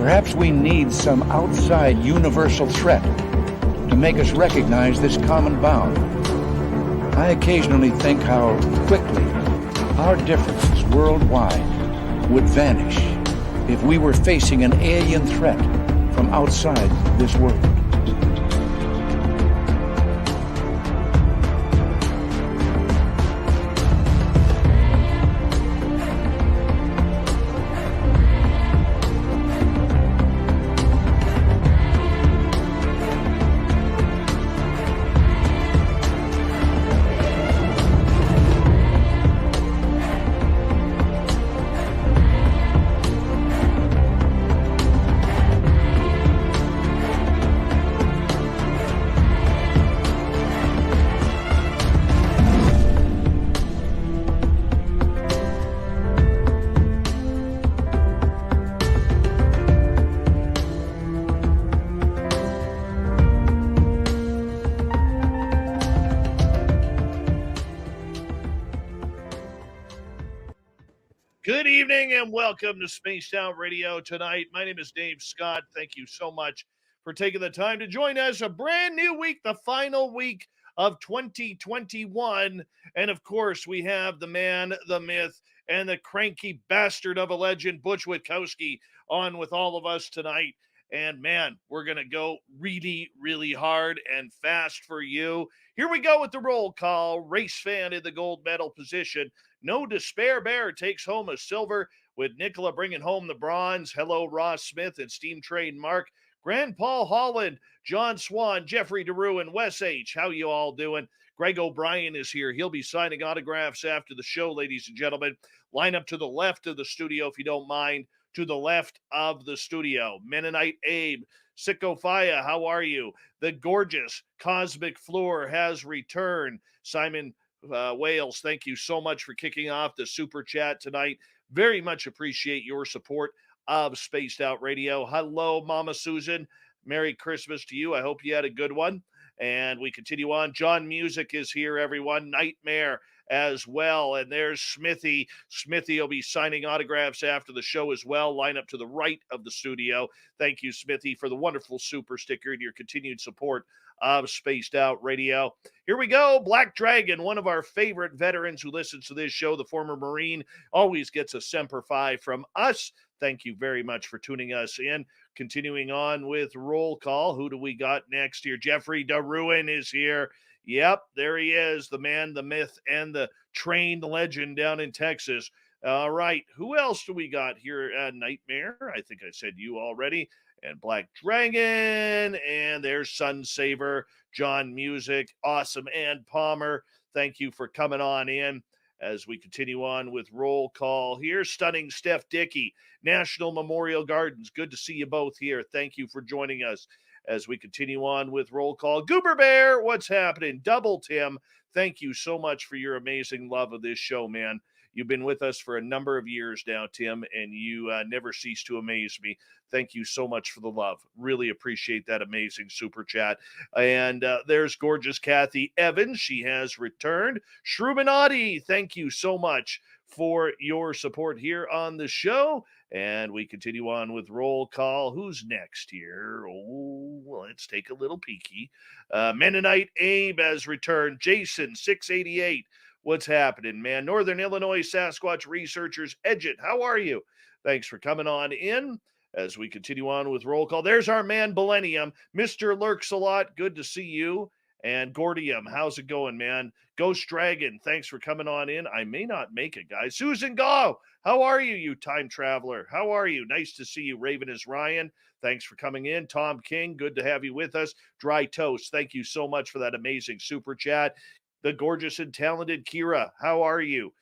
Perhaps we need some outside universal threat to make us recognize this common bound. I occasionally think how quickly our differences worldwide would vanish if we were facing an alien threat from outside this world. Good evening and welcome to Spaced Out Radio tonight. My name is Dave Scott. Thank you so much for taking the time to join us. A brand new week, the final week of 2021. And of course, we have the man, the myth, and the cranky bastard of a legend, Butch Witkowski, on with all of us tonight. And man, we're going to go really, really hard and fast for you. Here we go with the roll call. Race fan in the gold medal position. No Despair Bear takes home a silver, with Nicola bringing home the bronze. Hello, Ross Smith and Steam Trade Mark. Grand Paul Holland, John Swan, Jeffrey DeRue, and Wes H. How you all doing? Greg O'Brien is here. He'll be signing autographs after the show, ladies and gentlemen. Line up to the left of the studio if you don't mind. To the left of the studio. Mennonite Abe, Sicko Faya, how are you? The gorgeous Cosmic Floor has returned. Simon Wales, thank you so much for kicking off the super chat tonight. Very much appreciate your support of Spaced Out Radio. Hello, Mama Susan. Merry Christmas to you. I hope you had a good one. And we continue on. John Music is here, everyone. Nightmare as well. And there's Smithy. Smithy will be signing autographs after the show as well. Line up to the right of the studio. Thank you, Smithy, for the wonderful super sticker and your continued support of Spaced Out Radio. Here we go. Black Dragon, one of our favorite veterans who listens to this show, the former Marine, always gets a Semper Fi from us. Thank you very much for tuning us in. Continuing on with roll call. Who do we got next here? Jeffrey DeRuin is here. Yep, there he is, the man, the myth, and the trained legend down in Texas. All right, who else do we got here? Nightmare, I think I said you already. And Black Dragon, and there's Sunsaver, John Music, Awesome, and Palmer. Thank you for coming on in as we continue on with roll call here. Stunning Steph Dickey, National Memorial Gardens. Good to see you both here. Thank you for joining us as we continue on with roll call. Goober Bear, what's happening? Double Tim, thank you so much for your amazing love of this show, man. You've been with us for a number of years now, Tim, and you never cease to amaze me. Thank you so much for the love. Really appreciate that amazing super chat. And there's gorgeous Kathy Evans. She has returned. Shruminati, thank you so much for your support here on the show. And we continue on with roll call. Who's next here? Oh, let's take a little peeky. Mennonite Abe has returned. Jason, 688. What's happening, man? Northern Illinois Sasquatch researchers, Edgett, how are you? Thanks for coming on in as we continue on with roll call. There's our man, Millennium. Mr. Lurks a lot. Good to see you. And Gordium, how's it going, man? Ghost Dragon, thanks for coming on in. I may not make it, guys. Susan Gaw, how are you, you time traveler? How are you? Nice to see you. Raven is Ryan. Thanks for coming in. Tom King, good to have you with us. Dry Toast, thank you so much for that amazing super chat. The gorgeous and talented Kira, how are you?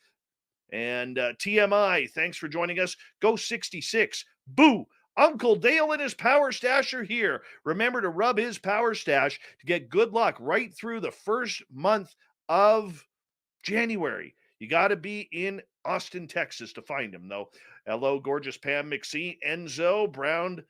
And TMI, thanks for joining us. Go 66. Boo! Uncle Dale and his power stash are here. Remember to rub his power stash to get good luck right through the first month of January. You got to be in Austin, Texas to find him, though. Hello, gorgeous Pam McSee. Enzo, Brown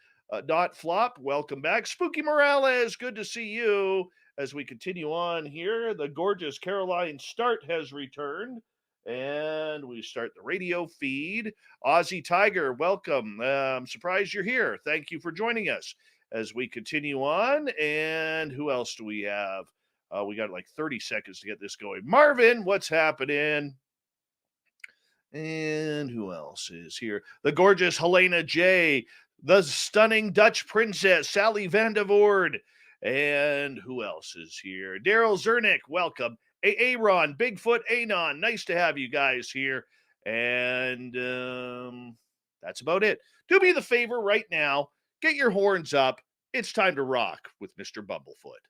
Dot Flop, welcome back. Spooky Morales, good to see you. As we continue on here, the gorgeous Caroline Start has returned. And we start the radio feed. Aussie Tiger, welcome. I'm surprised you're here. Thank you for joining us as we continue on. And who else do we have? We got like 30 seconds to get this going. Marvin, what's happening? And who else is here? The gorgeous Helena J, the stunning Dutch princess, Sally Vandevoorde. And who else is here? Daryl Zernick, welcome. Aaron, Bigfoot, Anon, nice to have you guys here. And that's about it. Do me the favor right now, get your horns up. It's time to rock with Mr. Bumblefoot.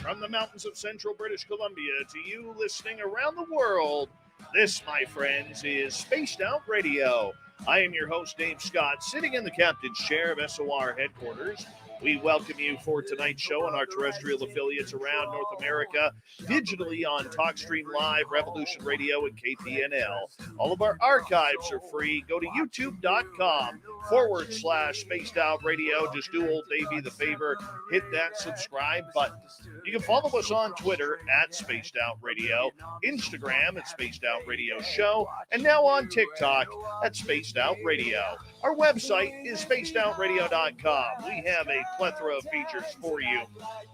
From the mountains of central British Columbia to you listening around the world, this, my friends, is Spaced Out Radio. I am your host, Dave Scott, sitting in the captain's chair of SOR headquarters. We welcome you for tonight's show on our terrestrial affiliates around North America, digitally on TalkStream Live, Revolution Radio, and KPNL. All of our archives are free. Go to youtube.com/Spaced Out Radio. Just do old Davey the favor, hit that subscribe button. You can follow us on Twitter at Spaced Out Radio, Instagram at Spaced Out Radio Show, and now on TikTok at Spaced Out Radio. Our website is spacedoutradio.com. We have a plethora of features for you.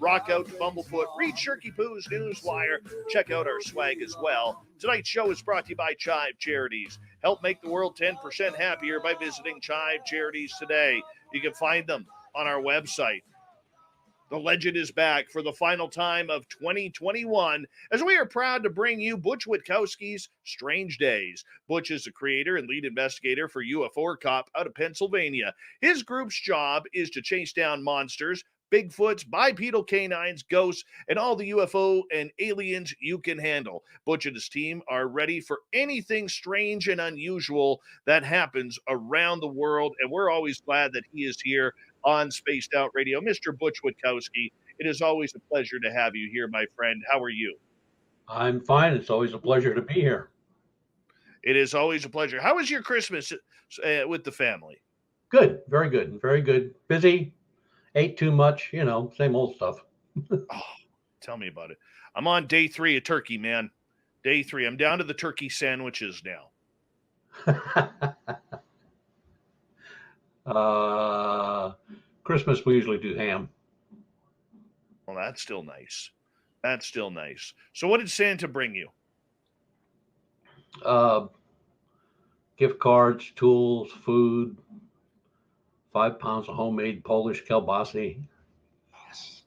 Rock out to Bumblefoot, read Shirky Poo's Newswire, check out our swag as well. Tonight's show is brought to you by Chive Charities. Help make the world 10% happier by visiting Chive Charities today. You can find them on our website. The legend is back for the final time of 2021 as we are proud to bring you Butch Witkowski's Strange Days. Butch is the creator and lead investigator for UFO Cop out of Pennsylvania. His group's job is to chase down monsters, Bigfoots, bipedal canines, ghosts, and all the UFO and aliens you can handle. Butch and his team are ready for anything strange and unusual that happens around the world, and we're always glad that he is here on Spaced Out Radio. Mr. Butch Witkowski, it is always a pleasure to have you here, my friend. How are you? I'm fine. It's always a pleasure to be here. It is always a pleasure. How was your Christmas with the family? Good. Very good. Very good. Busy. Ate too much. Same old stuff. Oh, tell me about it. I'm on day 3 of turkey, man. Day 3. I'm down to the turkey sandwiches now. Christmas, we usually do ham. Well, that's still nice. That's still nice. So what did Santa bring you? Gift cards, tools, food, 5 pounds of homemade Polish kielbasa. Yes.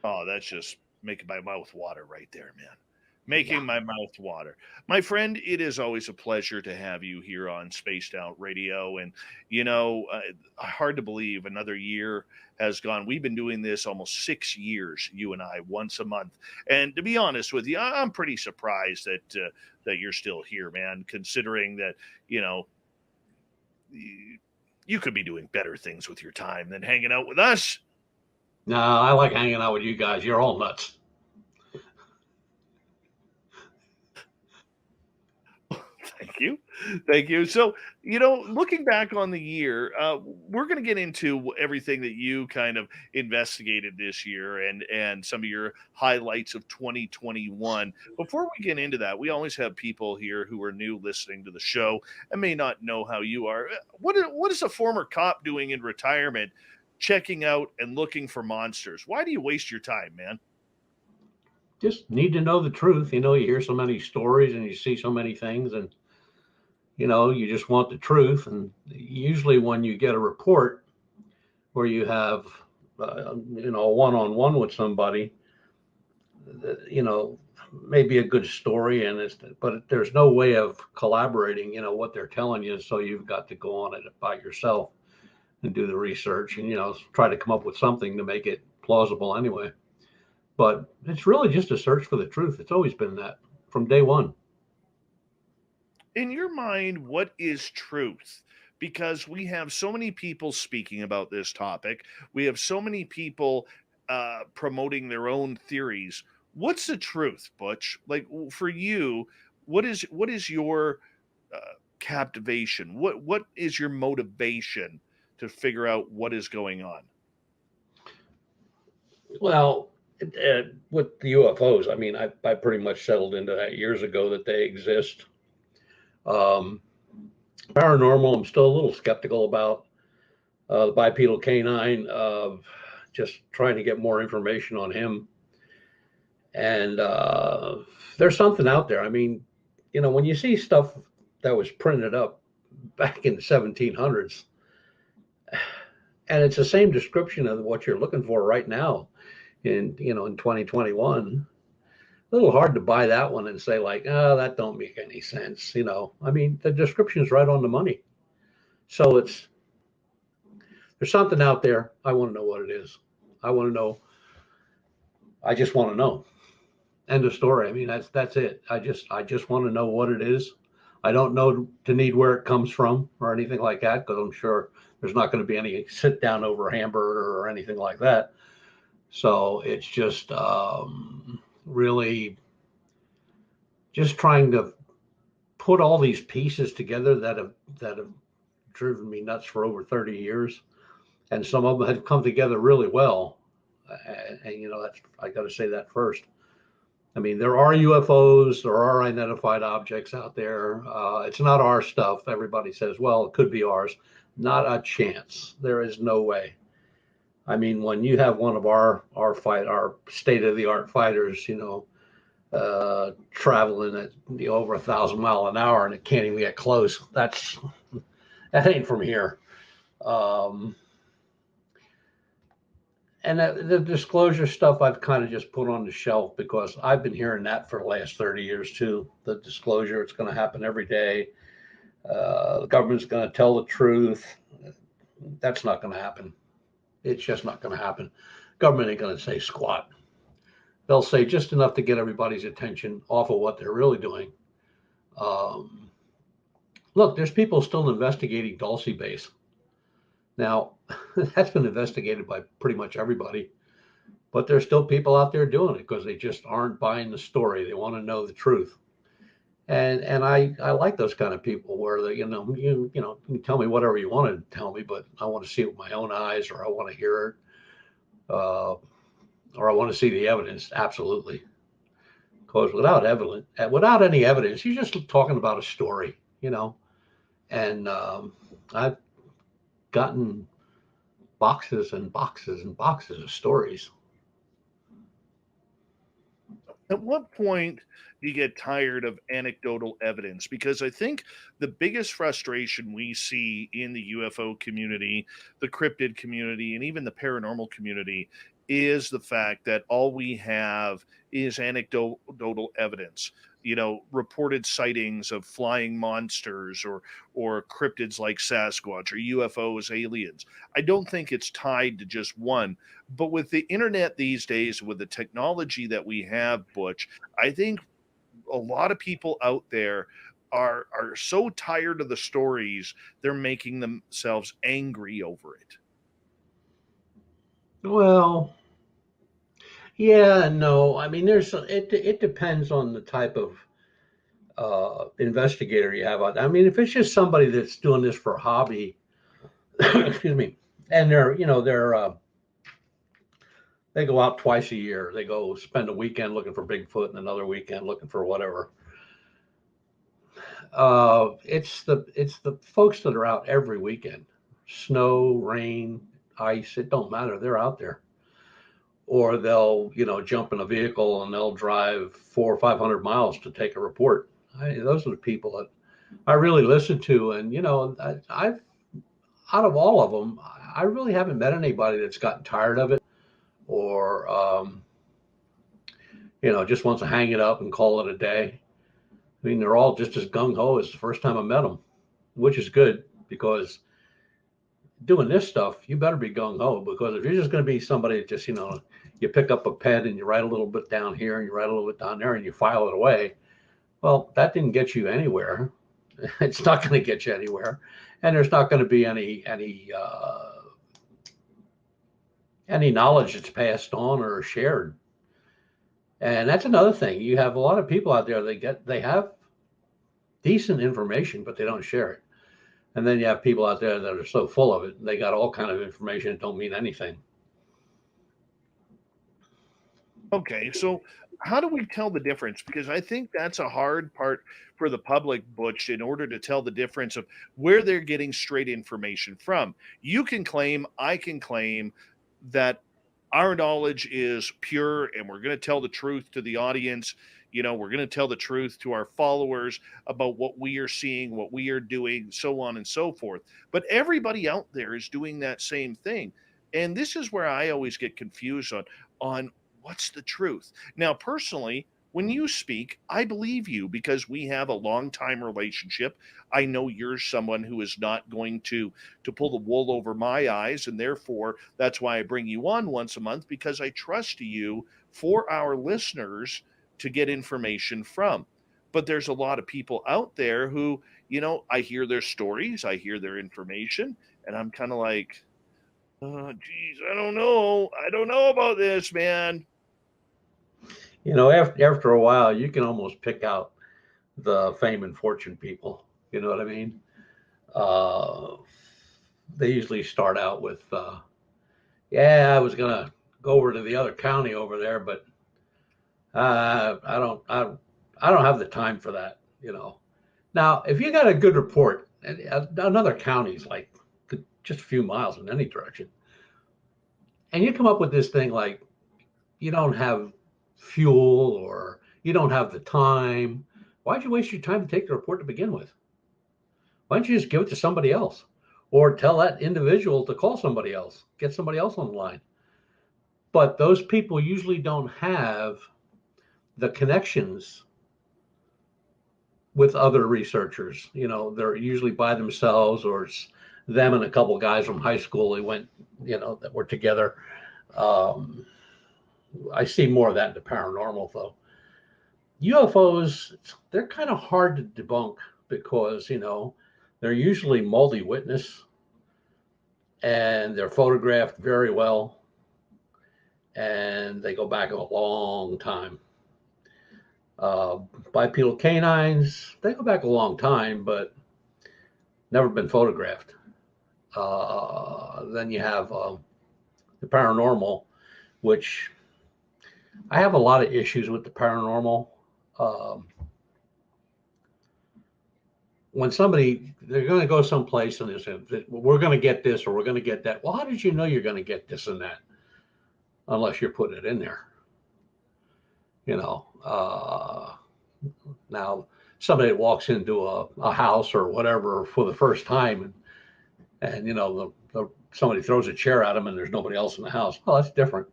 Oh, that's just making my mouth water right there, man. Making my mouth water. My friend, it is always a pleasure to have you here on Spaced Out Radio. And, hard to believe another year has gone. We've been doing this almost 6 years, you and I, once a month. And to be honest with you, I'm pretty surprised that you're still here, man, considering that, you could be doing better things with your time than hanging out with us. No, I like hanging out with you guys. You're all nuts. Thank you. So, looking back on the year, we're going to get into everything that you kind of investigated this year and some of your highlights of 2021. Before we get into that, we always have people here who are new listening to the show and may not know how you are. What is a former cop doing in retirement, checking out and looking for monsters? Why do you waste your time, man? Just need to know the truth. You hear so many stories and you see so many things, and you just want the truth. And usually when you get a report where you have, a one-on-one with somebody, maybe a good story, but there's no way of collaborating, what they're telling you. So you've got to go on it by yourself and do the research and, try to come up with something to make it plausible anyway. But it's really just a search for the truth. It's always been that from day one. In your mind, what is truth? because we have so many people speaking about this topic. We have so many people promoting their own theories. What's the truth, Butch? Like for you, what is your captivation? What is your motivation to figure out what is going on? Well, with the UFOs, I mean, I pretty much settled into that years ago that they exist. Um, Paranormal, I'm still a little skeptical about the bipedal canine. Just trying to get more information on him. And there's something out there. I mean, when you see stuff that was printed up back in the 1700s, and it's the same description of what you're looking for right now in 2021. A little hard to buy that one and say like, oh, that don't make any sense. I mean, the description's right on the money. So there's something out there. I want to know what it is. I want to know. I just want to know. End of story. I mean, that's it. I just want to know what it is. I don't know to need where it comes from or anything like that, because I'm sure there's not going to be any sit down over a hamburger or anything like that. So it's just really just trying to put all these pieces together that have driven me nuts for over 30 years, and some of them have come together really well. And that's, I got to say that first. I mean, there are UFOs, there are identified objects out there. It's not our stuff. Everybody says, well, it could be ours. Not a chance. There is no way. I mean, when you have one of our state-of-the-art fighters, traveling at over 1,000 miles an hour, and it can't even get close, that ain't from here. And the disclosure stuff I've kind of just put on the shelf, because I've been hearing that for the last 30 years too. The disclosure, it's going to happen every day. The government's going to tell the truth. That's not going to happen. It's just not going to happen. Government ain't going to say squat. They'll say just enough to get everybody's attention off of what they're really doing. Look, there's people still investigating Dulce Base. Now, that's been investigated by pretty much everybody, but there's still people out there doing it because they just aren't buying the story. They want to know the truth. And I like those kind of people where they, you can tell me whatever you want to tell me, but I want to see it with my own eyes, or I want to hear it, or I want to see the evidence. Absolutely. Because without any evidence, you're just talking about a story, and I've gotten boxes and boxes and boxes of stories. At what point do you get tired of anecdotal evidence? Because I think the biggest frustration we see in the UFO community, the cryptid community, and even the paranormal community is the fact that all we have is anecdotal evidence. Reported sightings of flying monsters or cryptids like Sasquatch or UFOs, aliens. I don't think it's tied to just one. But with the internet these days, with the technology that we have, Butch, I think a lot of people out there are so tired of the stories, they're making themselves angry over it. Well, yeah, no. I mean, it depends on the type of investigator you have out there. I mean, if it's just somebody that's doing this for a hobby, excuse me, and they go out twice a year. They go spend a weekend looking for Bigfoot and another weekend looking for whatever. It's the folks that are out every weekend. Snow, rain, ice, it don't matter. They're out there. Or they'll, jump in a vehicle and they'll drive 400 or 500 miles to take a report. Those are the people that I really listen to. And, I've out of all of them, I really haven't met anybody that's gotten tired of it or, just wants to hang it up and call it a day. I mean, they're all just as gung-ho as the first time I met them, which is good, because doing this stuff, you better be gung-ho, because if you're just going to be somebody that just, you pick up a pen and you write a little bit down here and you write a little bit down there and you file it away, well, that didn't get you anywhere. It's not going to get you anywhere, and there's not going to be any knowledge that's passed on or shared. And that's another thing. You have a lot of people out there, they have decent information, but they don't share it. And then you have people out there that are so full of it, they got all kind of information that don't mean anything. Okay, so how do we tell the difference? Because I think that's a hard part for the public, Butch, in order to tell the difference of where they're getting straight information from. You can claim, I can claim that our knowledge is pure and we're going to tell the truth to the audience. You know, we're going to tell the truth to our followers about what we are seeing, what we are doing, so on and so forth. But everybody out there is doing that same thing. And this is where I always get confused on what's the truth. Now, personally, when you speak, I believe you because we have a long time relationship. I know you're someone who is not going to pull the wool over my eyes, and therefore that's why I bring you on once a month, because I trust you for our listeners to get information from. But there's a lot of people out there who, you know, I hear their stories, I hear their information, and I'm kind of like, oh, geez, I don't know. I don't know about this, man. You know, after a while, you can almost pick out the fame and fortune people. You know what I mean? They usually start out with, yeah, I was gonna go over to the other county over there, but I don't have the time for that. You know. Now, if you got a good report, and another county's like just a few miles in any direction, and you come up with this thing like you don't have fuel or you don't have the time, why'd you waste your time to take the report to begin with? Why don't you just give it to somebody else or tell that individual to call somebody else, get somebody else on the line? But those people usually don't have the connections with other researchers. You know, they're usually by themselves, or it's them and a couple of guys from high school. They went, you know, that were together. I see more of that in the paranormal, though. UFOs, they're kind of hard to debunk because, you know, they're usually multi-witness and they're photographed very well and they go back a long time. Bipedal canines, they go back a long time, but never been photographed. Then you have the paranormal, which I have a lot of issues with the paranormal. When they're going to go someplace and they say, we're going to get this or we're going to get that. Well, how did you know you're going to get this and that? Unless you're putting it in there. You know, now somebody that walks into a house or whatever for the first time and you know, somebody throws a chair at them and there's nobody else in the house. Well, that's different.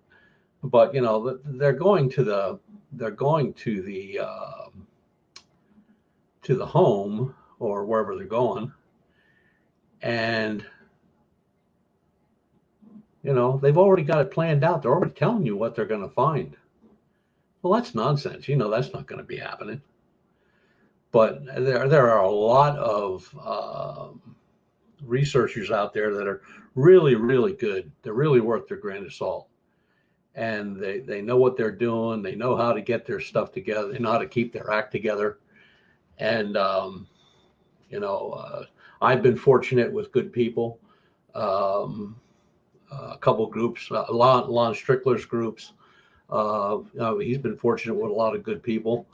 But you know, they're going to the home or wherever they're going, and you know, they've already got it planned out. They're already telling you what they're going to find. Well, that's nonsense. You know, that's not going to be happening. But there are a lot of researchers out there that are really, really good. They're really worth their grain of salt. And they know what they're doing. They know how to get their stuff together. They know how to keep their act together. And, you know, I've been fortunate with good people. A couple groups, Lon Strickler's groups. You know, he's been fortunate with a lot of good people.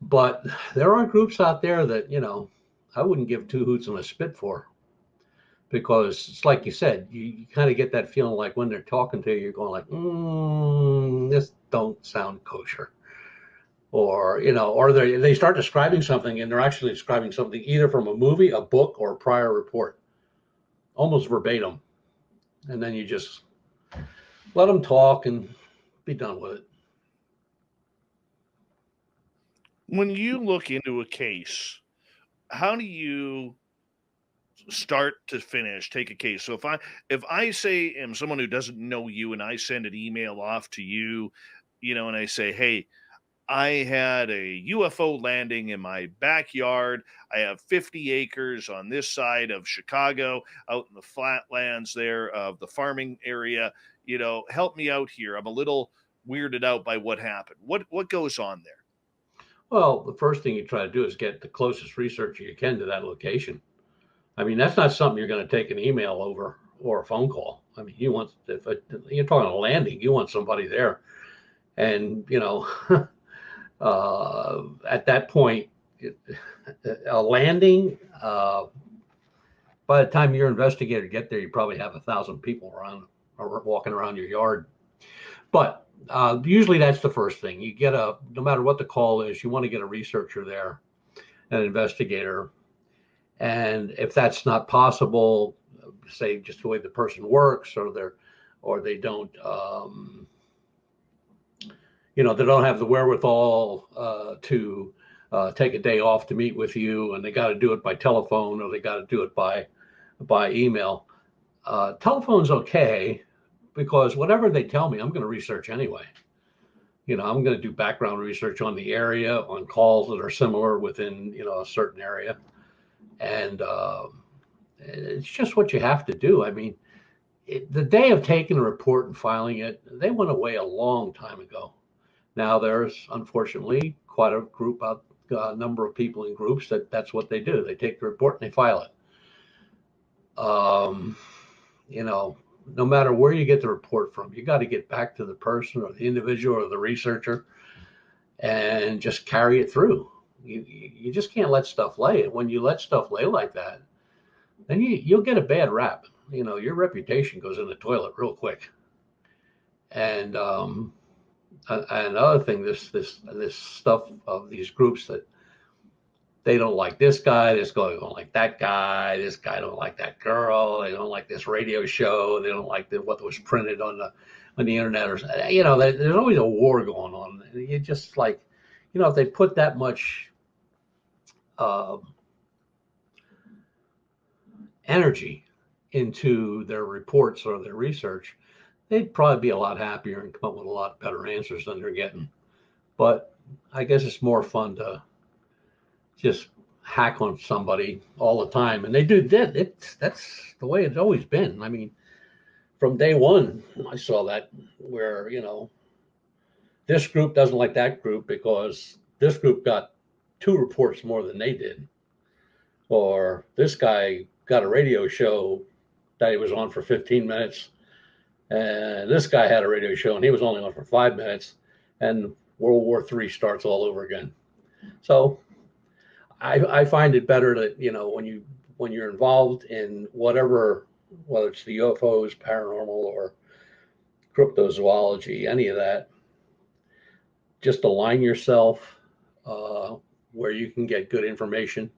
But there are groups out there that, you know, I wouldn't give two hoots and a spit for. Because it's like you said, you kind of get that feeling like when they're talking to you, you're going like, this don't sound kosher. Or, you know, or they start describing something and they're actually describing something either from a movie, a book, or a prior report, almost verbatim. And then you just let them talk and be done with it. When you look into a case, how do you start to finish take a case? So if I say am someone who doesn't know you and I send an email off to you, you know, and I say, hey, I had a UFO landing in my backyard. I have 50 acres on this side of Chicago, out in the flatlands there of the farming area. Help me out here. I'm a little weirded out by what happened. What goes on there? Well, the first thing you try to do is get the closest researcher you can to that location. I mean, that's not something you're going to take an email over or a phone call. I mean, you're talking a landing, you want somebody there. And, at that point, a landing, by the time your investigator get there, you probably have 1,000 people around or walking around your yard. But usually that's the first thing. No matter what the call is, you want to get a researcher there, an investigator. And if that's not possible, say just the way the person works, or they don't, they don't have the wherewithal to take a day off to meet with you, and they got to do it by telephone, or they got to do it by email. Telephone's okay, because whatever they tell me, I'm going to research anyway. I'm going to do background research on the area, on calls that are similar within, a certain area. And it's just what you have to do. I mean, the day of taking a report and filing it, they went away a long time ago. Now there's unfortunately quite a number of people in groups that's what they do. They take the report and they file it. No matter where you get the report from, you got to get back to the person or the individual or the researcher and just carry it through. You just can't let stuff lay. And when you let stuff lay like that, then you'll get a bad rap. Your reputation goes in the toilet real quick. And another thing, this stuff of these groups that they don't like this guy, this guy don't like that guy, this guy don't like that girl, they don't like this radio show, they don't like what was printed on the internet, or there's always a war going on. You just like, if they put that much energy into their reports or their research, they'd probably be a lot happier and come up with a lot better answers than they're getting. But I guess it's more fun to just hack on somebody all the time. And they do that. That's the way it's always been. I mean, from day one, I saw that, where, this group doesn't like that group because this group got 2 reports more than they did. Or this guy got a radio show that he was on for 15 minutes. And this guy had a radio show and he was only on for 5 minutes. And World War III starts all over again. So I find it better that, when you're involved in whatever, whether it's the UFOs, paranormal, or cryptozoology, any of that, just align yourself where you can get good information.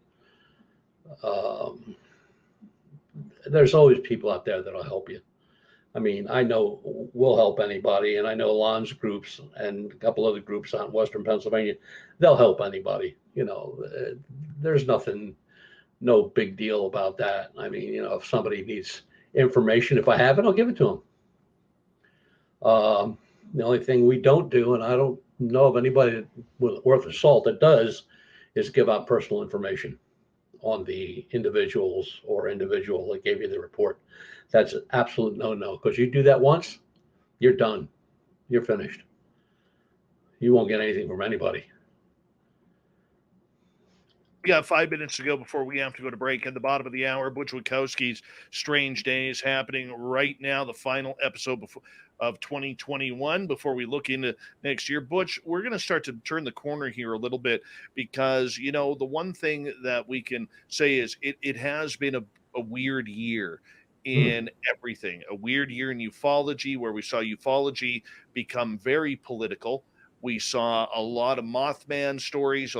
There's always people out there that'll help you. I mean, I know we'll help anybody, and I know Lon's groups and a couple other groups out in Western Pennsylvania, they'll help anybody. There's no big deal about that. I mean, if somebody needs information, if I have it, I'll give it to them. The only thing we don't do, and I don't know of anybody worth a salt that does, is give out personal information on the individuals or individual that gave you the report. That's an absolute no, because you do that once, you're done. You're finished. You won't get anything from anybody. We got 5 minutes to go before we have to go to break. At the bottom of the hour, Butch Witkowski's Strange Days happening right now, the final episode of 2021 before we look into next year. Butch, we're going to start to turn the corner here a little bit because, the one thing that we can say is it has been a weird year in everything. A weird year in ufology, where we saw ufology become very political. We saw a lot of Mothman stories,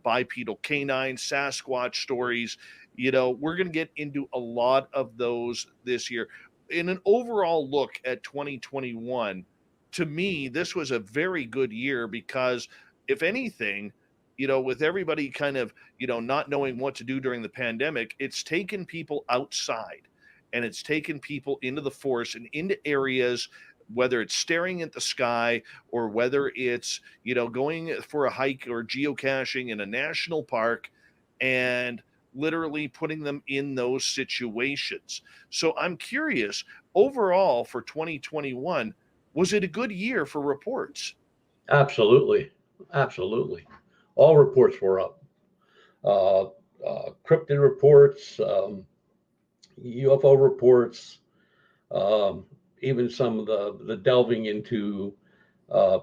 bipedal canine, Sasquatch stories. We're going to get into a lot of those this year. In an overall look at 2021, to me, this was a very good year because, if anything, with everybody kind of, not knowing what to do during the pandemic, it's taken people outside. And it's taken people into the forest and into areas whether it's staring at the sky or whether it's, going for a hike or geocaching in a national park and literally putting them in those situations. So I'm curious, overall for 2021, was it a good year for reports? Absolutely. Absolutely. All reports were up. Cryptid reports, UFO reports, even some of the delving into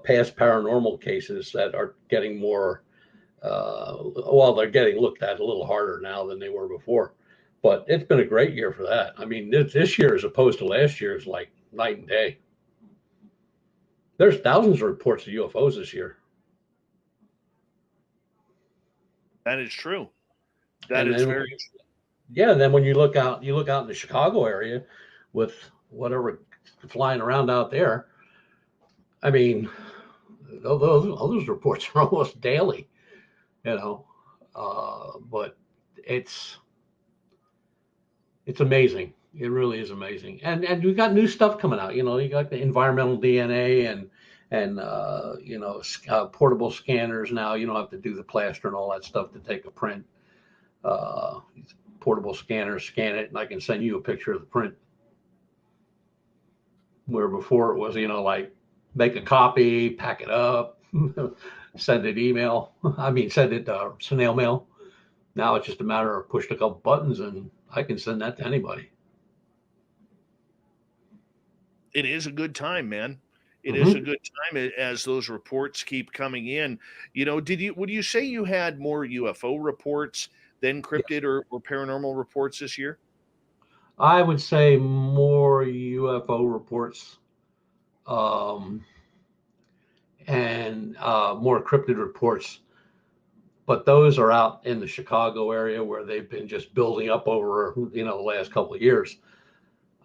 past paranormal cases that are getting more, they're getting looked at a little harder now than they were before. But it's been a great year for that. I mean, this year as opposed to last year is like night and day. There's thousands of reports of UFOs this year. That is true. That And is then, very true. yeah, then when you look out in the Chicago area with whatever flying around out there, I mean, those reports are almost daily, but it's amazing. It really is amazing. And we got new stuff coming out. You got the environmental DNA and portable scanners now. You don't have to do the plaster and all that stuff to take a print. Portable scanners, scan it, and I can send you a picture of the print. Where before it was, like make a copy, pack it up, send it send it snail mail. Now it's just a matter of push a couple buttons and I can send that to anybody. It is a good time, man. It is a good time as those reports keep coming in. Would you say you had more UFO reports than cryptid or paranormal reports this year? I would say more UFO reports and more cryptid reports, but those are out in the Chicago area where they've been just building up over the last couple of years.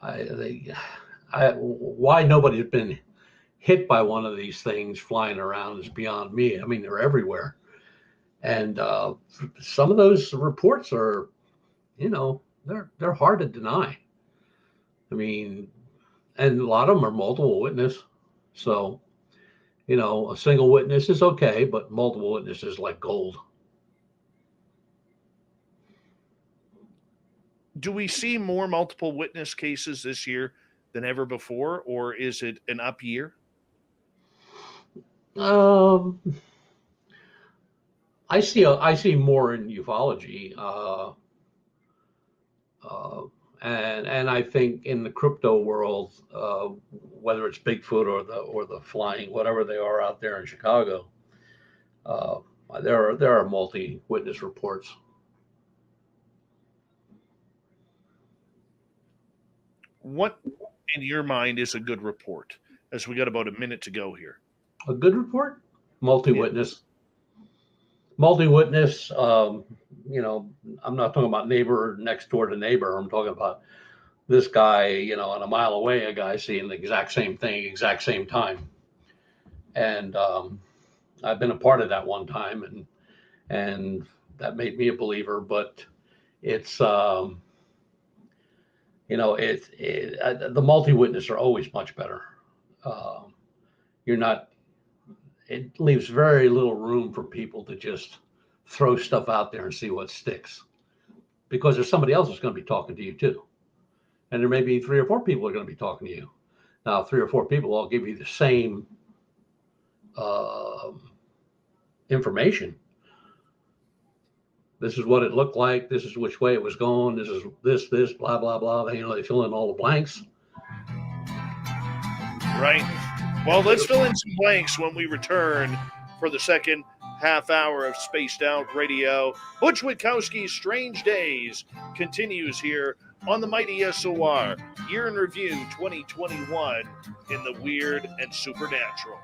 Why nobody has been hit by one of these things flying around is beyond me. I mean, they're everywhere, and some of those reports are, they're hard to deny. I mean, and a lot of them are multiple witness. So, a single witness is okay, but multiple witnesses like gold. Do we see more multiple witness cases this year than ever before, or is it an up year? I see more in ufology, and I think in the crypto world, whether it's Bigfoot or the flying, whatever they are out there in Chicago, there are multi witness reports. What, in your mind, is a good report? As we got about a minute to go here. A good report, multi witness. Multi-witness, I'm not talking about neighbor next door to neighbor. I'm talking about this guy, and a mile away, a guy seeing the exact same thing, exact same time. And I've been a part of that one time, and that made me a believer. But it's, the multi-witness are always much better. It leaves very little room for people to just throw stuff out there and see what sticks, because there's somebody else that's going to be talking to you too. And there may be 3 or 4 people are going to be talking to you. Now, 3 or 4 people all give you the same information. This is what it looked like. This is which way it was going. This is this, blah, blah, blah. They fill in all the blanks. Right. Well, let's fill in some blanks when we return for the second half hour of Spaced Out Radio. Butch Witkowski's Strange Days continues here on the mighty SOR Year in Review 2021 in the Weird and Supernatural.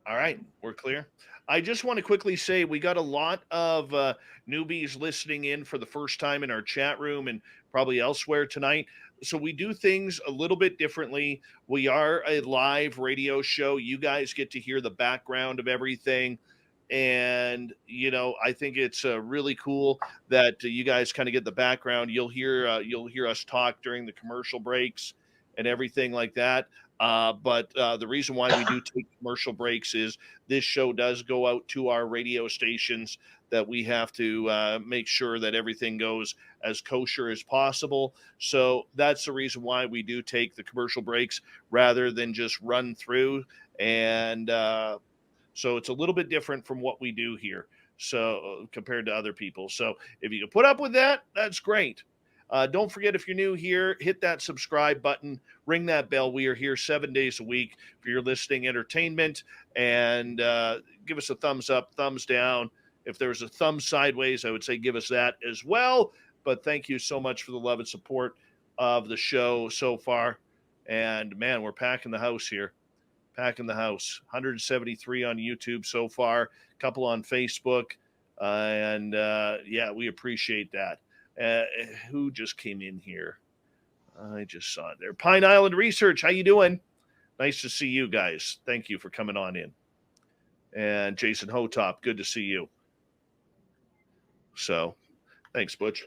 All right, we're clear. I just want to quickly say we got a lot of newbies listening in for the first time in our chat room and probably elsewhere tonight. So we do things a little bit differently. We are a live radio show. You guys get to hear the background of everything. And, I think it's really cool that you guys kind of get the background. You'll hear us talk during the commercial breaks and everything like that. But the reason why we do take commercial breaks is this show does go out to our radio stations, that we have to make sure that everything goes as kosher as possible. So that's the reason why we do take the commercial breaks rather than just run through. And so it's a little bit different from what we do here, so compared to other people. So if you can put up with that, that's great. Don't forget, if you're new here, hit that subscribe button, ring that bell. We are here 7 days a week for your listening entertainment. And give us a thumbs up, thumbs down. If there's a thumb sideways, I would say give us that as well. But thank you so much for the love and support of the show so far. And man, we're packing the house here. Packing the house. 173 on YouTube so far, a couple on Facebook. And yeah, we appreciate that. Who just came in here? I just saw it there. Pine Island Research, how you doing? Nice to see you guys. Thank you for coming on in. And Jason Hotop, good to see you. So, thanks, Butch.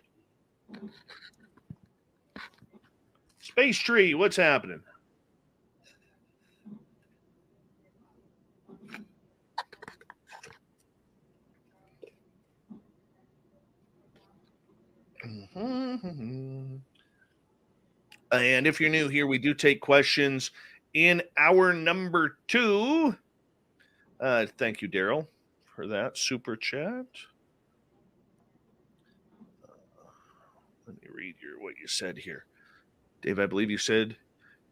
Space Tree, what's happening? And if you're new here, we do take questions in hour number 2. Thank you, Daryl, for that super chat. Let me read what you said here. Dave, I believe you said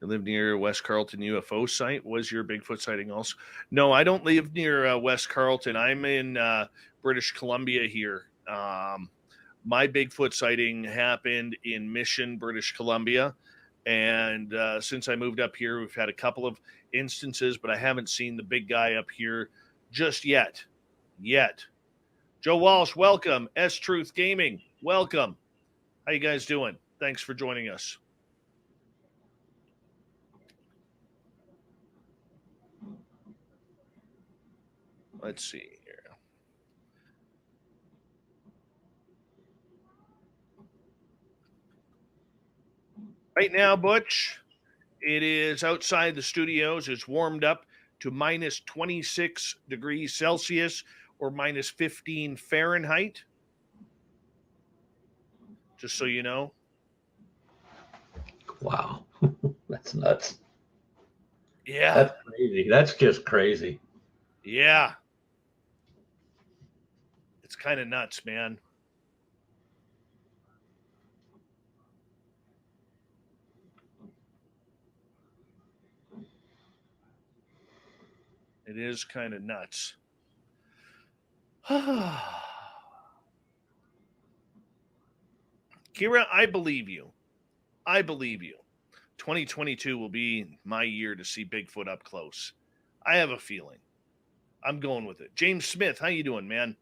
you live near West Carlton UFO site. Was your Bigfoot sighting also? No, I don't live near West Carlton. I'm in British Columbia here. My Bigfoot sighting happened in Mission, British Columbia. And since I moved up here, we've had a couple of instances, but I haven't seen the big guy up here just yet. Joe Walsh, welcome. S-Truth Gaming, welcome. How you guys doing? Thanks for joining us. Let's see here. Right now, Butch, it is outside the studios. It's warmed up to minus 26 degrees Celsius or minus 15 Fahrenheit. Just so you know. Wow. That's nuts. Yeah. That's crazy. That's just crazy. Yeah. It's kind of nuts, man. It is kind of nuts. Kira, I believe you. 2022 will be my year to see Bigfoot up close. I have a feeling. I'm going with it. James Smith, how you doing, man?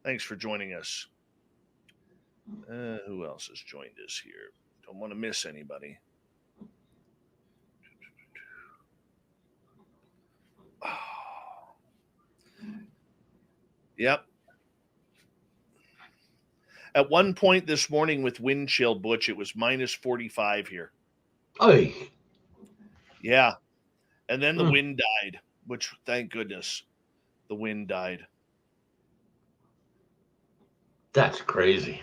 Thanks for joining us. Who else has joined us here? Don't want to miss anybody. Yep. At one point this morning with wind chill, Butch, it was minus 45 here. Oy. Yeah. And then the wind died, which, thank goodness, the wind died. That's crazy.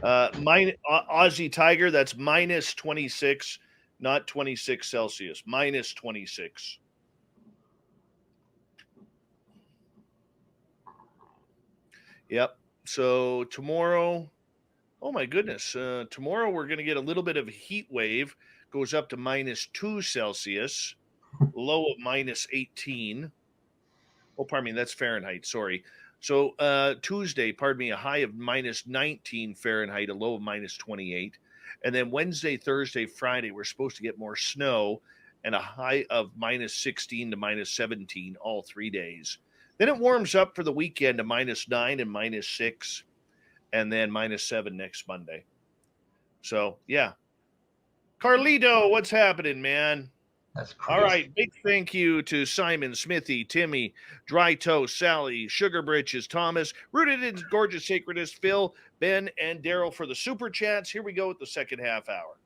Aussie Tiger, that's minus 26, not 26 Celsius, minus 26. Yep. So tomorrow, oh my goodness, tomorrow we're going to get a little bit of a heat wave, goes up to minus 2 Celsius, low of minus 18. Oh, pardon me, that's Fahrenheit, sorry. So Tuesday, pardon me, a high of minus 19 Fahrenheit, a low of minus 28. And then Wednesday, Thursday, Friday, we're supposed to get more snow and a high of minus 16 to minus 17 all 3 days. Then it warms up for the weekend to minus 9 and minus 6, and then minus 7 next Monday. So, yeah. Carlito, what's happening, man? That's All crazy. right, big thank you to Simon, Smithy, Timmy, Dry Toast, Sally, Sugar Britches, Thomas, Rooted in Gorgeous Sacredist, Phil, Ben, and Daryl for the super chats. Here we go with the second half hour.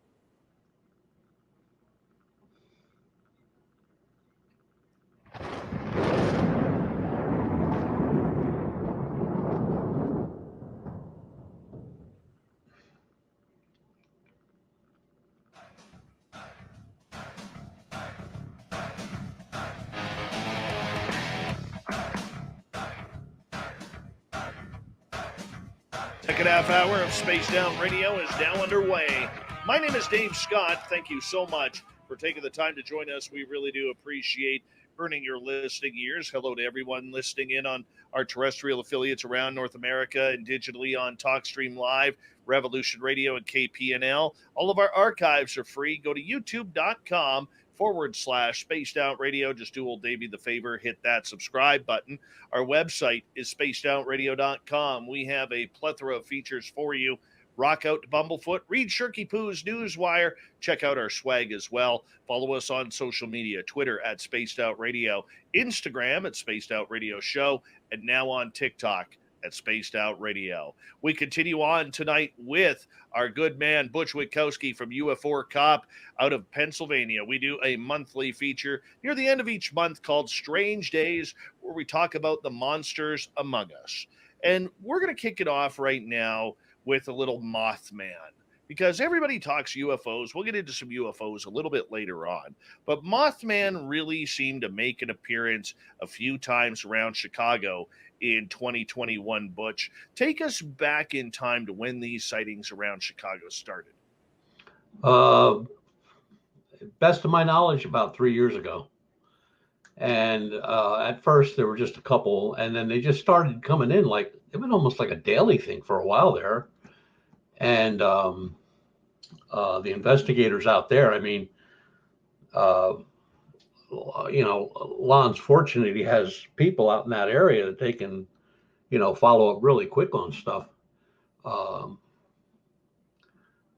Second half hour of Spaced Out Radio is now underway. My name is Dave Scott. Thank you so much for taking the time to join us. We really do appreciate earning your listening ears. Hello to everyone listening in on our terrestrial affiliates around North America and digitally on TalkStream Live, Revolution Radio, and KPNL. All of our archives are free. Go to youtube.com/Spaced Out Radio. Just do old Davey the favor, hit that subscribe button. Our website is spacedoutradio.com. We have a plethora of features for you. Rock out to Bumblefoot, read Shirky Poo's Newswire, check out our swag as well. Follow us on social media, Twitter at Spaced Out Radio, Instagram at Spaced Out Radio Show, and now on TikTok at Spaced Out Radio. We continue on tonight with our good man, Butch Witkowski from UFO Cop out of Pennsylvania. We do a monthly feature near the end of each month called Strange Days, where we talk about the monsters among us. And we're going to kick it off right now with a little Mothman, because everybody talks UFOs. We'll get into some UFOs a little bit later on. But Mothman really seemed to make an appearance a few times around Chicago in 2021. Butch, take us back in time to when these sightings around Chicago started. Best of my knowledge, about 3 years ago. And at first there were just a couple, and then they just started coming in like, it was almost like a daily thing for a while there. And the investigators out there, I mean, Lon's fortunate he has people out in that area that they can, follow up really quick on stuff.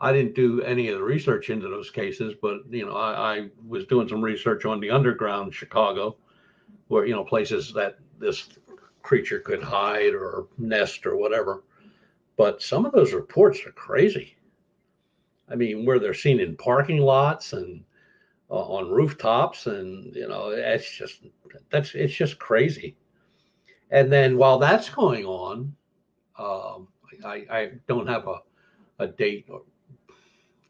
I didn't do any of the research into those cases, but, I was doing some research on the underground Chicago, where, places that this creature could hide or nest or whatever. But some of those reports are crazy. I mean, where they're seen in parking lots and on rooftops, and, it's just crazy. And then while that's going on, I don't have a date, or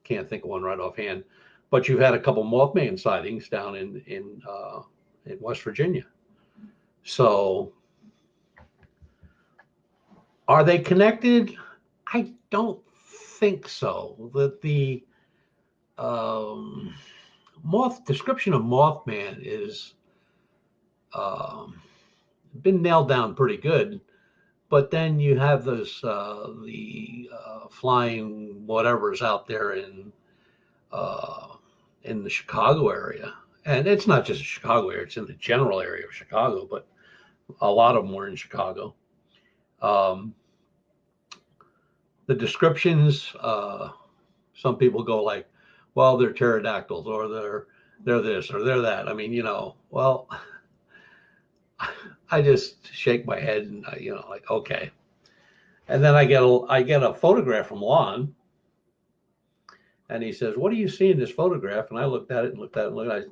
can't think of one right offhand, but you've had a couple Mothman sightings down in West Virginia. So are they connected? I don't think so. The description of Mothman is been nailed down pretty good. But then you have those the flying whatever's out there in the Chicago area, and it's not just the Chicago area; it's in the general area of Chicago. But a lot of them were in Chicago. The descriptions, some people go like, "Well, they're pterodactyls, or they're this, or they're that." I mean, well. I just shake my head and like, okay. And then I get a photograph from Lon, and he says, "What do you see in this photograph?" And I looked at it and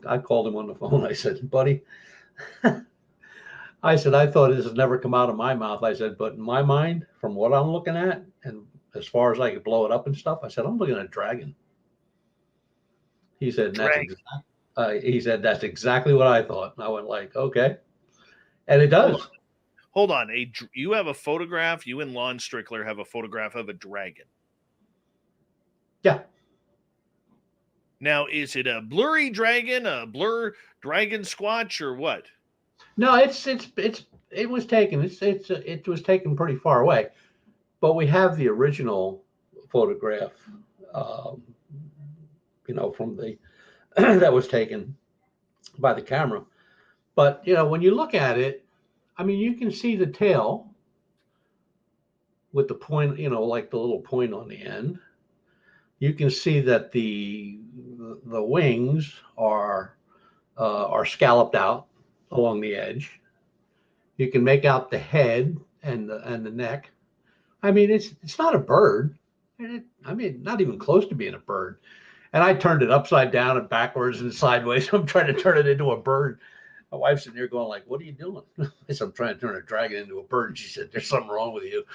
I called him on the phone. I said, "Buddy," I said, "I thought this has never come out of my mouth." I said, "But in my mind, from what I'm looking at, and as far as I could blow it up and stuff," I said, "I'm looking at a dragon." He said, "That's exactly what I thought." And I went like, "Okay." And it does. Hold on. You have a photograph. You and Lon Strickler have a photograph of a dragon. Yeah. Now, is it a blurry dragon, a blur dragon squatch, or what? No, it was taken. It was taken pretty far away, but we have the original photograph, from the that was taken by the camera. But, when you look at it, I mean, you can see the tail with the point, like the little point on the end. You can see that the wings are are scalloped out along the edge. You can make out the head and the neck. I mean, it's not a bird. I mean, not even close to being a bird. And I turned it upside down and backwards and sideways. I'm trying to turn it into a bird. My wife's sitting there going like, "What are you doing?" I said, "I'm trying to turn a dragon into a bird." And she said, "There's something wrong with you."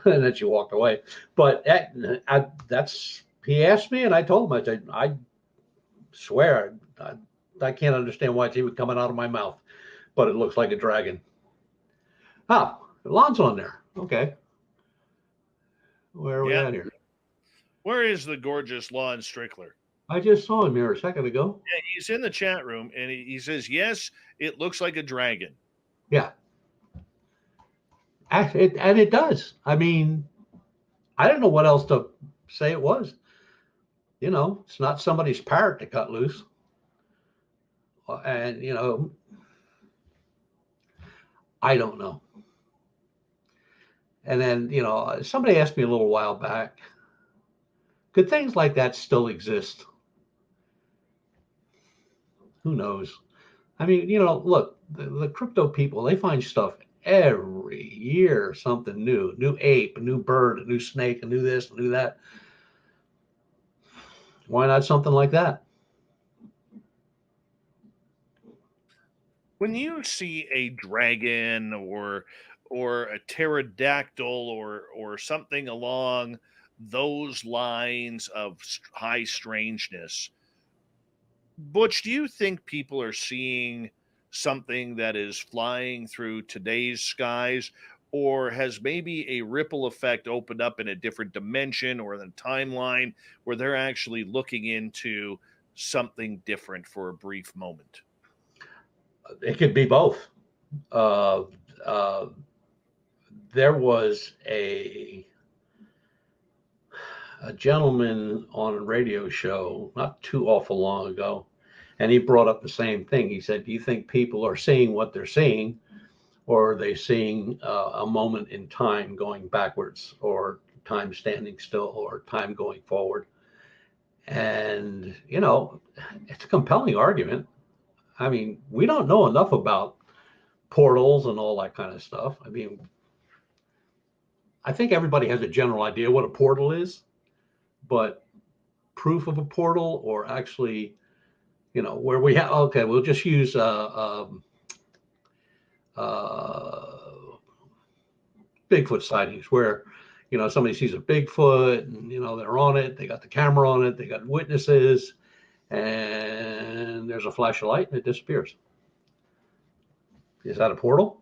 And then she walked away. But he asked me, and I told him, I swear, I can't understand why it's even coming out of my mouth, but it looks like a dragon. Oh, Lon's on there. Okay. Where are we at here? Where is the gorgeous Lon Strickler? I just saw him here a second ago. Yeah, he's in the chat room, and he says, yes, it looks like a dragon. Yeah. And it does. I mean, I don't know what else to say it was. You know, it's not somebody's parrot that cut loose. And, you know, I don't know. And then, you know, somebody asked me a little while back, could things like that still exist? Who knows? I mean, you know, look, the crypto people, they find stuff every year, something new ape, a new bird, a new snake, a new this, a new that. Why not something like that? When you see a dragon or a pterodactyl or something along those lines of high strangeness, Butch, do you think people are seeing something that is flying through today's skies, or has maybe a ripple effect opened up in a different dimension or the timeline where they're actually looking into something different for a brief moment? It could be both. There was a gentleman on a radio show not too awful long ago, and he brought up the same thing. He said, "Do you think people are seeing what they're seeing, or are they seeing a moment in time going backwards, or time standing still, or time going forward?" And, you know, it's a compelling argument. I mean, we don't know enough about portals and all that kind of stuff. I mean, I think everybody has a general idea what a portal is, but proof of a portal or actually, you know, where we have, okay, we'll just use Bigfoot sightings where, you know, somebody sees a Bigfoot and, you know, they're on it, they got the camera on it, they got witnesses, and there's a flash of light and it disappears. Is that a portal?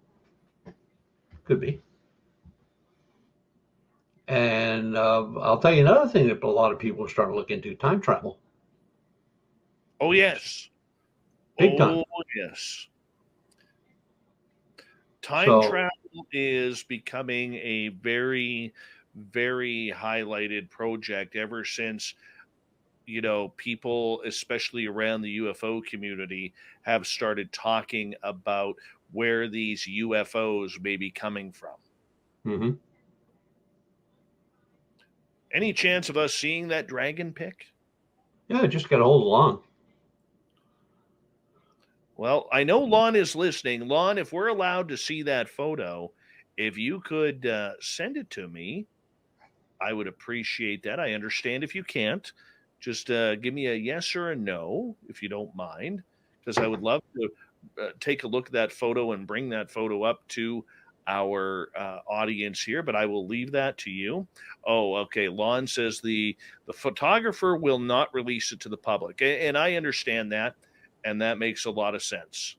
Could be. And I'll tell you another thing that a lot of people are starting to look into: time travel. Oh, yes. Big time. Oh, yes. Time travel is becoming a very, very highlighted project ever since, you know, people, especially around the UFO community, have started talking about where these UFOs may be coming from. Mm-hmm. Any chance of us seeing that dragon pic? Yeah, just got a hold of Lon. Well, I know Lon is listening. Lon, if we're allowed to see that photo, if you could send it to me, I would appreciate that. I understand if you can't. Just give me a yes or a no, if you don't mind, because I would love to take a look at that photo and bring that photo up to our audience here, but I will leave that to you. Oh, okay. Lon says the photographer will not release it to the public, and I understand that, and that makes a lot of sense.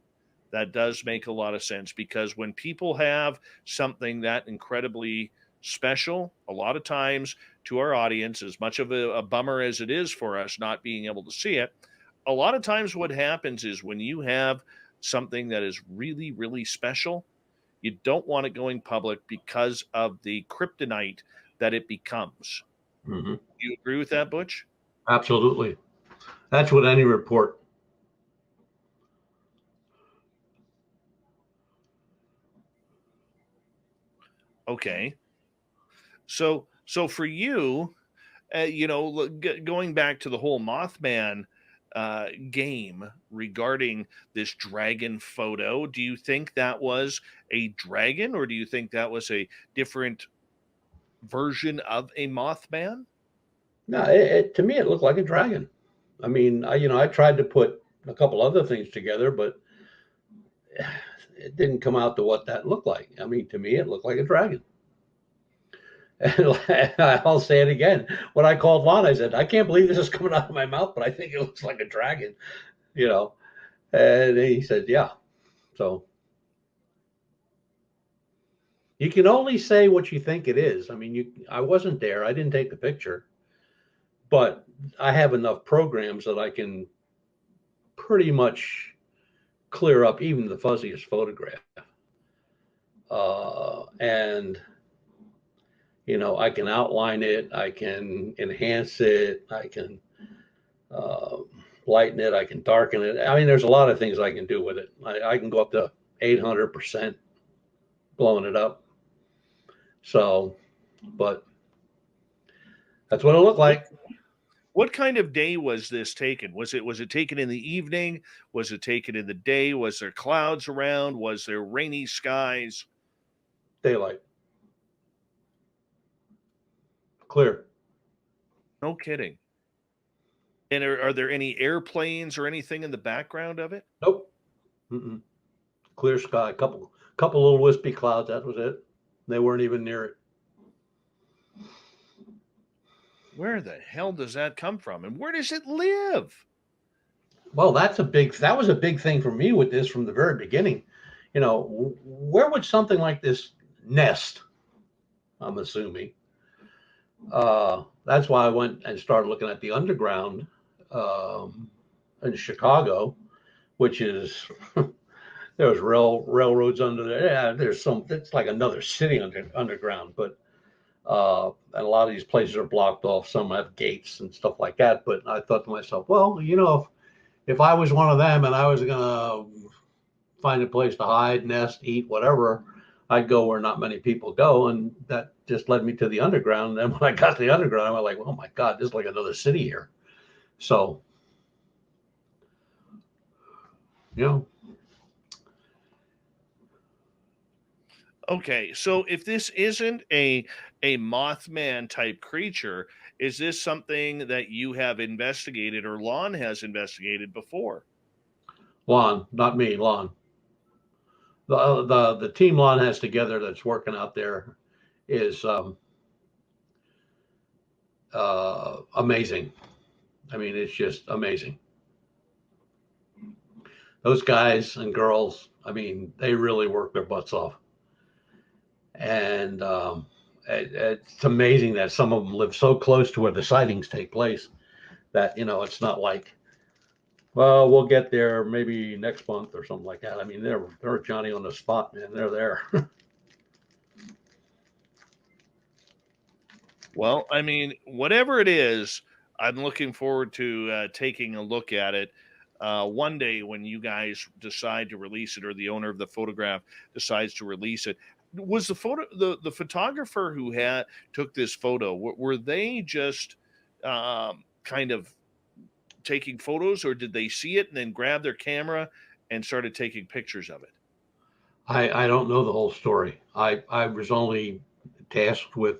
That does make a lot of sense, because when people have something that incredibly special, a lot of times, to our audience, as much of a bummer as it is for us not being able to see it, a lot of times what happens is when you have something that is really, really special, you don't want it going public because of the kryptonite that it becomes. Mm-hmm. Do you agree with that, Butch? Absolutely. That's what any report. Okay. So for you, you know, going back to the whole Mothman game regarding this dragon photo. Do you think that was a dragon, or do you think that was a different version of a Mothman? No, to me, it looked like a dragon. I mean, I tried to put a couple other things together, but it didn't come out to what that looked like. I mean, to me, it looked like a dragon. And I'll say it again. When I called Lon, I said, I can't believe this is coming out of my mouth, but I think it looks like a dragon, you know. And he said, yeah. So you can only say what you think it is. I mean, I wasn't there. I didn't take the picture. But I have enough programs that I can pretty much clear up even the fuzziest photograph. And I can outline it, I can enhance it, I can lighten it, I can darken it. I mean, there's a lot of things I can do with it. I can go up to 800% blowing it up. So, but that's what it looked like. What kind of day was this taken? Was it taken in the evening? Was it taken in the day? Was there clouds around? Was there rainy skies? Daylight. Clear. No kidding. And are there any airplanes or anything in the background of it? Nope. Mm-mm. Clear sky. Couple little wispy clouds. That was it. They weren't even near it. Where the hell does that come from? And where does it live? Well, that was a big thing for me with this from the very beginning. Where would something like this nest? I'm assuming. That's why I went and started looking at the underground in Chicago, which is there's railroads under there. Yeah, it's like another city underground, but and a lot of these places are blocked off. Some have gates and stuff like that. But I thought to myself, well, if I was one of them and I was gonna find a place to hide, nest, eat, whatever, I'd go where not many people go, and that just led me to the underground. And then when I got to the underground, I was like, oh my God, this is like another city here. So, Okay, so if this isn't a Mothman type creature, is this something that you have investigated or Lon has investigated before? Lon, not me, Lon. The team Lon has together that's working out there is amazing. I mean, it's just amazing. Those guys and girls, I mean, they really work their butts off. And it's amazing that some of them live so close to where the sightings take place that, it's not like, well, we'll get there maybe next month or something like that. I mean, they're Johnny on the spot, man. They're there. Well, I mean, whatever it is, I'm looking forward to taking a look at it one day when you guys decide to release it, or the owner of the photograph decides to release it. Was the photographer who took this photo, were they just kind of taking photos, or did they see it and then grab their camera and started taking pictures of it? I don't know the whole story. I was only tasked with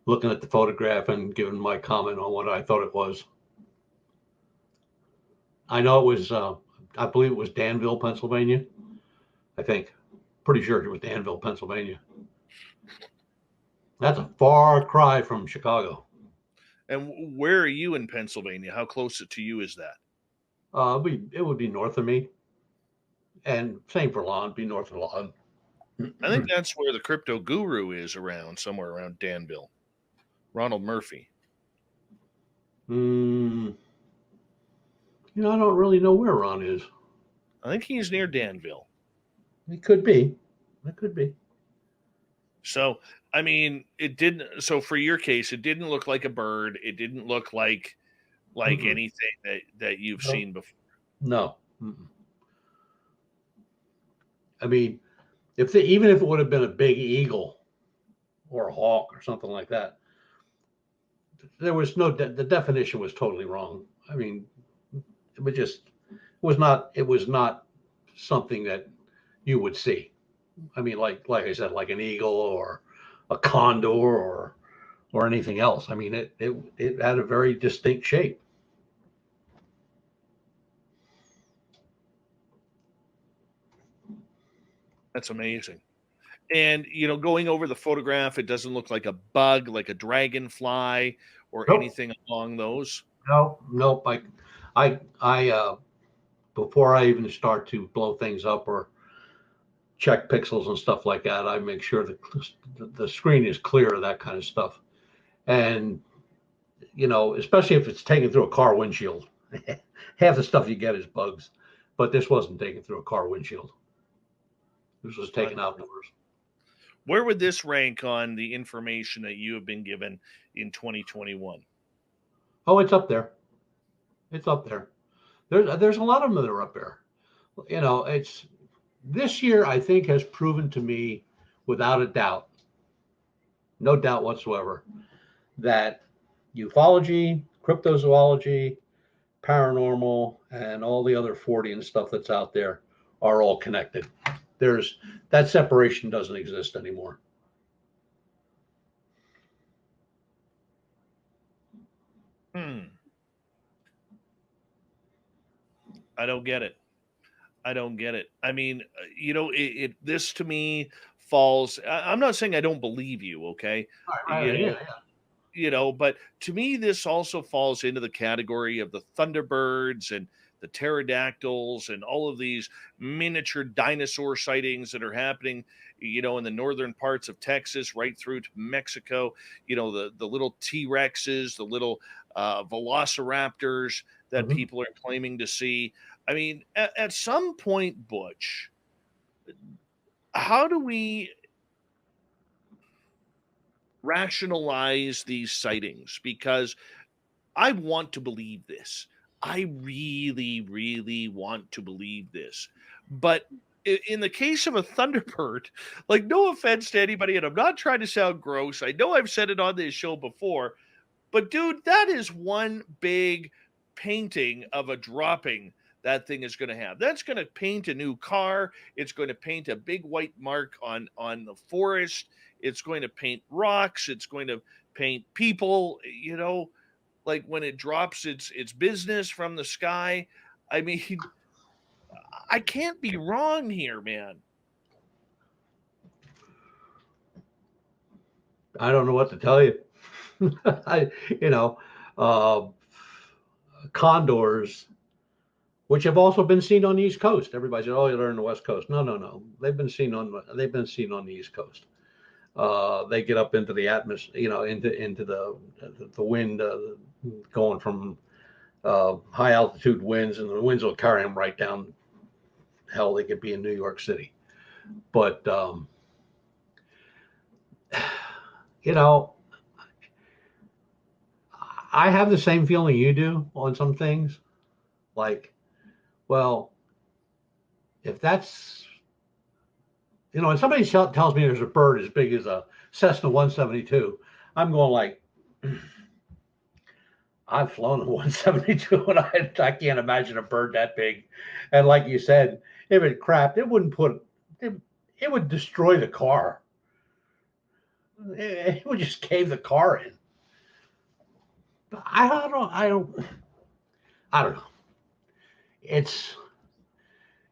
looking at the photograph and giving my comment on what I thought it was. I know it was, I believe it was Danville, Pennsylvania. I think. Pretty sure it was Danville, Pennsylvania. That's a far cry from Chicago. And where are you in Pennsylvania? How close to you is that? It would be north of me. And same for Lon, be north of Lon. I think that's where the crypto guru is around, somewhere around Danville. Ronald Murphy. I don't really know where Ron is. I think he's near Danville. It could be. It could be. So, I mean, it didn't. So, for your case, it didn't look like a bird. It didn't look like anything that you've seen before. No. Mm-mm. I mean, even if it would have been a big eagle or a hawk or something like that, there was the definition was totally wrong. I mean, it was not something that you would see. I mean, like I said, like an eagle or a condor or anything else. I mean, it had a very distinct shape. That's amazing. And, going over the photograph, it doesn't look like a bug, like a dragonfly or Nope. anything along those. Nope. I before I even start to blow things up or check pixels and stuff like that, I make sure that the screen is clear of that kind of stuff. And, especially if it's taken through a car windshield, half the stuff you get is bugs, but this wasn't taken through a car windshield. This was taken outdoors. Where would this rank on the information that you have been given in 2021? Oh, it's up there. It's up there. There's a lot of them that are up there. It's this year, I think, has proven to me without a doubt, no doubt whatsoever, that ufology, cryptozoology, paranormal, and all the other 40 and stuff that's out there are all connected. That separation doesn't exist anymore. I don't get it. I mean, this to me falls. I'm not saying I don't believe you, okay? But to me, this also falls into the category of the Thunderbirds and the pterodactyls and all of these miniature dinosaur sightings that are happening, in the northern parts of Texas, right through to Mexico. The little T-Rexes, the little velociraptors that people are claiming to see. I mean, at some point, Butch, how do we rationalize these sightings? Because I want to believe this. I really, really want to believe this. But in the case of a Thunderbird, like, no offense to anybody, and I'm not trying to sound gross. I know I've said it on this show before, but dude, that is one big painting of a dropping that thing is going to have. That's going to paint a new car. It's going to paint a big white mark on the forest. It's going to paint rocks. It's going to paint people, like when it drops its business from the sky. I mean, I can't be wrong here, man. I don't know what to tell you. Condors, which have also been seen on the East Coast. Everybody said, "Oh, they're in the West Coast." No. They've been seen on the East Coast. They get up into the atmosphere, into the wind, going from high altitude winds, and the winds will carry them right down. Hell, they could be in New York City. But I have the same feeling you do on some things. Like, well, if that's, and somebody tells me there's a bird as big as a Cessna 172, I'm going like, I've flown a 172 and I can't imagine a bird that big. And like you said, if it crapped, it would destroy the car. It would just cave the car in. But I don't know.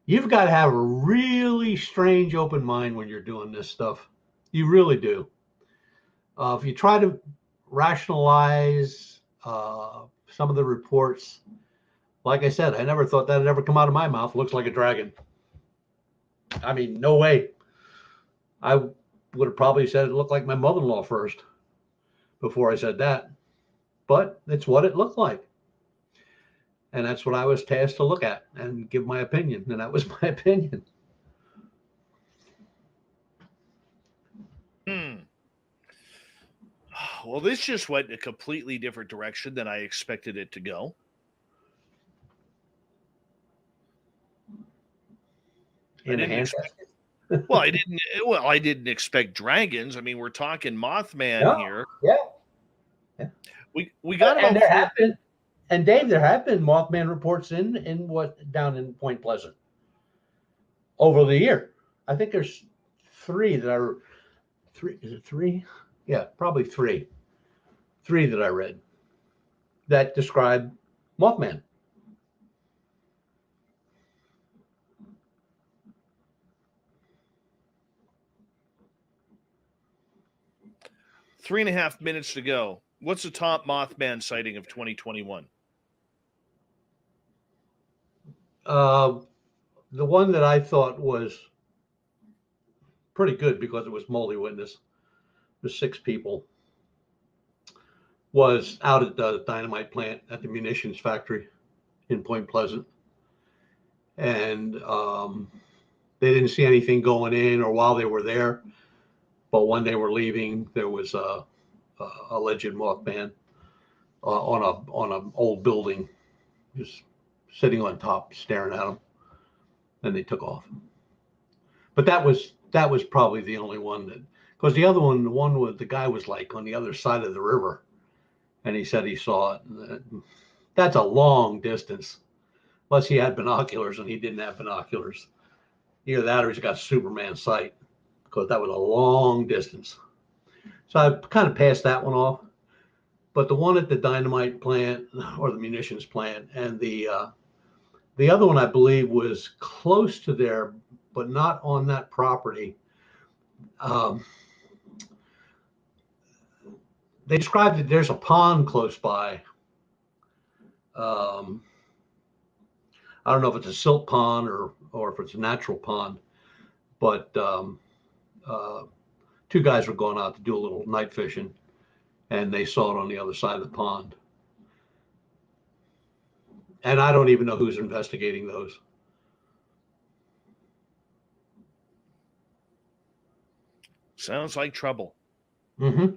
You've got to have a really strange open mind when you're doing this stuff. You really do. If you try to rationalize some of the reports, like I said, I never thought that had ever come out of my mouth. Looks like a dragon. I mean, no way. I would have probably said it looked like my mother-in-law first before I said that. But it's what it looked like. And that's what I was tasked to look at and give my opinion. And that was my opinion. Well, this just went in a completely different direction than I expected it to go. I didn't expect dragons. I mean, we're talking Mothman here. Yeah. We got and And Dave, there have been Mothman reports down in Point Pleasant over the year. I think there's three that are three. Is it three? Yeah, probably three. Three that I read that describe Mothman. Three and a half minutes to go. What's the top Mothman sighting of 2021? The one that I thought was pretty good because it was multi-witness, the 6 people, was out at the dynamite plant at the munitions factory in Point Pleasant. And they didn't see anything going in or while they were there. But when they were leaving, there was a alleged Mothman on an old building, just sitting on top, staring at them. And they took off. But that was probably the only one that, because the other one, the one with the guy was like on the other side of the river, and he said he saw it. That's a long distance, unless he had binoculars, and he didn't have binoculars. Either that or he's got Superman sight, because that was a long distance. So I kind of passed that one off. But the one at the dynamite plant or the munitions plant, and the other one I believe was close to there, but not on that property. They described that there's a pond close by. I don't know if it's a silt pond or if it's a natural pond, but 2 guys were going out to do a little night fishing, and they saw it on the other side of the pond. And I don't even know who's investigating those. Sounds like trouble. Mm-hmm.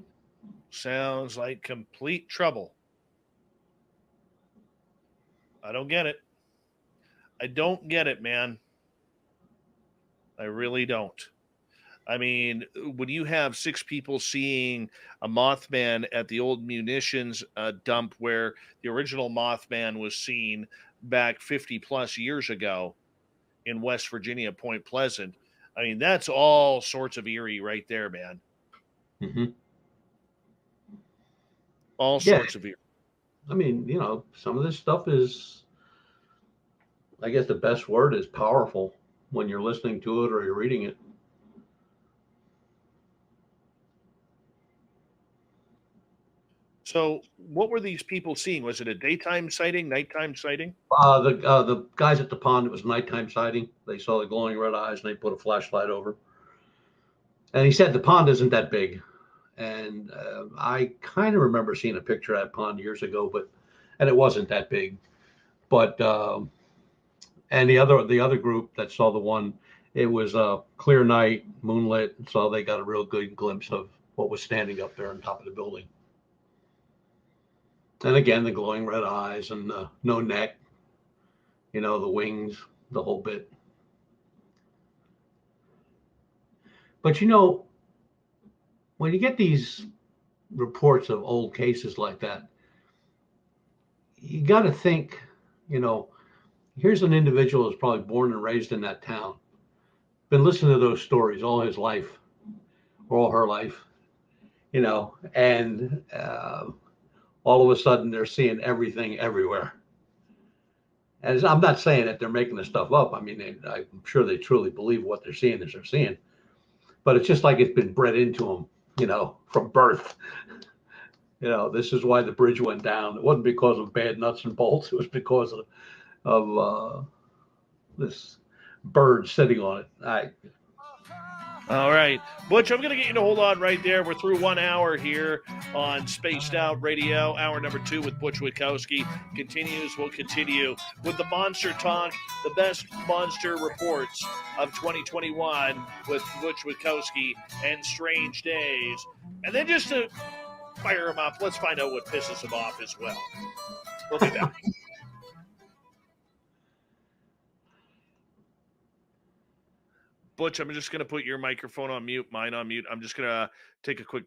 Sounds like complete trouble. I don't get it. I don't get it, man. I really don't. I mean, when you have 6 people seeing a Mothman at the old munitions dump where the original Mothman was seen back 50 plus years ago in West Virginia, Point Pleasant, I mean, that's all sorts of eerie right there, man. Mm-hmm. All sorts of eerie. I mean, some of this stuff is, I guess the best word is powerful when you're listening to it or you're reading it. So what were these people seeing? Was it a daytime sighting, nighttime sighting? The guys at the pond, it was nighttime sighting. They saw the glowing red eyes and they put a flashlight over. And he said the pond isn't that big. And I kind of remember seeing a picture of that pond years ago, and it wasn't that big. But and the other group that saw the one, it was a clear night, moonlit, so they got a real good glimpse of what was standing up there on top of the building. And again, the glowing red eyes and no neck, the wings, the whole bit. But when you get these reports of old cases like that, you got to think, here's an individual who's probably born and raised in that town, been listening to those stories all his life or all her life, and all of a sudden they're seeing everything everywhere. And I'm not saying that they're making this stuff up. I mean, I'm sure they truly believe what they're seeing as they're seeing, but it's just like it's been bred into them, from birth. This is why the bridge went down. It wasn't because of bad nuts and bolts. It was because of this bird sitting on it. All right. Butch, I'm going to get you to hold on right there. We're through 1 hour here on Spaced Out Radio. Hour number 2 with Butch Witkowski continues. We'll continue with the Monster Talk, the best monster reports of 2021 with Butch Witkowski and Strange Days. And then just to fire him up, let's find out what pisses him off as well. We'll be back. Butch, I'm just going to put your microphone on mute, mine on mute. I'm just going to take a quick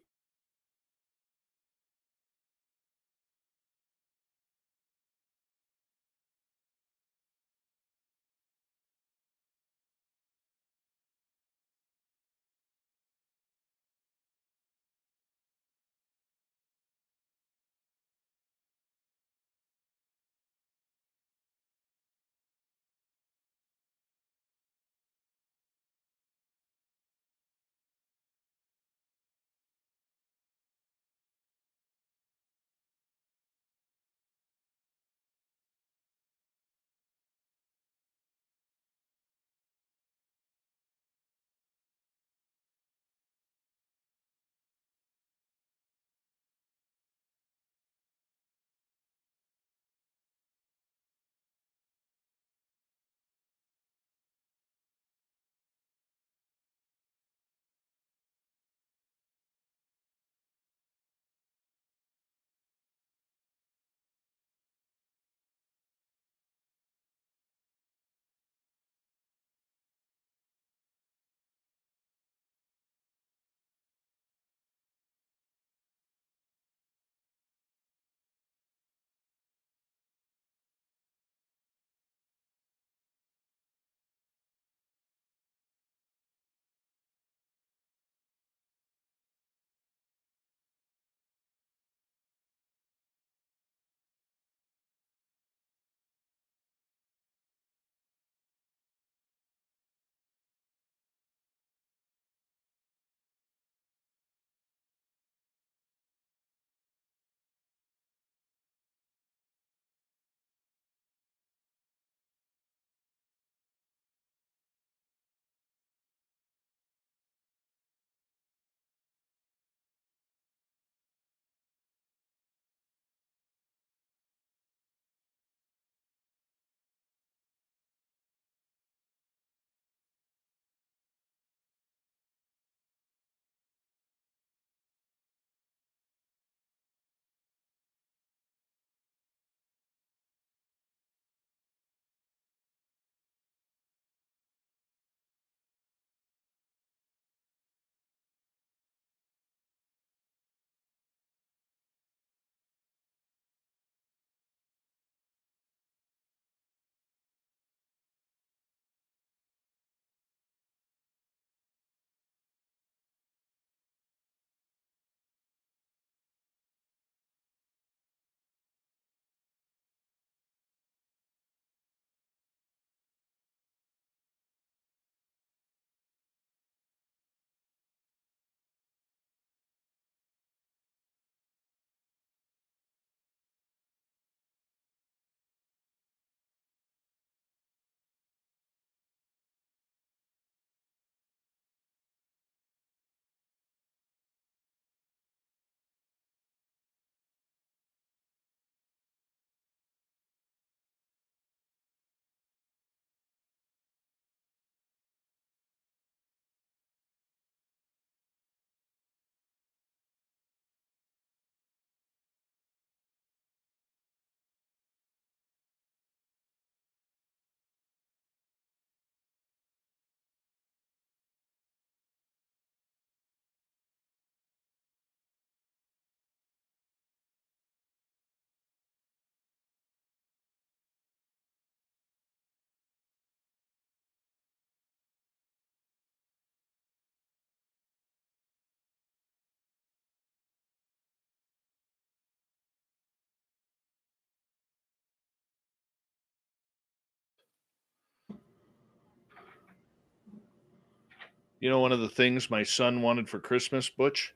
You know, one of the things my son wanted for Christmas, Butch?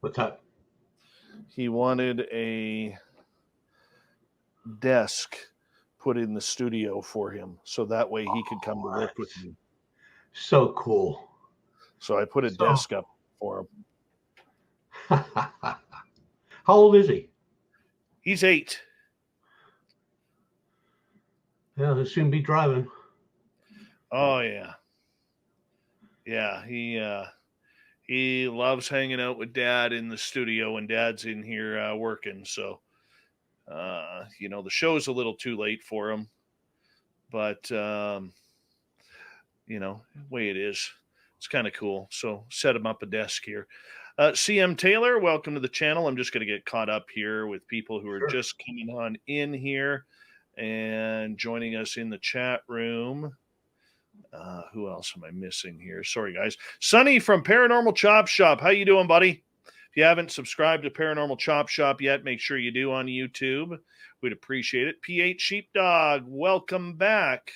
What's that? He wanted a desk put in the studio for him, so that way he could come to work with me. So cool. So I put a desk up for him. How old is he? He's 8. Yeah, he'll soon be driving. Oh yeah. Yeah, he loves hanging out with Dad in the studio when Dad's in here working. So, you know, the show's a little too late for him, but you know, the way it is, it's kind of cool. So, set him up a desk here. CM Taylor, welcome to the channel. I'm just going to get caught up here with people who are just coming on in here and joining us in the chat room. Who else am I missing here? Sorry, guys. Sonny from Paranormal Chop Shop. How you doing, buddy? If you haven't subscribed to Paranormal Chop Shop yet, make sure you do on YouTube. We'd appreciate it. PH Sheepdog, welcome back.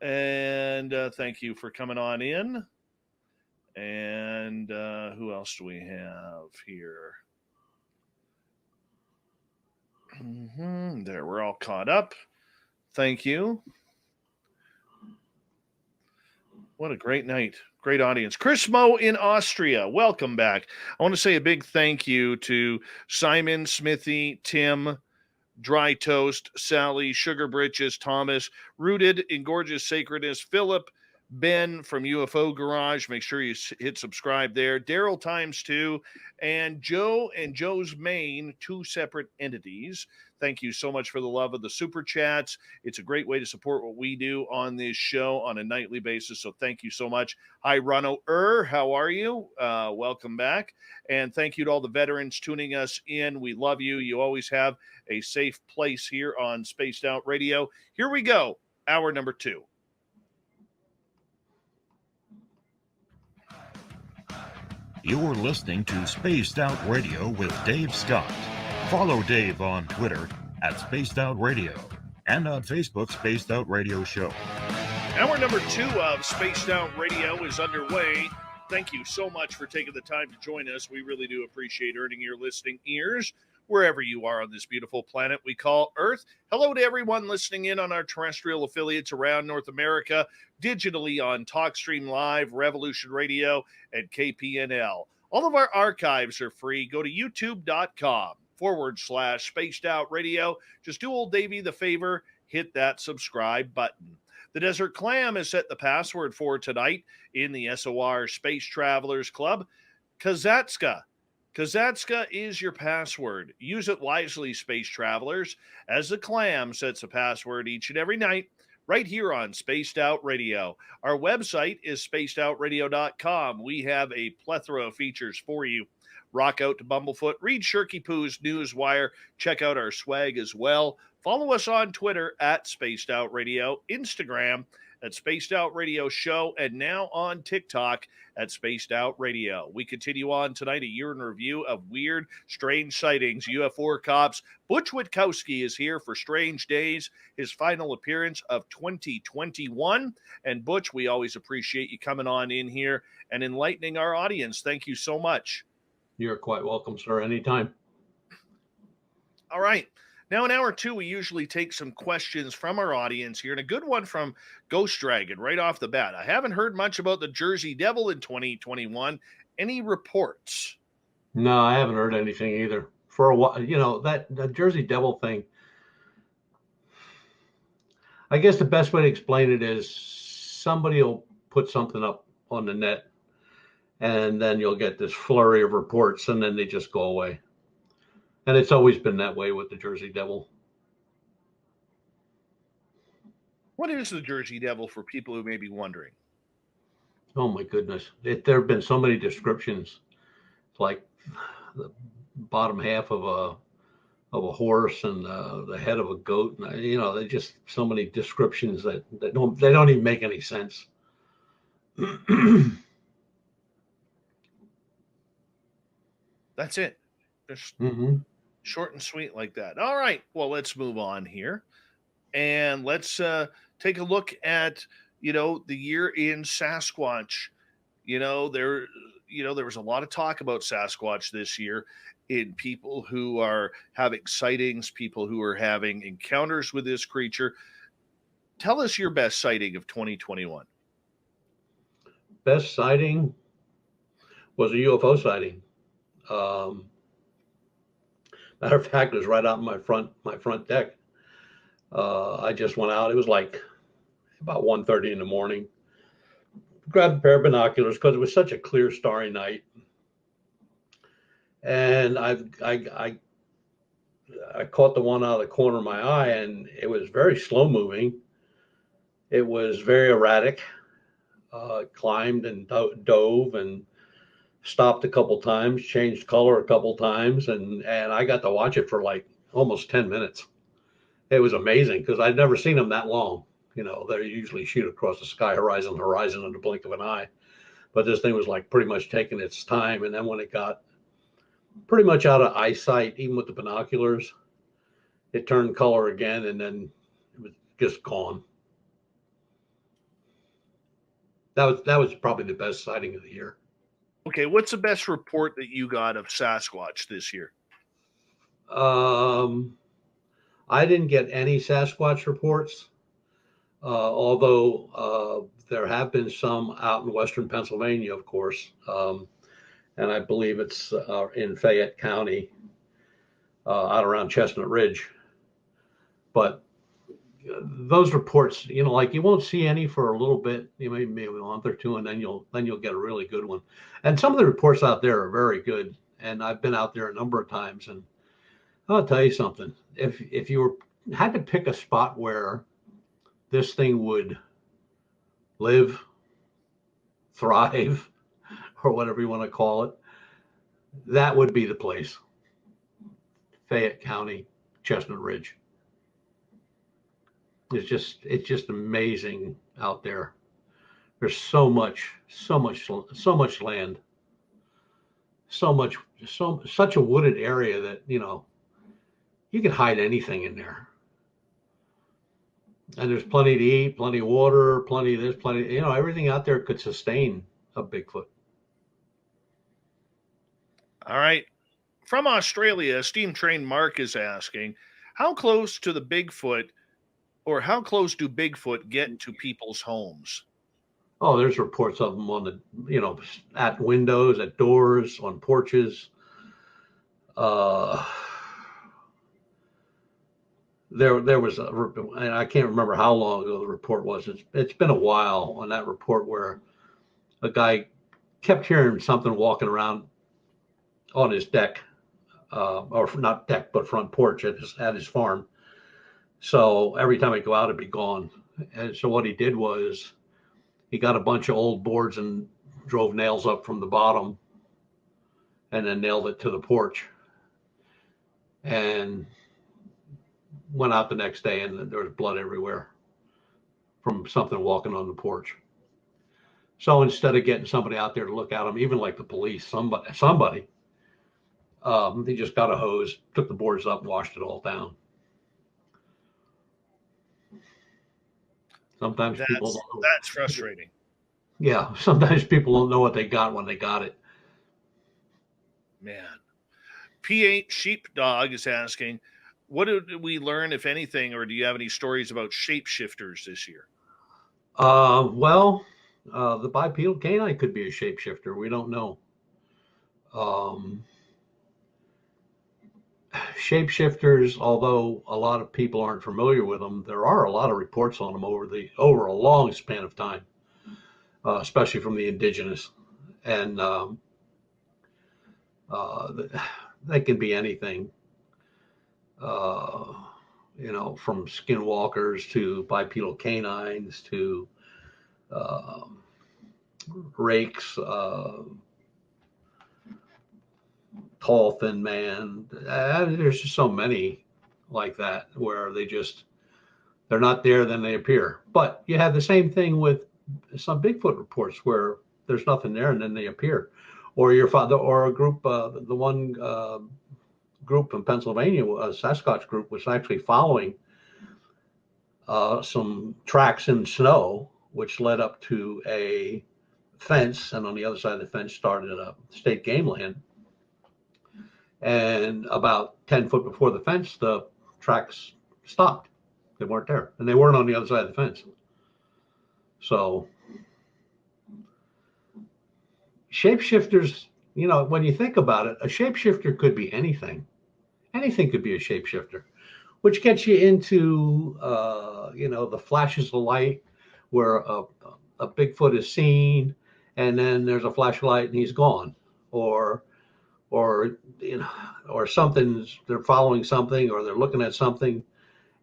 And thank you for coming on in. And who else do we have here? There, we're all caught up. Thank you. What a great night. Great audience. Chris Moe in Austria. Welcome back. I want to say a big thank you to Simon, Smithy, Tim, Dry Toast, Sally, Sugar Britches, Thomas, Rooted in Gorgeous Sacredness, Philip, Ben from UFO Garage. Make sure you hit subscribe there. Daryl ×2, and Joe and Joe's Main, 2 separate entities. Thank you so much for the love of the super chats. It's a great way to support what we do on this show on a nightly basis. So thank you so much. Hi, Ronno how are you? Welcome back. And thank you to all the veterans tuning us in. We love you. You always have a safe place here on Spaced Out Radio. Here we go. Hour number 2. You're listening to Spaced Out Radio with Dave Scott. Follow Dave on Twitter at Spaced Out Radio and on Facebook, Spaced Out Radio Show. Hour number 2 of Spaced Out Radio is underway. Thank you so much for taking the time to join us. We really do appreciate earning your listening ears wherever you are on this beautiful planet we call Earth. Hello to everyone listening in on our terrestrial affiliates around North America, digitally on TalkStream Live, Revolution Radio, and KPNL. All of our archives are free. Go to youtube.com/Spaced Out Radio. Just do old Davey the favor, hit that subscribe button. The Desert Clam has set the password for tonight in the SOR Space Travelers Club. Kazatska. Kazatska is your password. Use it wisely, Space Travelers, as the Clam sets a password each and every night right here on Spaced Out Radio. Our website is spacedoutradio.com. We have a plethora of features for you. Rock out to Bumblefoot. Read Shirky Poo's Newswire. Check out our swag as well. Follow us on Twitter at Spaced Out Radio, Instagram at Spaced Out Radio Show, and now on TikTok at Spaced Out Radio. We continue on tonight, a year in review of weird, strange sightings. UFO cops Butch Witkowski is here for Strange Days, his final appearance of 2021. And Butch, we always appreciate you coming on in here and enlightening our audience. Thank you so much. You're quite welcome, sir. Anytime. All right. Now, in hour 2, we usually take some questions from our audience here, and a good one from Ghost Dragon right off the bat. I haven't heard much about the Jersey Devil in 2021. Any reports? No, I haven't heard anything either. For a while, you know, that Jersey Devil thing, I guess the best way to explain it is somebody will put something up on the net, and then you'll get this flurry of reports, and then they just go away. And it's always been that way with the Jersey Devil. What is the Jersey Devil for people who may be wondering? Oh my goodness. There have been so many descriptions. It's like the bottom half of a horse and the head of a goat. And, you know, they just so many descriptions that don't even make any sense. That's it. Just short and sweet like that. All right. Well, let's move on here. And let's take a look at, you know, the year in Sasquatch. There was a lot of talk about Sasquatch this year in people who are having sightings, people who are having encounters with this creature. Tell us your best sighting of 2021. Best sighting was a UFO sighting. Matter of fact, it was right out in my front deck. I just went out. It was like about 1:30 in the morning. Grabbed a pair of binoculars because it was such a clear, starry night. And I caught the one out of the corner of my eye, and it was very slow moving. It was very erratic. Climbed and dove and stopped a couple times, changed color a couple times, and I got to watch it for like almost 10 minutes. It was amazing because I'd never seen them that long. They usually shoot across the sky horizon in the blink of an eye. But this thing was like pretty much taking its time. And then when it got pretty much out of eyesight, even with the binoculars, it turned color again, and then it was just gone. That was probably the best sighting of the year. Okay, what's the best report that you got of Sasquatch this year? I didn't get any Sasquatch reports, although there have been some out in western Pennsylvania, of course, and I believe it's in Fayette County, out around Chestnut Ridge. But those reports, like you won't see any for a little bit, maybe a month or two, and then you'll get a really good one. And some of the reports out there are very good. And I've been out there a number of times, and I'll tell you something. If you had to pick a spot where this thing would live, thrive, or whatever you want to call it, that would be the place. Fayette County, Chestnut Ridge. It's just amazing out there. There's so much land, such a wooded area that, you can hide anything in there. And there's plenty to eat, plenty of water, plenty of this, plenty, everything out there could sustain a Bigfoot. All right. From Australia, Steam Train Mark is asking, how close to the Bigfoot, or how close do Bigfoot get to people's homes? Oh, there's reports of them on the, at windows, at doors, on porches. There was and I can't remember how long ago the report was. It's been a while on that report where a guy kept hearing something walking around on his deck, or not deck, but front porch at his farm. So every time he'd go out, it'd be gone. And so what he did was he got a bunch of old boards and drove nails up from the bottom and then nailed it to the porch. And went out the next day, and there was blood everywhere from something walking on the porch. So instead of getting somebody out there to look at him, even like the police, somebody, they just got a hose, took the boards up, washed it all down. Sometimes that's frustrating. Yeah, sometimes people don't know what they got when they got it. Man. P8 Sheepdog is asking, what did we learn, if anything, or do you have any stories about shapeshifters this year? Well, the bipedal canine could be a shapeshifter. We don't know. Shapeshifters, although a lot of people aren't familiar with them, there are a lot of reports on them over a long span of time, especially from the indigenous. And they can be anything. From skinwalkers to bipedal canines to rakes, tall, thin man. There's just so many like that where they're not there, then they appear. But you have the same thing with some Bigfoot reports where there's nothing there and then they appear. Or your father, or a group, the one group in Pennsylvania, a Sasquatch group, was actually following some tracks in snow, which led up to a fence, and on the other side of the fence started a state game land. And about 10 foot before the fence, the tracks stopped. They weren't there, and they weren't on the other side of the fence. So shapeshifters, you know, when you think about it, a shapeshifter could be anything. Anything could be a shapeshifter, which gets you into, you know, the flashes of light where a Bigfoot is seen, and then there's a flashlight and he's gone, or you know, or they're following something, or they're looking at something,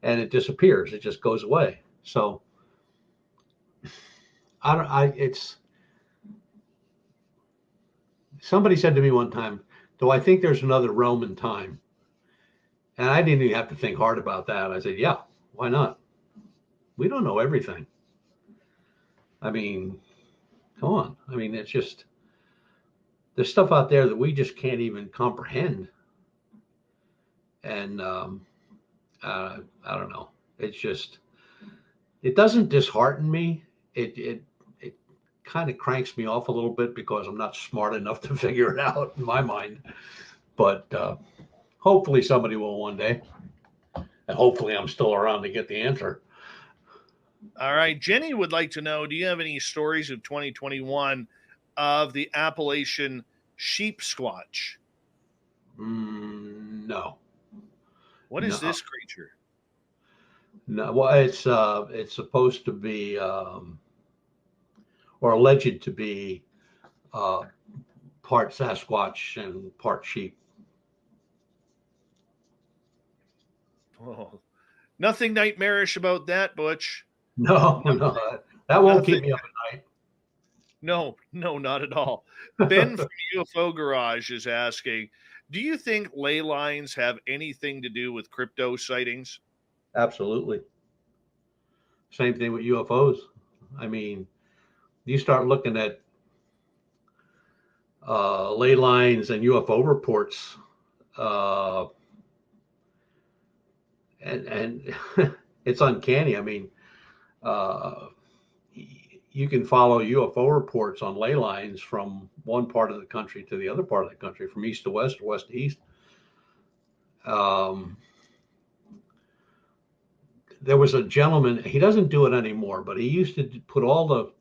and it disappears. It just goes away. So somebody said to me one time, do I think there's another realm in time? And I didn't even have to think hard about that. I said, yeah, why not? We don't know everything. I mean, come on. I mean, it's just, there's stuff out there that we just can't even comprehend. And I don't know. It's just, it doesn't dishearten me. It kind of cranks me off a little bit because I'm not smart enough to figure it out in my mind. But hopefully somebody will one day. And hopefully I'm still around to get the answer. All right. Jenny would like to know, do you have any stories of 2021 of the Appalachian sheep squatch? No. What is this creature? No. Well, it's supposed to be, or alleged to be, part Sasquatch and part sheep. Oh, nothing nightmarish about that, Butch. No, that won't keep me up at night. No, not at all. Ben from UFO Garage is asking, do you think ley lines have anything to do with crypto sightings? Absolutely. Same thing with UFOs. I mean, you start looking at ley lines and UFO reports, and it's uncanny. I mean, you can follow UFO reports on ley lines from one part of the country to the other part of the country, from east to west or west to east. There was a gentleman, he doesn't do it anymore, but he used to put all the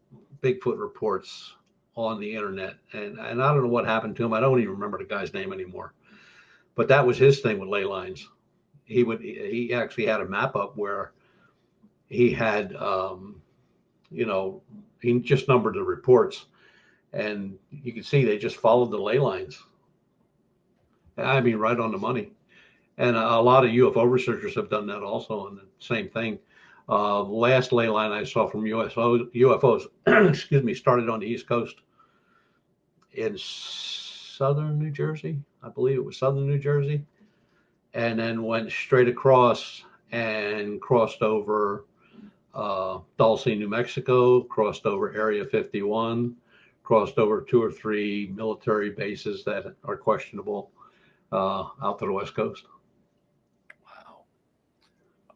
Bigfoot reports on the internet. And I don't know what happened to him. I don't even remember the guy's name anymore. But that was his thing with ley lines. He actually had a map up where he had, you know, he just numbered the reports, and you can see they just followed the ley lines. I mean, right on the money. And a lot of UFO researchers have done that also, and the same thing. The last ley line I saw from UFOs, excuse me, started on the East Coast in southern New Jersey. I believe it was southern New Jersey, and then went straight across and crossed over Dulce, New Mexico, crossed over Area 51, crossed over 2 or 3 military bases that are questionable out to the West Coast. Wow.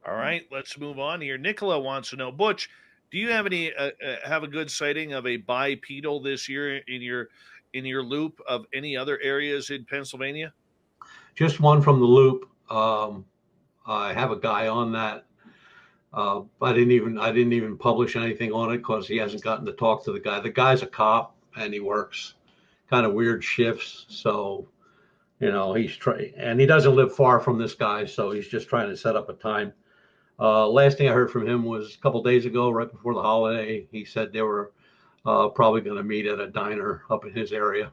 All right, let's move on here. Nicola wants to know, Butch, do you have any have a good sighting of a bipedal this year in your loop of any other areas in Pennsylvania? Just one from the loop. I have a guy on that. I didn't even publish anything on it because he hasn't gotten to talk to the guy. The guy's a cop and he works kind of weird shifts. So, you know, and he doesn't live far from this guy. So he's just trying to set up a time. Last thing I heard from him was a couple of days ago, right before the holiday. He said they were probably going to meet at a diner up in his area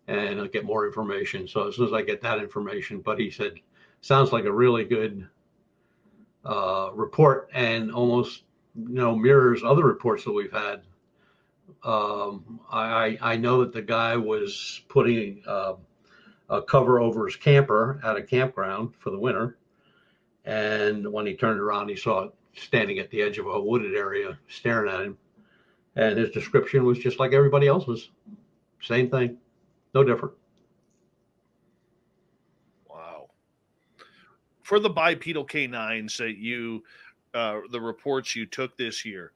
and I'll get more information. So as soon as I get that information, but he said, sounds like a really good report, and almost, you know, mirrors other reports that we've had. I know that the guy was putting a cover over his camper at a campground for the winter, and when he turned around, he saw it standing at the edge of a wooded area, staring at him. And his description was just like everybody else's, same thing, no different. Wow. For the bipedal canines that you, the reports you took this year,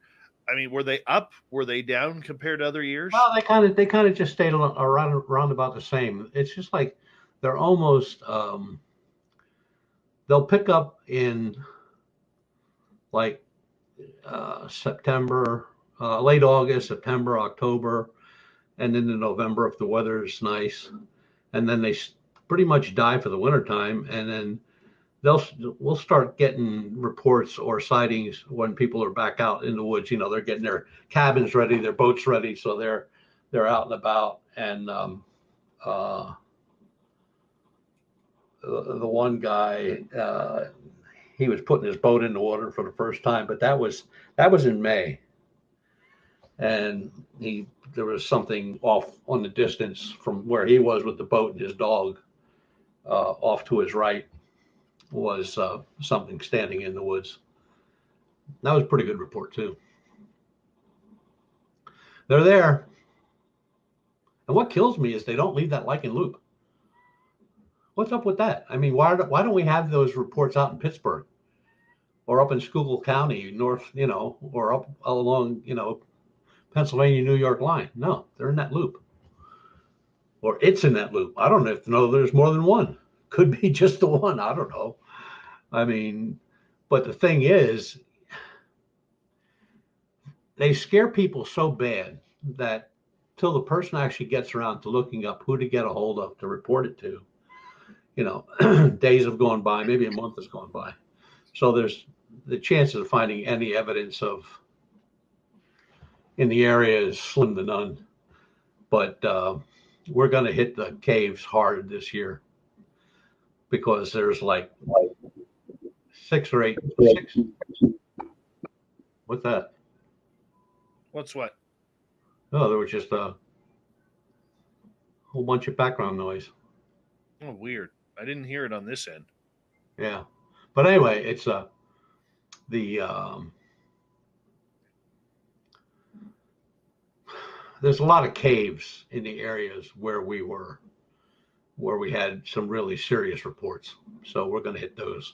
I mean, were they up? Were they down compared to other years? Well, they kind of just stayed around about the same. It's just like they're almost they'll pick up in like September, late August, September, October, and then in November if the weather is nice, and then they pretty much die for the wintertime, and then we'll start getting reports or sightings when people are back out in the woods. You know, they're getting their cabins ready, their boats ready, so they're out and about. And the one guy, he was putting his boat in the water for the first time, but that was in May, and there was something off on the distance from where he was with the boat and his dog. Off to his right was something standing in the woods. That was a pretty good report too. They're there. And what kills me is they don't leave that Lichen loop. What's up with that? I mean, why don't we have those reports out in Pittsburgh or up in Schuylkill County, north, or up along, Pennsylvania, New York line? No, they're in that loop. Or it's in that loop. I don't know if there's more than one. Could be just the one. I don't know. I mean, but the thing is, they scare people so bad that till the person actually gets around to looking up who to get a hold of to report it to, days have gone by, maybe a month has gone by. So there's the chances of finding any evidence of in the area is slim to none. But we're going to hit the caves hard this year because there's like 6 or 8. What's that? What's what? Oh, there was just a whole bunch of background noise. Oh, weird. I didn't hear it on this end. Yeah. But anyway, it's there's a lot of caves in the areas where we had some really serious reports. So we're going to hit those.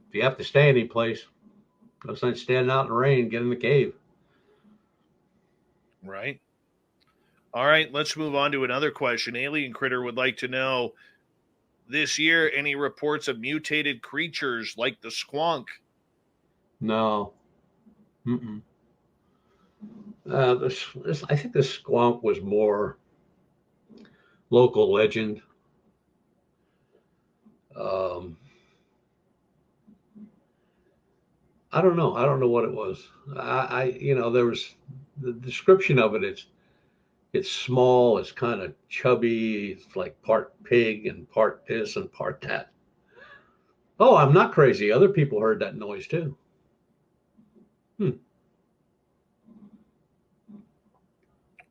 If you have to stay any place, no sense standing out in the rain, get in the cave. Right. All right, let's move on to another question. Alien Critter would like to know, this year, any reports of mutated creatures like the squonk? No. Mm-mm. I think the squonk was more local legend. I don't know. I don't know what it was. There was the description of it. It's small. It's kind of chubby. It's like part pig and part this and part that. Oh, I'm not crazy. Other people heard that noise too.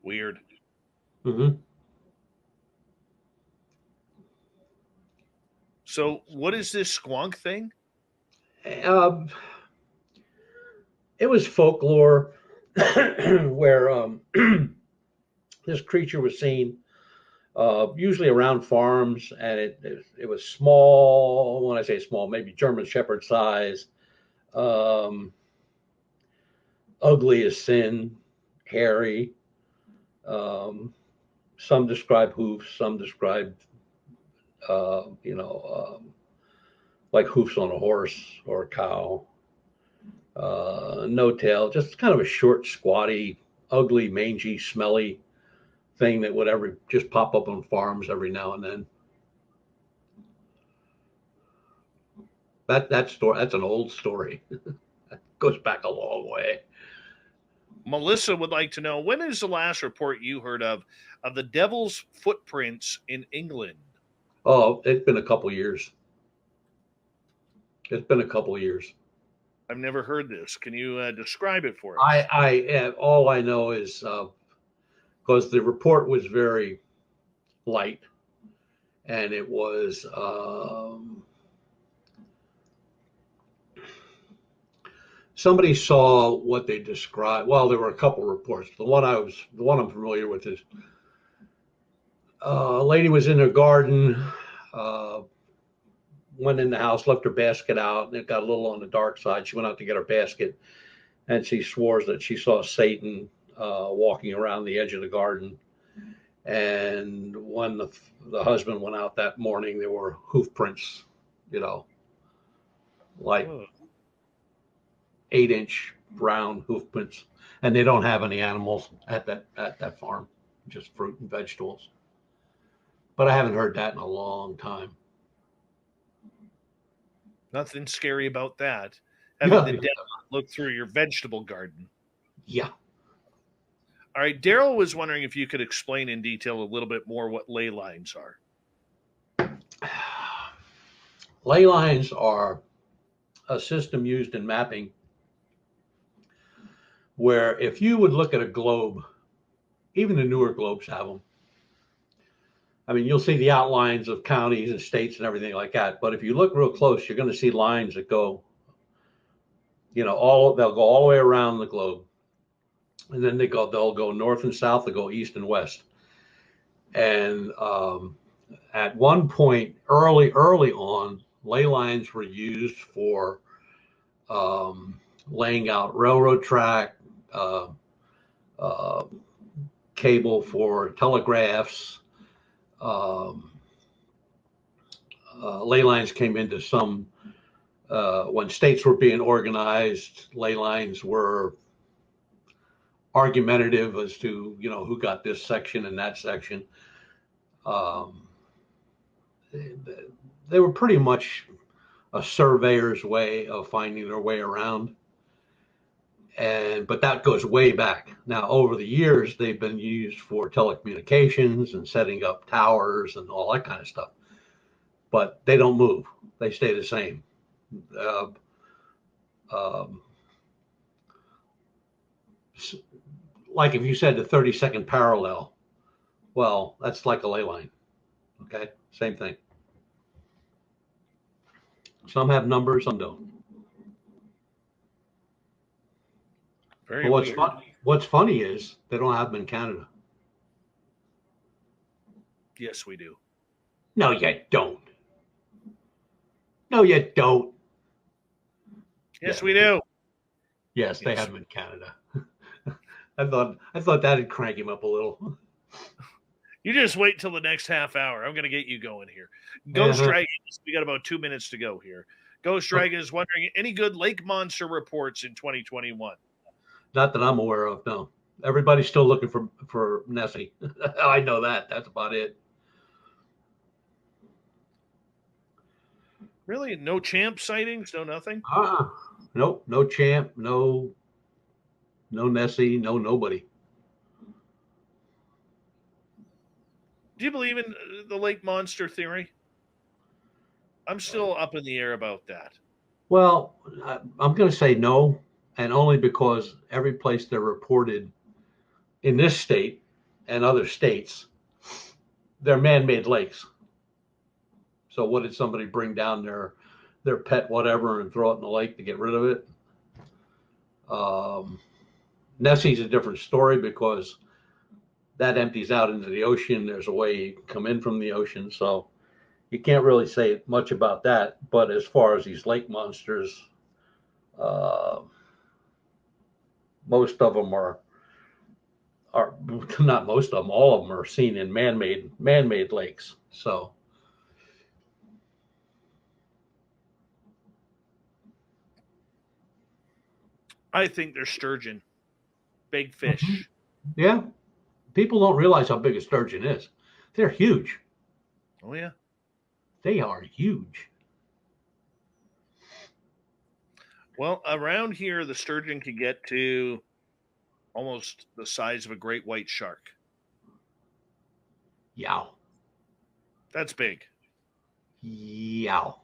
Weird. Mm-hmm. So what is this squonk thing? It was folklore where this creature was seen usually around farms, and it was small. When I say small, maybe German Shepherd size, ugly as sin, hairy. Some describe hoofs, some describe like hoofs on a horse or a cow. No tail, just kind of a short, squatty, ugly, mangy, smelly thing that would just pop up on farms every now and then. That story, that's an old story. That goes back a long way. Melissa would like to know, when is the last report you heard of the devil's footprints in England? Oh, it's been a couple years. It's been a couple years. I've never heard this. Can you describe it for us? All I know is because the report was very light, and it was somebody saw what they described. Well, there were a couple reports. The one I'm familiar with is a lady was in her garden, went in the house, left her basket out, and it got a little on the dark side. She went out to get her basket, and she swore that she saw Satan walking around the edge of the garden. And when the husband went out that morning, there were hoof prints, like 8-inch brown hoof prints. And they don't have any animals at that farm, just fruit and vegetables. But I haven't heard that in a long time. Nothing scary about that. Having the devil look through your vegetable garden. Yeah. All right. Daryl was wondering if you could explain in detail a little bit more what ley lines are. Ley lines are a system used in mapping where if you would look at a globe, even the newer globes have them. I mean, you'll see the outlines of counties and states and everything like that. But if you look real close, you're going to see lines that go, they'll go all the way around the globe. And then they'll go north and south, they'll go east and west. And at one point, early on, ley lines were used for laying out railroad track, cable for telegraphs. Ley lines came into some, when states were being organized, ley lines were argumentative as to, who got this section and that section. They were pretty much a surveyor's way of finding their way around. But that goes way back. Now, over the years, they've been used for telecommunications and setting up towers and all that kind of stuff. But they don't move. They stay the same. Like if you said the 32nd parallel, well, that's like a ley line. Okay, same thing. Some have numbers, some don't. Very But weird. what's funny is they don't have them in Canada. Yes, we do. No, you don't. No, you don't. Yes, Yeah. we do. Yes, they have them in Canada. I thought that'd crank him up a little. You just wait till the next half hour. I'm going to get you going here. Ghost Dragon, we got about 2 minutes to go here. Ghost Dragon is wondering, any good lake monster reports in 2021? Not that I'm aware of, no. Everybody's still looking for Nessie. I know that. That's about it. Really? No champ sightings? No nothing? Nope. No champ. No Nessie. No nobody. Do you believe in the lake monster theory? I'm still up in the air about that. Well, I'm going to say no, and only because every place they're reported in this state and other states, they're man-made lakes. So what did somebody bring down their pet whatever and throw it in the lake to get rid of it? Nessie's a different story because that empties out into the ocean. There's a way you can come in from the ocean. So you can't really say much about that. But as far as these lake monsters, most of them are not most of them, all of them are seen in man-made lakes. So I think they're sturgeon. Big fish. Mm-hmm. Yeah. People don't realize how big a sturgeon is. They're huge. Oh, yeah. They are huge. Well, around here, the sturgeon can get to almost the size of a great white shark. Yow. That's big. Yow.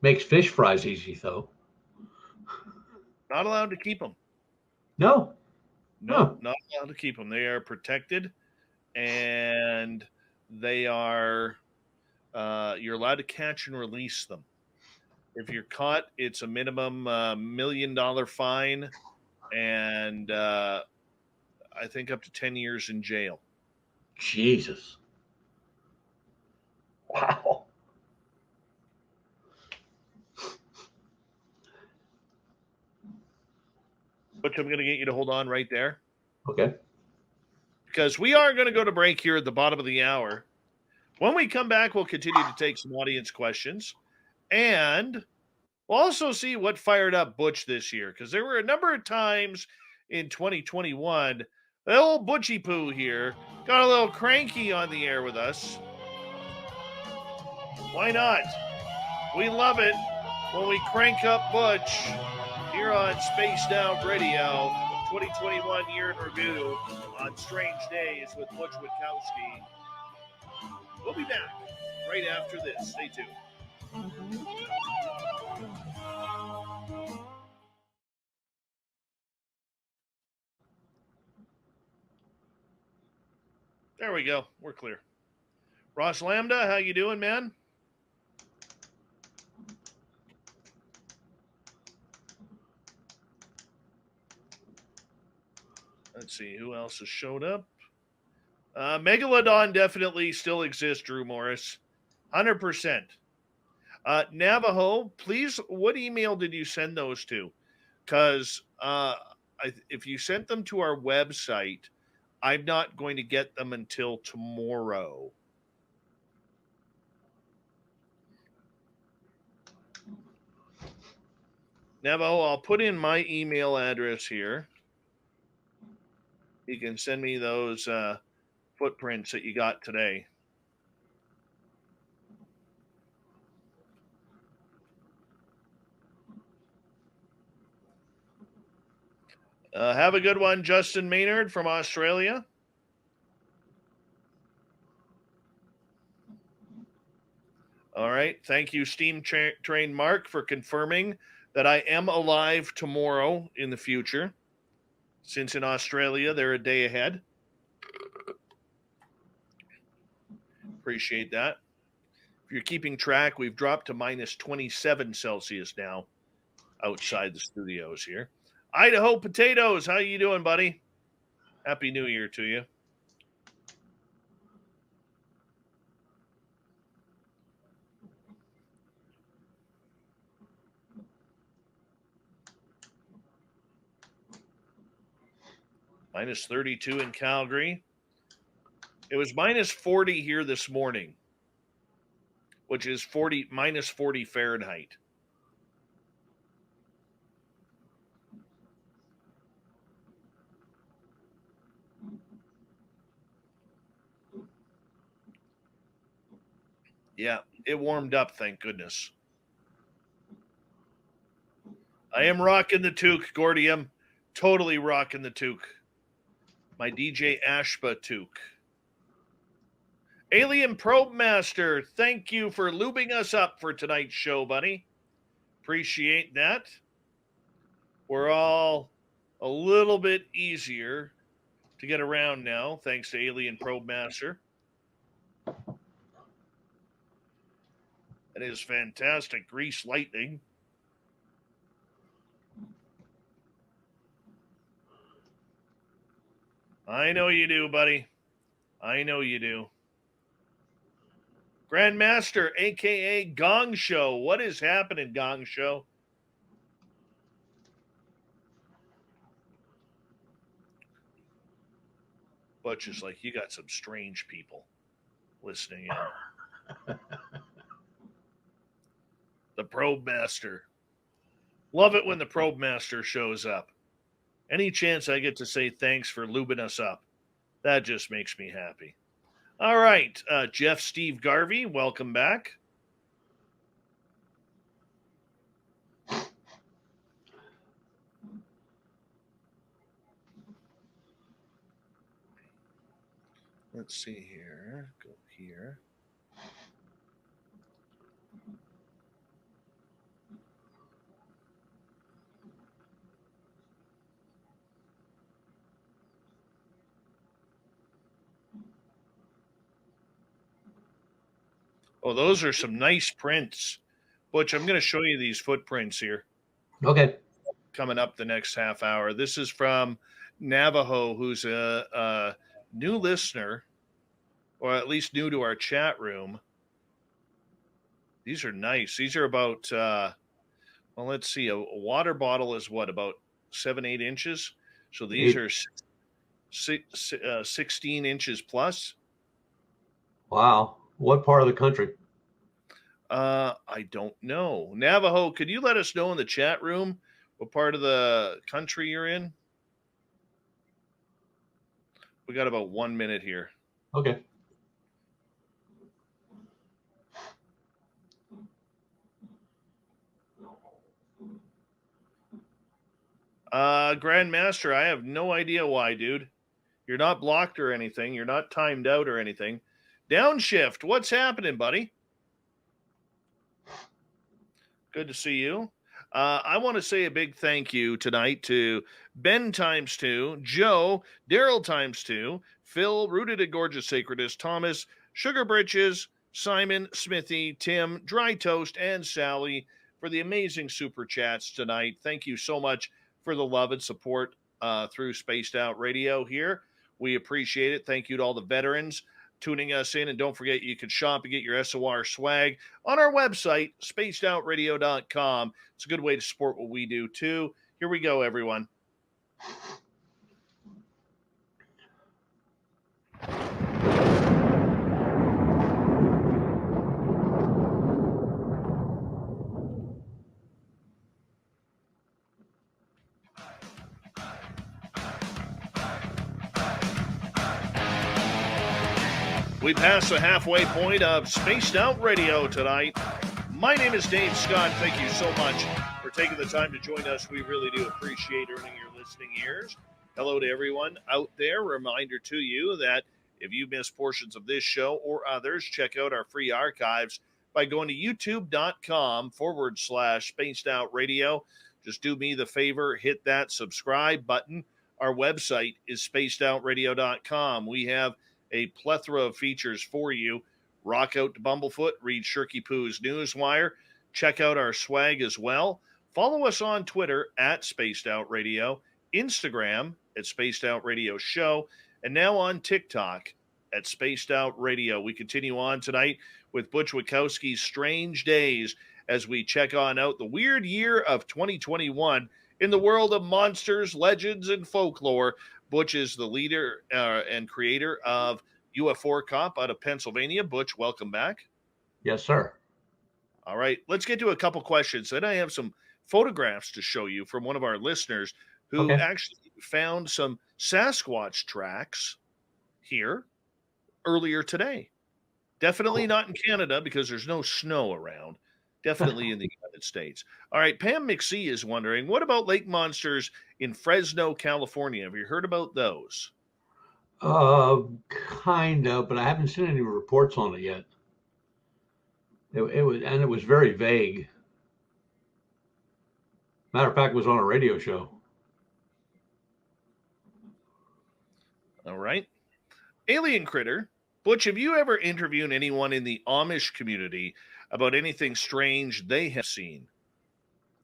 Makes fish fries easy, though. Not allowed to keep them. No. No, not allowed to keep them. They are protected, and they are you're allowed to catch and release them. If you're caught, it's a minimum $1 million fine, and I think up to 10 years in jail. Jesus. Wow. Butch, I'm going to get you to hold on right there. Okay. Because we are going to go to break here at the bottom of the hour. When we come back, we'll continue to take some audience questions. And we'll also see what fired up Butch this year. Because there were a number of times in 2021, the old Butchie Poo here got a little cranky on the air with us. Why not? We love it when we crank up Butch here on Spaced Out Radio, 2021 year in review on Strange Days with Butch Witkowski. We'll be back right after this. Stay tuned. There we go. We're clear. Ross Lambda, how you doing, man? Let's see who else has showed up. Megalodon definitely still exists, Drew Morris. 100%. Navajo, please, what email did you send those to? Because if you sent them to our website, I'm not going to get them until tomorrow. Navajo, I'll put in my email address here. You can send me those footprints that you got today. Have a good one, Justin Maynard from Australia. All right. Thank you, Steam Train Mark, for confirming that I am alive tomorrow in the future. Since in Australia, they're a day ahead. Appreciate that. If you're keeping track, we've dropped to minus 27 Celsius now outside the studios here. Idaho Potatoes, how you doing, buddy? Happy New Year to you. Minus 32 in Calgary. It was minus 40 here this morning, which is minus 40 Fahrenheit. Yeah, it warmed up, thank goodness. I am rocking the toque, Gordium. Totally rocking the toque. My DJ Ashba toque. Alien Probe Master, thank you for lubing us up for tonight's show, buddy. Appreciate that. We're all a little bit easier to get around now, thanks to Alien Probe Master. That is fantastic. Grease lightning. I know you do, buddy. I know you do. Grandmaster, a.k.a. Gong Show. What is happening, Gong Show? Butch is like, you got some strange people listening in. The Probe Master. Love it when the Probe Master shows up. Any chance I get to say thanks for lubing us up, that just makes me happy. All right, Jeff Steve Garvey, welcome back. Let's see here. Go here. Oh, those are some nice prints. Butch, I'm going to show you these footprints here. Okay. Coming up the next half hour. This is from Navajo, who's a new listener, or at least new to our chat room. These are nice. These are about, well, let's see. A water bottle is what, about 7-8 inches. So these Eight. are 16 inches plus. Wow. What part of the country? I don't know. Navajo, could you let us know in the chat room what part of the country you're in? We got about 1 minute here. Okay. Grandmaster, I have no idea why, dude. You're not blocked or anything. You're not timed out or anything. Downshift, what's happening, buddy? Good to see you. I want to say a big thank you tonight to Ben ×2, Joe, Daryl ×2, Phil, Rooted at Gorgeous Sacredist, Thomas, Sugar Britches, Simon, Smithy, Tim, Dry Toast, and Sally for the amazing super chats tonight. Thank you so much for the love and support through Spaced Out Radio here. We appreciate it. Thank you to all the veterans tuning us in. And don't forget, you can shop and get your SOR swag on our website, spacedoutradio.com. It's a good way to support what we do, too. Here we go, everyone. We pass the halfway point of Spaced Out Radio tonight. My name is Dave Scott. Thank you so much for taking the time to join us. We really do appreciate earning your listening ears. Hello to everyone out there. Reminder to you that if you miss portions of this show or others, check out our free archives by going to youtube.com/Spaced Out Radio. Just do me the favor, hit that subscribe button. Our website is spacedoutradio.com. We have a plethora of features for you. Rock out to Bumblefoot, read Shirky Poo's Newswire. Check out our swag as well. Follow us on Twitter at Spaced Out Radio, Instagram at Spaced Out Radio Show, and now on TikTok at Spaced Out Radio. We continue on tonight with Butch Witkowski's Strange Days as we check on out the weird year of 2021 in the world of monsters, legends, and folklore. Butch is the leader and creator of UFO Cop out of Pennsylvania. Butch, welcome back. Yes, sir. All right, let's get to a couple questions. Then I have some photographs to show you from one of our listeners who actually found some Sasquatch tracks here earlier today. Definitely not in Canada because there's no snow around. Definitely in the United States. All right, Pam McSee is wondering, what about lake monsters in Fresno, California? Have you heard about those? Kind of, but I haven't seen any reports on it yet. It was very vague. Matter of fact, it was on a radio show. All right. Alien Critter. Butch, have you ever interviewed anyone in the Amish community about anything strange they have seen?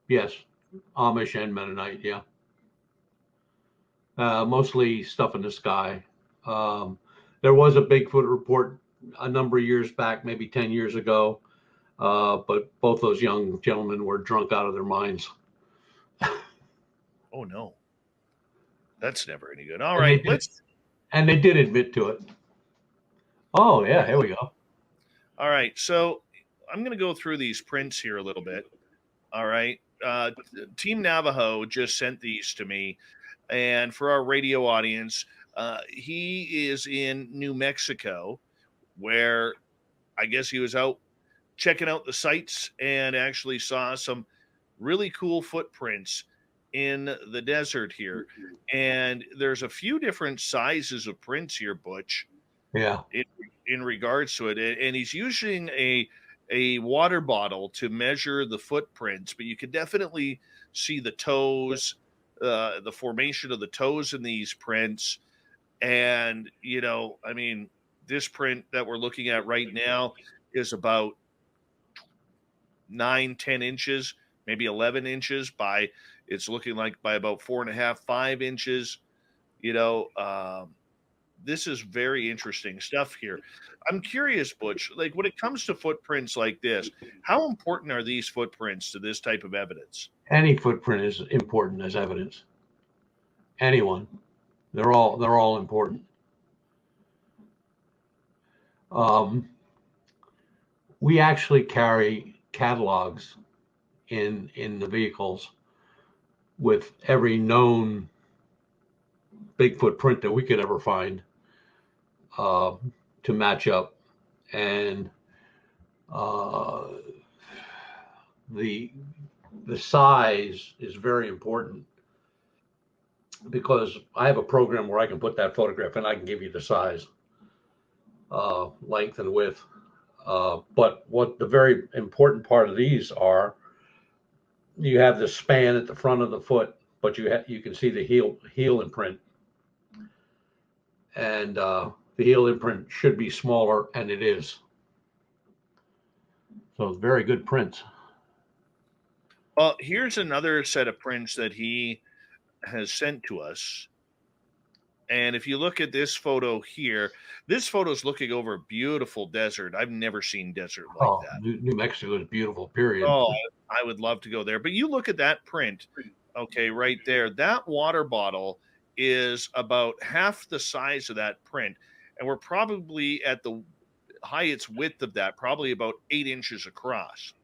Yes, Amish and Mennonite, yeah. Mostly stuff in the sky. There was a Bigfoot report a number of years back, maybe 10 years ago, but both those young gentlemen were drunk out of their minds. Oh, no. That's never any good. All right, and they did admit to it. Oh, yeah, here we go. All right, so I'm going to go through these prints here a little bit. All right. Team Navajo just sent these to me. And for our radio audience, he is in New Mexico, where I guess he was out checking out the sites and actually saw some really cool footprints in the desert here. And there's a few different sizes of prints here, Butch. Yeah. In regards to it. And he's using a water bottle to measure the footprints, but you can definitely see the toes, the formation of the toes in these prints. And, you know, I mean, this print that we're looking at right now is about 9-10 inches, maybe 11 inches by, it's looking like by about 4.5-5 inches. You know, this is very interesting stuff here. I'm curious, Butch, like when it comes to footprints like this, how important are these footprints to this type of evidence? Any footprint is important as evidence. anyone. They're all important. We actually carry catalogs in the vehicles with every known Bigfoot print that we could ever find to match up, and the size is very important, because I have a program where I can put that photograph and I can give you the size, length and width. But what the very important part of these are, you have the span at the front of the foot, but you can see the heel imprint, and the heel imprint should be smaller, and it is. So it's very good prints. Well, here's another set of prints that he has sent to us. And if you look at this photo here, this photo is looking over a beautiful desert. I've never seen desert like that. New Mexico is beautiful, period. Oh, I would love to go there. But you look at that print, okay, right there. That water bottle is about half the size of that print. And we're probably at the highest width of that, probably about 8 inches across.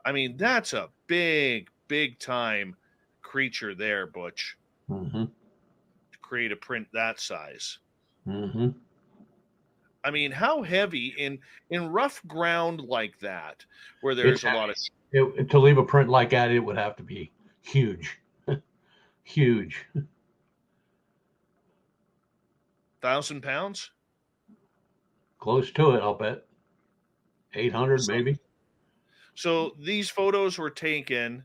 I mean, that's a big, big time creature there, Butch. Mm-hmm. To create a print that size. Mm-hmm. I mean, how heavy in rough ground like that, where there's a lot of... to leave a print like that, it would have to be huge. Huge. 1,000 pounds? Close to it, I'll bet. 800 maybe. So these photos were taken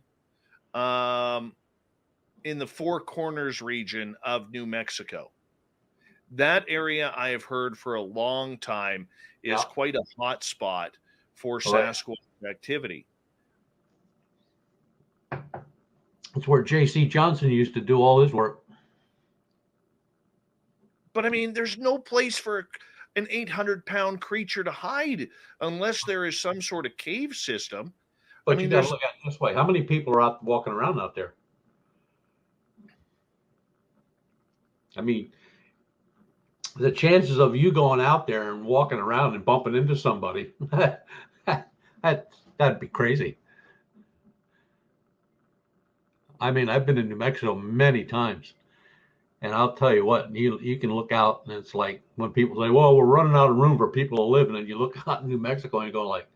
in the Four Corners region of New Mexico. That area, I have heard for a long time, is quite a hot spot for Sasquatch activity. It's where J.C. Johnson used to do all his work. But I mean, there's no place for an 800-pound creature to hide unless there is some sort of cave system. But you got to look at it this way. How many people are out walking around out there? I mean, the chances of you going out there and walking around and bumping into somebody, that'd be crazy. I mean, I've been in New Mexico many times, and I'll tell you what, you can look out, and it's like when people say, well, we're running out of room for people to live, and then you look out in New Mexico and you go like,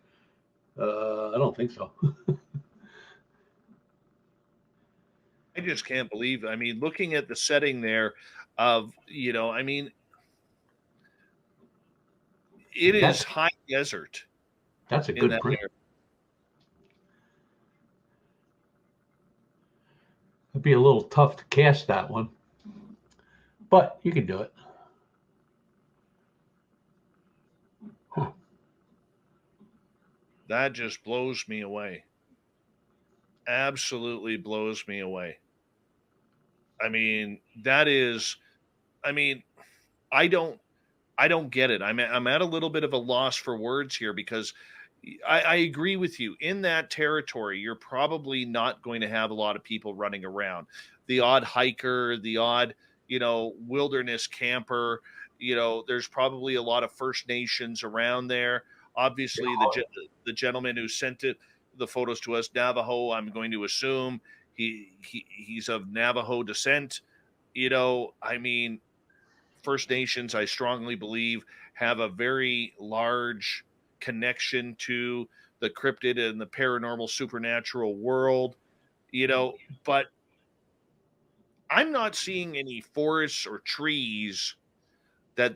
I don't think so. I just can't believe, I mean, looking at the setting there of, I mean, it is high desert. That's a good print. It'd be a little tough to cast that one, but you can do it. Huh. That just blows me away. Absolutely blows me away. I mean, that is, I mean, I don't get it. I'm at a little bit of a loss for words here, because I agree with you. In that territory, you're probably not going to have a lot of people running around. The odd hiker, the odd, wilderness camper, there's probably a lot of First Nations around there. Obviously, the gentleman who sent the photos to us, Navajo, I'm going to assume he's of Navajo descent. I mean, First Nations, I strongly believe, have a very large connection to the cryptid and the paranormal supernatural world, but I'm not seeing any forests or trees that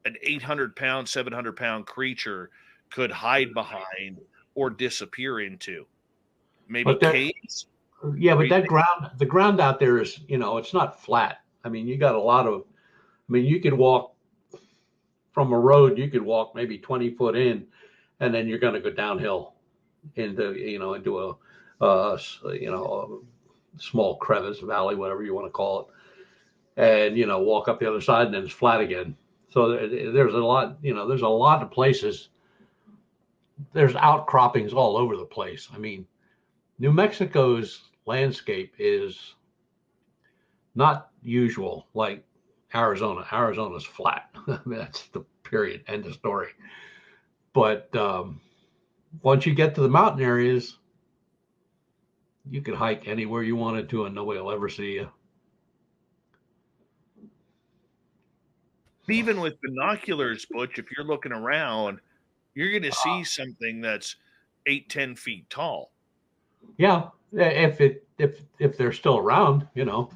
an 800-pound, 700-pound creature could hide behind or disappear into. Maybe caves. Yeah, but the ground out there is, it's not flat. I mean, you got you could walk from a road, you could walk maybe 20 foot in, and then you're going to go downhill into a small crevice, valley, whatever you want to call it, and, walk up the other side, and then it's flat again. So there's a lot, there's a lot of places. There's outcroppings all over the place. I mean, New Mexico's landscape is not usual like Arizona. Arizona's flat. I mean, that's the period, end of story. But once you get to the mountain areas, you could hike anywhere you wanted to and nobody will ever see you. Even with binoculars, Butch, if you're looking around, you're going to see something that's 8-10 feet tall. Yeah, if they're still around, you know.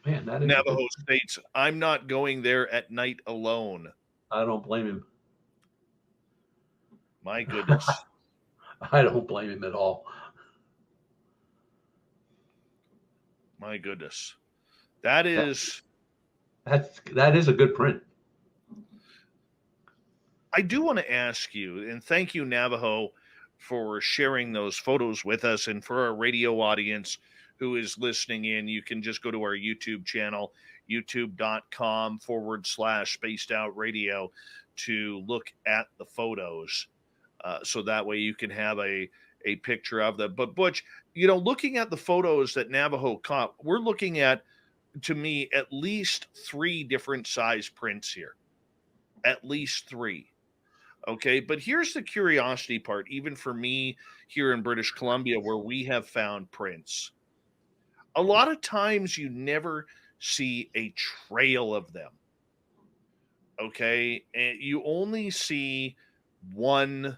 Man, that is Navajo states, I'm not going there at night alone. I don't blame him. My goodness. I don't blame him at all. My goodness. That is a good print. I do want to ask you, and thank you, Navajo, for sharing those photos with us. And for our radio audience who is listening in, you can just go to our YouTube channel, youtube.com/spaced out radio, to look at the photos. So that way you can have a picture of them. But Butch, you know, looking at the photos that Navajo caught, we're looking at, to me, at least 3 different size prints here. At least 3. Okay, but here's the curiosity part, even for me here in British Columbia, where we have found prints. A lot of times you never see a trail of them. Okay, and you only see one,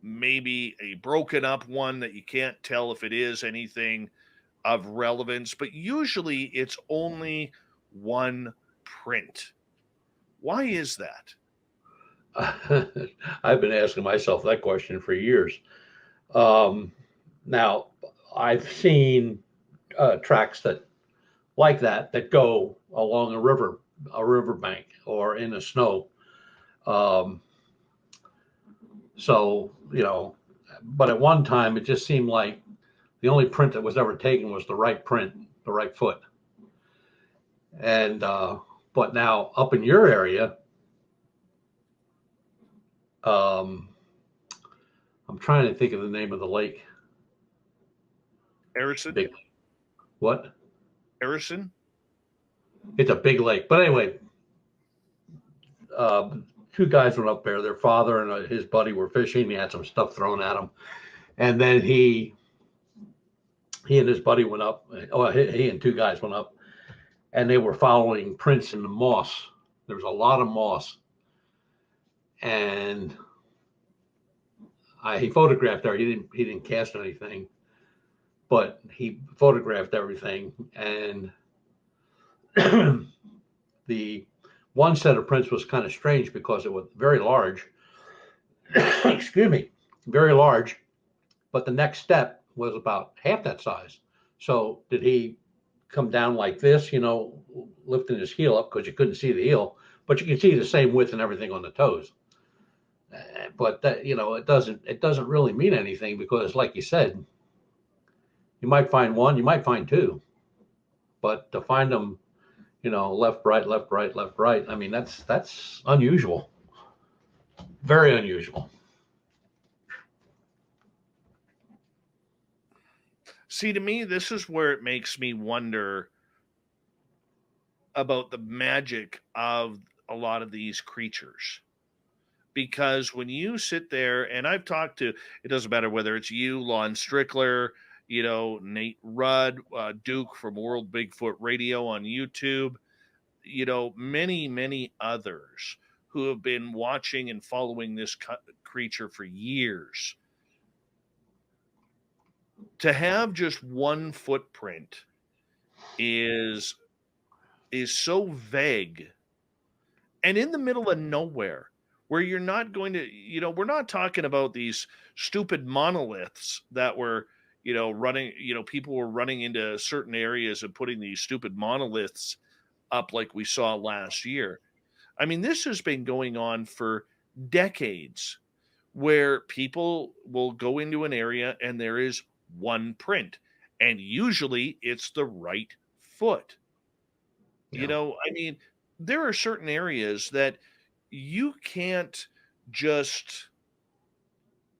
maybe a broken up one that you can't tell if it is anything of relevance, but usually it's only one print. Why is that? I've been asking myself that question for years. Now, I've seen tracks that go along a riverbank or in the snow. So, you know, but at one time it just seemed like the only print that was ever taken was the right print, the right foot. And but now up in your area, I'm trying to think of the name of the lake. Harrison? What? Harrison? It's a big lake. But anyway, 2 guys went up there. Their father and his buddy were fishing. He had some stuff thrown at him. And then he and his buddy went up. Oh, he and 2 guys went up. And they were following prints in the moss. There was a lot of moss. And he photographed there. He didn't cast anything, but he photographed everything. And the one set of prints was kind of strange because it was very large. Excuse me, very large. But the next step was about half that size. So did he come down like this, you know, lifting his heel up because you couldn't see the heel, but you can see the same width and everything on the toes. But that, you know, it doesn't really mean anything because, like you said, you might find 1, you might find 2, but to find them, you know, left, right, left, right, left, right. I mean, that's unusual, very unusual. See, to me, this is where it makes me wonder about the magic of a lot of these creatures. Because when you sit there, and I've talked to, it doesn't matter whether it's you, Lon Strickler, you know, Nate Rudd, Duke from World Bigfoot Radio on YouTube, you know, many, many others who have been watching and following this creature for years. To have just one footprint is so vague and in the middle of nowhere, where you're not going to, you know, we're not talking about these stupid monoliths that were, you know, running, you know, people were running into certain areas and putting these stupid monoliths up like we saw last year. I mean, this has been going on for decades, where people will go into an area and there is one print, and usually it's the right foot. Yeah. You know, I mean, there are certain areas that you can't just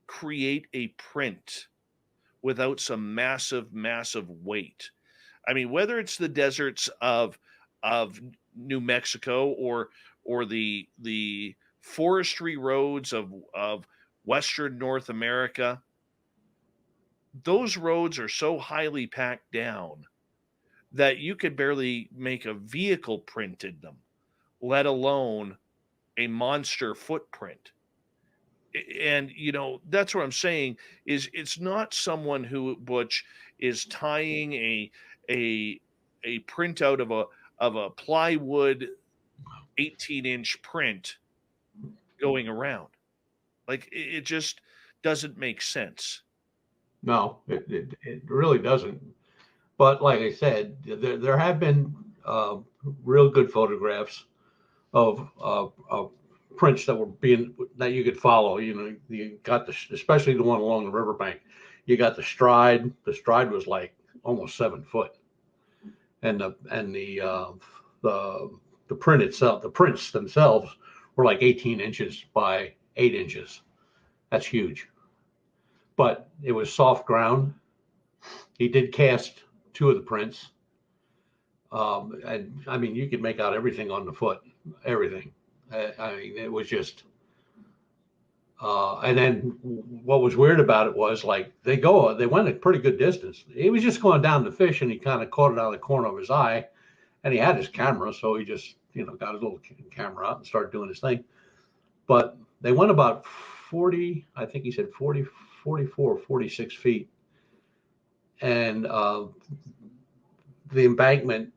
create a print without some massive, massive weight. I mean, whether it's the deserts of New Mexico or the forestry roads of Western North America, those roads are so highly packed down that you could barely make a vehicle print in them, let alone a monster footprint. And that's what I'm saying is it's not someone who, Butch, is tying a printout of a plywood 18-inch print going around. Like it just doesn't make sense. No, it really doesn't. But like I said, there have been real good photographs of prints that you could follow. You got especially the one along the riverbank. You got the stride. The stride was like almost 7 foot, and the print itself, the prints themselves were like 18 inches by 8 inches. That's huge. But it was soft ground. He did cast 2 of the prints. And I mean, you could make out everything on the foot, everything. I mean, it was just, and then what was weird about it was like they went a pretty good distance. He was just going down to fish and he kind of caught it out of the corner of his eye, and he had his camera. So he just, got his little camera out and started doing his thing. But they went about 40, I think he said 40, 44, 46 feet. And the embankment,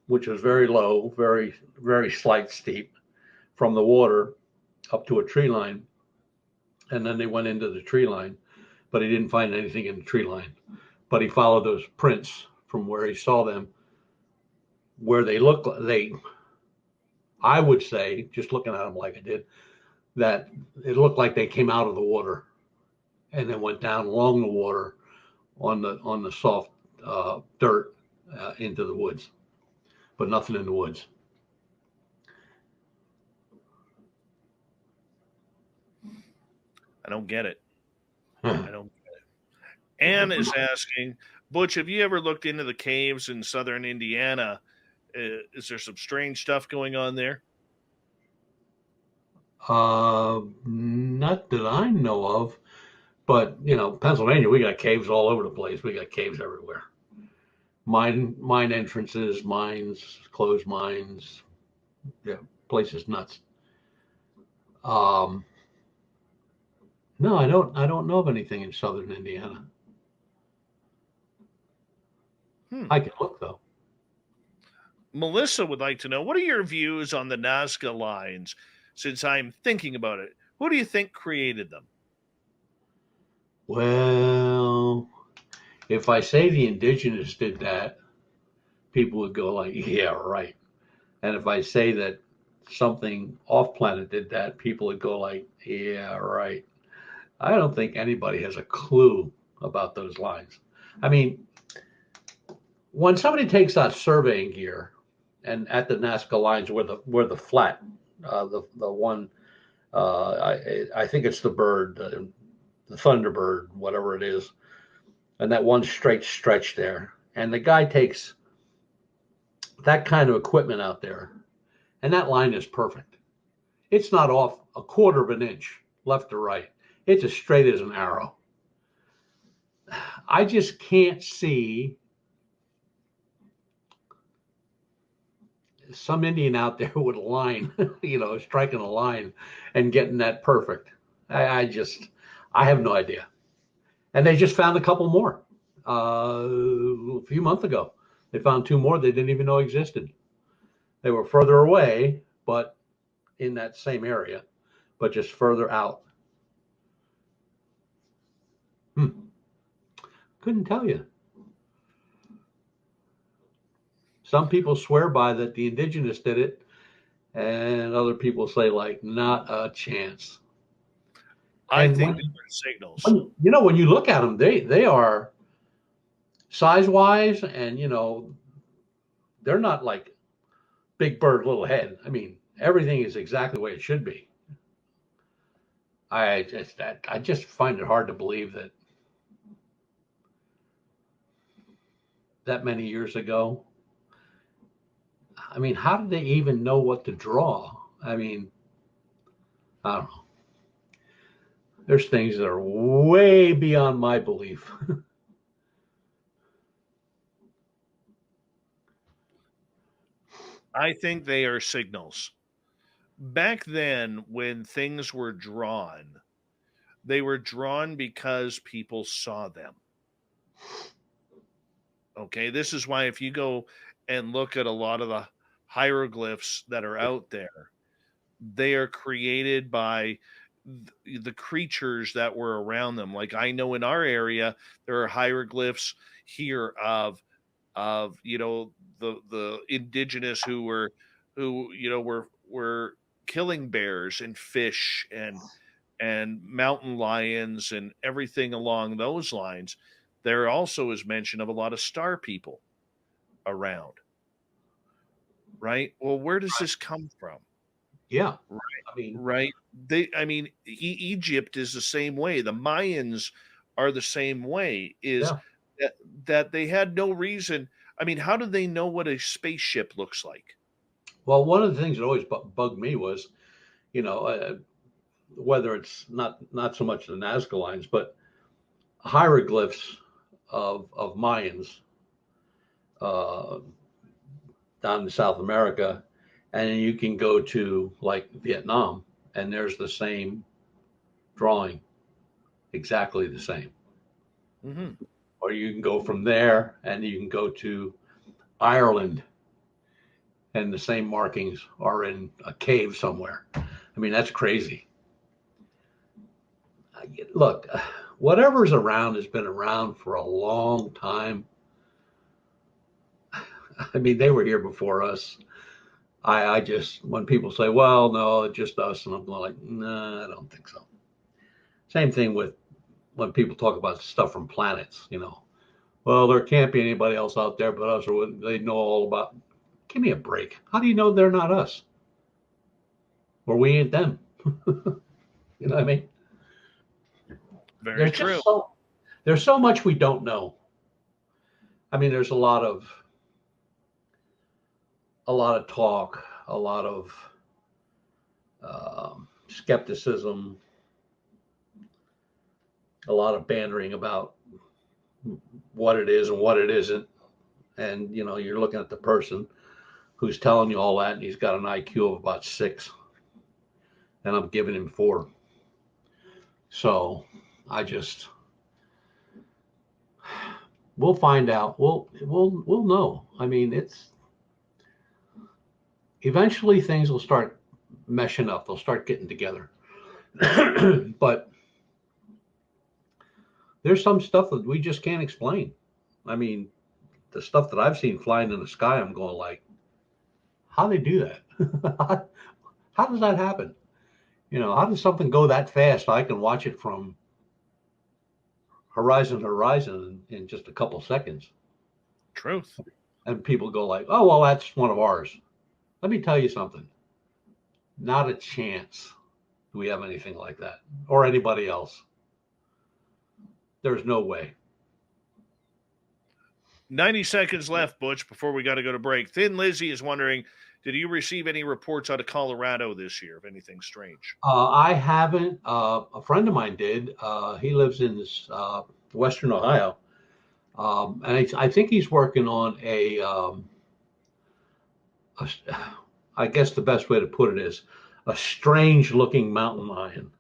which was very low, very, very slight steep from the water up to a tree line. And then they went into the tree line, but he didn't find anything in the tree line. But he followed those prints from where he saw them, where they look, I would say, just looking at them like I did, that it looked like they came out of the water and then went down along the water on the soft dirt into the woods, but nothing in the woods. I don't get it. I don't get it. Ann is asking, Butch, have you ever looked into the caves in southern Indiana? Is there some strange stuff going on there? Not that I know of, but Pennsylvania, we got caves all over the place. We got caves everywhere. Mine entrances, mines, closed mines. Yeah, place is nuts. No, I don't know of anything in southern Indiana. I can look though. Melissa would like to know, what are your views on the Nazca lines? Since I'm thinking about it, who do you think created them? Well, if I say the indigenous did that, people would go like, yeah, right. And if I say that something off planet did that, people would go like, yeah, right. I don't think anybody has a clue about those lines. I mean, when somebody takes that surveying gear and at the Nazca lines where the flat, the one, I think it's the bird, the Thunderbird, whatever it is, and that one straight stretch there. And the guy takes that kind of equipment out there, and that line is perfect. It's not off a quarter of an inch left or right. It's as straight as an arrow. I just can't see some Indian out there with a line, striking a line and getting that perfect. I have no idea. And they just found a couple more a few months ago. They found 2 more they didn't even know existed. They were further away, but in that same area, but just further out. Couldn't tell you. Some people swear by that the indigenous did it, and other people say like, not a chance. I think they were signals. When you look at them, they are size-wise, and they're not like big bird, little head. I mean, everything is exactly the way it should be. I just find it hard to believe that that many years ago. I mean, how did they even know what to draw? I mean, I don't know. There's things that are way beyond my belief. I think they are signals. Back then, when things were drawn, they were drawn because people saw them. Okay, this is why if you go and look at a lot of the hieroglyphs that are out there, they are created by the creatures that were around them. Like I know in our area, there are hieroglyphs here of the indigenous who were killing bears and fish and mountain lions and everything along those lines. There also is mention of a lot of star people around, right? Well, where does this come from? Yeah. Right. I mean, Right. Egypt is the same way. The Mayans are the same way, is yeah. that they had no reason. I mean, how do they know what a spaceship looks like? Well, one of the things that always bugged me was, whether it's not so much the Nazca lines, but hieroglyphs of Mayans down in South America, and then you can go to like Vietnam, and there's the same drawing, exactly the same. Mm-hmm. Or you can go from there, and you can go to Ireland, and the same markings are in a cave somewhere. I mean, that's crazy. Look, whatever's around has been around for a long time. I mean, they were here before us. I just, when people say, well, no, it's just us, and I'm like, nah, I don't think so. Same thing with when people talk about stuff from planets, well, there can't be anybody else out there but us, or they know all about. Give me a break. How do you know they're not us? Or we ain't them? You know what I mean? Very true. There's so much we don't know. I mean, there's a lot of talk, a lot of skepticism, a lot of bantering about what it is and what it isn't. And, you're looking at the person who's telling you all that, and he's got an IQ of about 6, and I'm giving him 4. So we'll find out. We'll know. I mean, eventually things will start meshing up. They'll start getting together. But there's some stuff that we just can't explain. I mean, the stuff that I've seen flying in the sky, I'm going like, how do they do that? How does that happen? How does something go that fast? I can watch it from horizon to horizon in just a couple seconds. Truth. And people go like, oh, well, that's one of ours. Let me tell you something. Not a chance do we have anything like that, or anybody else. There's no way. 90 seconds left, Butch, before we got to go to break. Thin Lizzy is wondering, did you receive any reports out of Colorado this year of anything strange? I haven't. A friend of mine did. He lives in this Western Ohio. And I think he's working on I guess the best way to put it is a strange looking mountain lion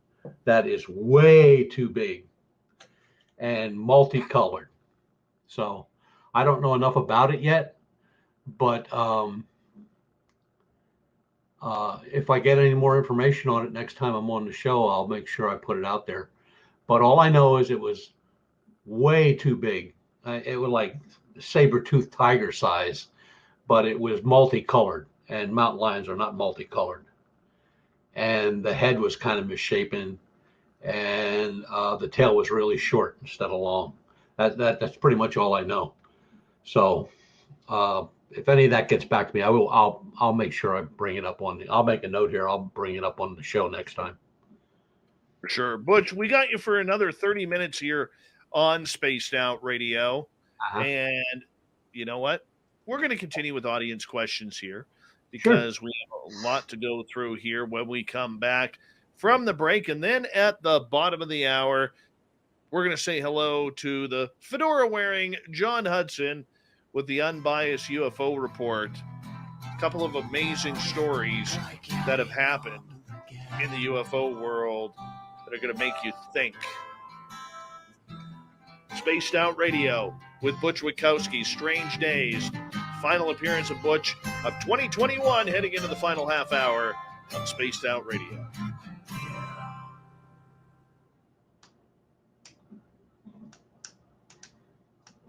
that is way too big and multicolored. So I don't know enough about it yet, but if I get any more information on it next time I'm on the show, I'll make sure I put it out there. But all I know is it was way too big. It was like saber-toothed tiger size, but it was multicolored, and mountain lions are not multicolored. And the head was kind of misshapen, and the tail was really short instead of long. That's pretty much all I know. So if any of that gets back to me, I'll make sure I bring it up I'll make a note here. I'll bring it up on the show next time. For sure. Butch, we got you for another 30 minutes here on Spaced Out Radio. Uh-huh. And you know what? We're going to continue with audience questions here because we have a lot to go through here when we come back from the break. And then at the bottom of the hour, we're going to say hello to the fedora-wearing John Hudson with the Unbiased UFO Report. A couple of amazing stories that have happened in the UFO world that are going to make you think. Spaced Out Radio with Butch Witkowski, Strange Days. Final appearance of Butch of 2021, heading into the final half hour on Spaced Out Radio.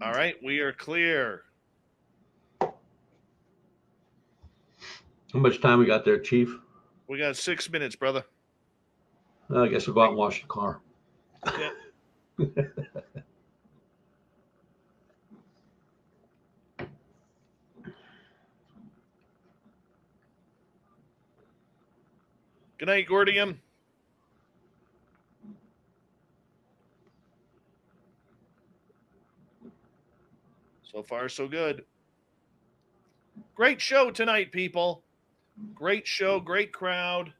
All right, we are clear. How much time we got there, Chief? We got 6 minutes, brother. I guess we'll go out and wash the car. Yeah. Good night, Gordium. So far, so good. Great show tonight, people. Great show, great crowd.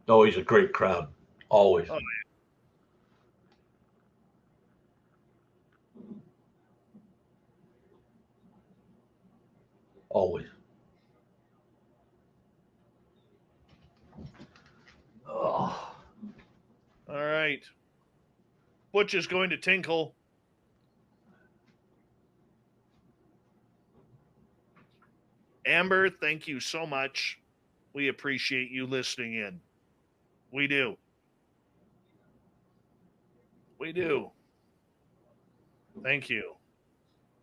Always a great crowd. Always. Oh, Always. Oh. all right. Butch is going to tinkle. Amber, thank you so much. We appreciate you listening in. We do. We do. Thank you.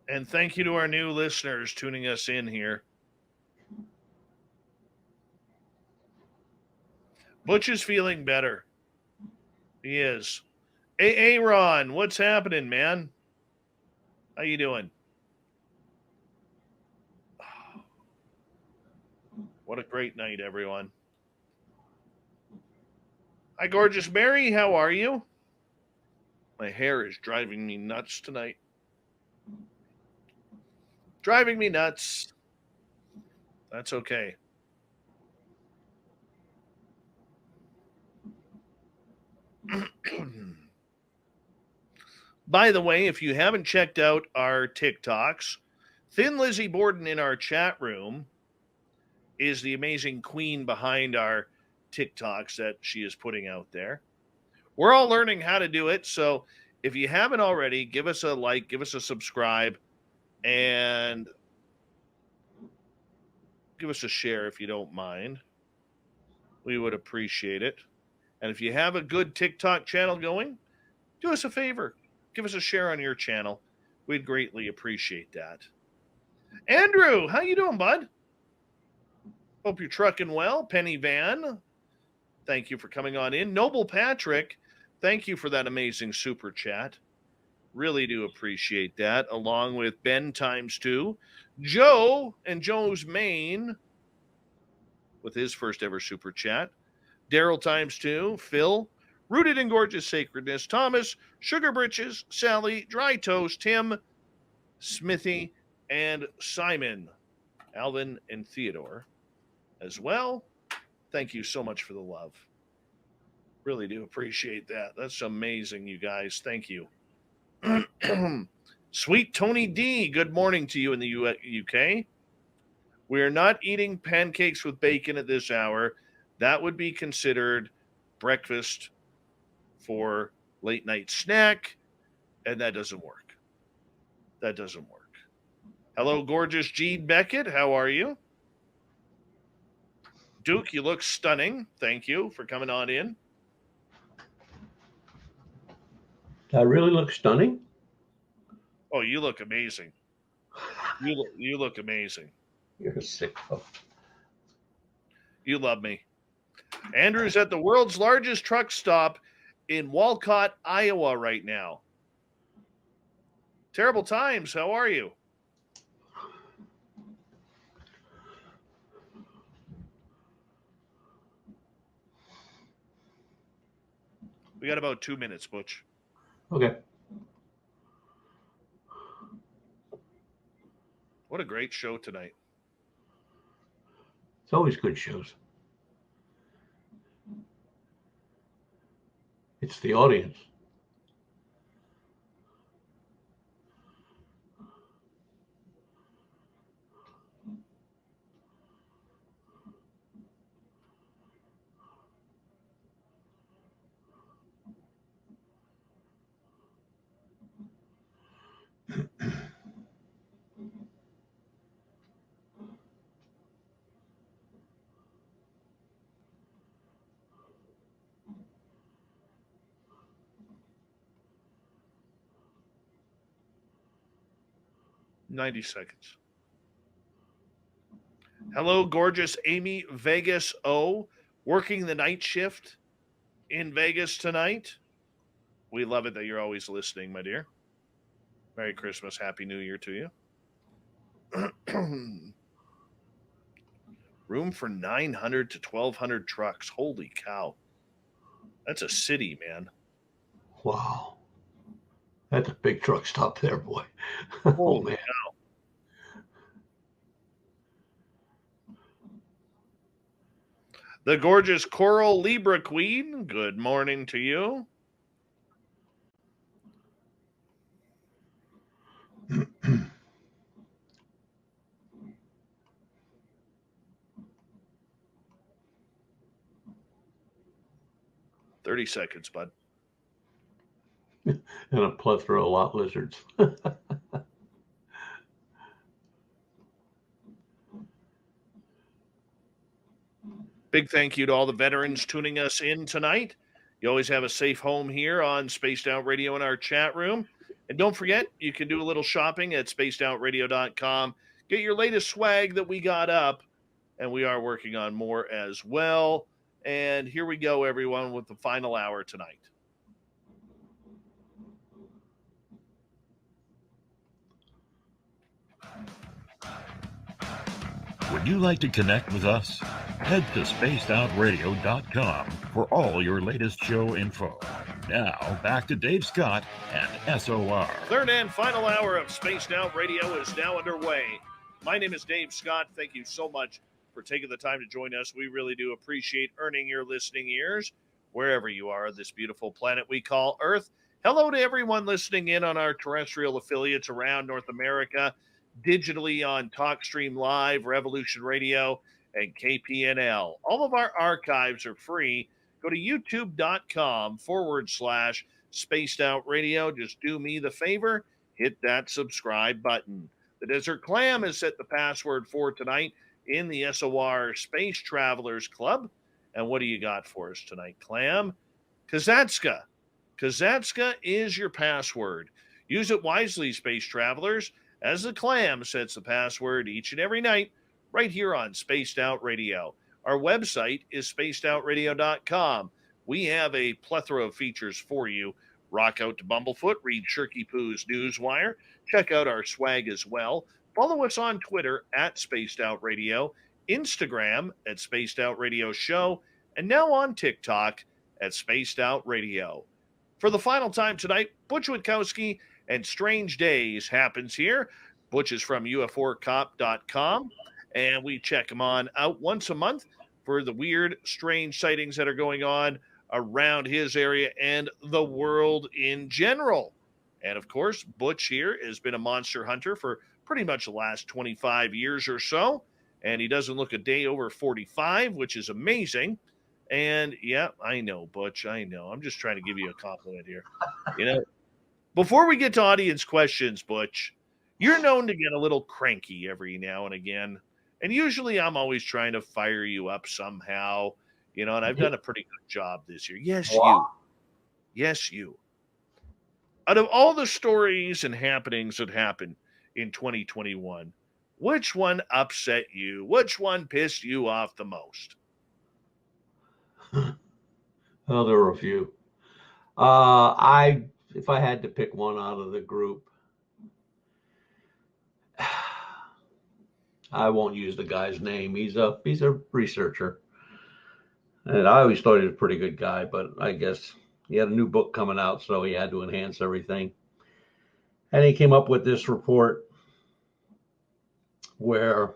And thank you to our new listeners tuning us in here. Butch is feeling better. He is. Hey, Ron, what's happening, man? How you doing? What a great night, everyone. Hi, gorgeous Mary. How are you? My hair is driving me nuts tonight. Driving me nuts. That's okay. By the way, if you haven't checked out our TikToks, Thin Lizzie Borden in our chat room is the amazing queen behind our TikToks that she is putting out there. We're all learning how to do it, so if you haven't already, give us a like, give us a subscribe, and give us a share if you don't mind. We would appreciate it. And if you have a good TikTok channel going, do us a favor. Give us a share on your channel. We'd greatly appreciate that. Andrew, how you doing, bud? Hope you're trucking well. Penny Van, thank you for coming on in. Noble Patrick, thank you for that amazing super chat. Really do appreciate that. Along with Ben ×2, Joe and Joe's Main with his first ever super chat. Daryl ×2, Phil, Rooted in Gorgeous Sacredness, Thomas, Sugar Britches, Sally, Dry Toast, Tim, Smithy, and Simon, Alvin, and Theodore as well. Thank you so much for the love. Really do appreciate that. That's amazing, you guys. Thank you. Sweet Tony D, good morning to you in the UK. We are not eating pancakes with bacon at this hour. That would be considered breakfast for late night snack, and that doesn't work. That doesn't work. Hello, gorgeous Gene Beckett. How are you? Duke, you look stunning. Thank you for coming on in. Do I really look stunning? Oh, you look amazing. You look amazing. You're a sicko. You love me. Andrew's at the world's largest truck stop in Walcott, Iowa right now. Terrible times. How are you? We got about 2 minutes, Butch. Okay. What a great show tonight. It's always good shows. It's the audience. $90 seconds. Hello, gorgeous Amy Vegas O, working the night shift in Vegas tonight. We love it that you're always listening, my dear. Merry Christmas, Happy New Year to you. Room for 900 to 1,200 trucks. Holy cow. That's a city, man. Wow. That's a big truck stop there, boy. Oh, man. Cow. The gorgeous Coral Libra Queen, good morning to you. $30 seconds, bud. And a plethora of lot lizards. Big thank you to all the veterans tuning us in tonight. You always have a safe home here on Spaced Out Radio in our chat room. And don't forget, you can do a little shopping at spacedoutradio.com. Get your latest swag that we got up, and we are working on more as well. And here we go, everyone, with the final hour tonight. Would you like to connect with us? Head to spacedoutradio.com for all your latest show info. Now, back to Dave Scott and SOR. Third and final hour of Spaced Out Radio is now underway. My name is Dave Scott. Thank you so much for taking the time to join us. We really do appreciate earning your listening ears wherever you are on this beautiful planet we call Earth. Hello to everyone listening in on our terrestrial affiliates around North America, digitally on TalkStream Live, Revolution Radio, and KPNL. All of our archives are free. Go to youtube.com/Spaced Out Radio. Just do me the favor, hit that subscribe button. The Desert Clam has set the password for tonight in the SOR Space Travelers Club. And what do you got for us tonight, Clam? Kazatska. Kazatska is your password. Use it wisely, Space Travelers, as the Clam sets the password each and every night right here on Spaced Out Radio. Our website is spacedoutradio.com. We have a plethora of features for you. Rock out to Bumblefoot, read Shirky Poo's Newswire, check out our swag as well. Follow us on Twitter at Spaced Out Radio, Instagram at Spaced Out Radio Show, and now on TikTok at Spaced Out Radio. For the final time tonight, Butch Witkowski and Strange Days happens here. Butch is from UFOcop.com, and we check him on out once a month for the weird, strange sightings that are going on around his area and the world in general. And of course, Butch here has been a monster hunter for pretty much the last 25 years or so, and he doesn't look a day over 45, which is amazing. And yeah, I know, Butch, I know. I'm just trying to give you a compliment here. You know, before we get to audience questions, Butch, you're known to get a little cranky every now and again. And usually I'm always trying to fire you up somehow, you know, and I've done a pretty good job this year. Yes, Wow. you. Yes, you. Out of all the stories and happenings that happened in 2021, which one upset you? Which one pissed you off the most? Well, there were a few. If I had to pick one out of the group, I won't use the guy's name. He's a researcher, and I always thought he was a pretty good guy, but I guess he had a new book coming out, so he had to enhance everything. And he came up with this report where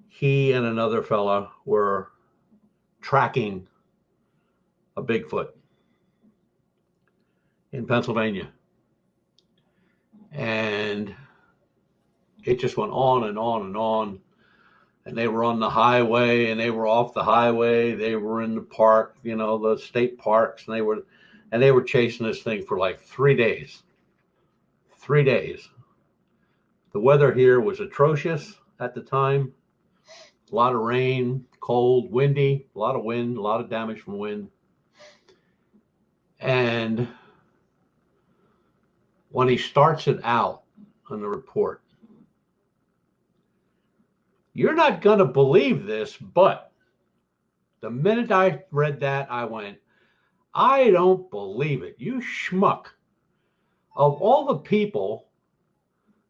he and another fella were tracking a Bigfoot in Pennsylvania. And it just went on and on and on. And they were on the highway and they were off the highway. They were in the park, you know, the state parks, and they were chasing this thing for like 3 days. 3 days. The weather here was atrocious at the time. A lot of rain, cold, windy, a lot of wind, a lot of damage from wind. And when he starts it out on the report, you're not going to believe this, but the minute I read that, I went, I don't believe it. You schmuck. Of all the people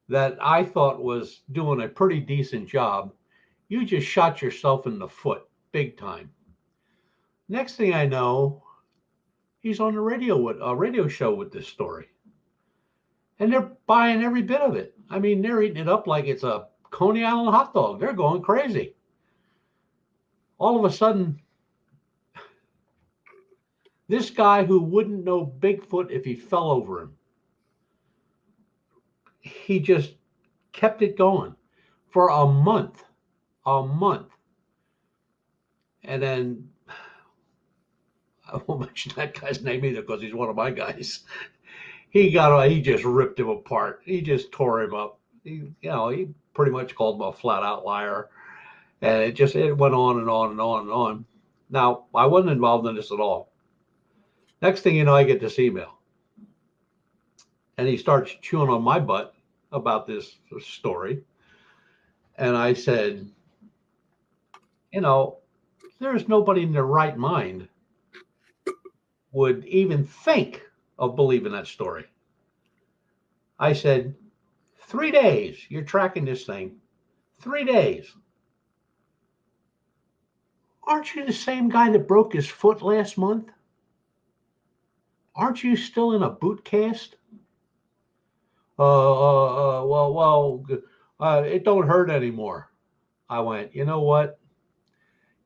that I thought was doing a pretty decent job, you just shot yourself in the foot big time. Next thing I know, he's on the radio with a radio show with this story. And they're buying every bit of it. I mean, they're eating it up like it's a Coney Island hot dog. They're going crazy. All of a sudden, this guy who wouldn't know Bigfoot if he fell over him, he just kept it going for a month. And then, I won't mention that guy's name either because he's one of my guys. He just ripped him apart. He just tore him up. He pretty much called him a flat out liar. And it went on and on and on and on. Now, I wasn't involved in this at all. Next thing you know, I get this email. And he starts chewing on my butt about this story. And I said, there's nobody in their right mind would even think of believing that story. I said, 3 days, you're tracking this thing. 3 days. Aren't you the same guy that broke his foot last month? Aren't you still in a boot cast? It don't hurt anymore. I went, you know what?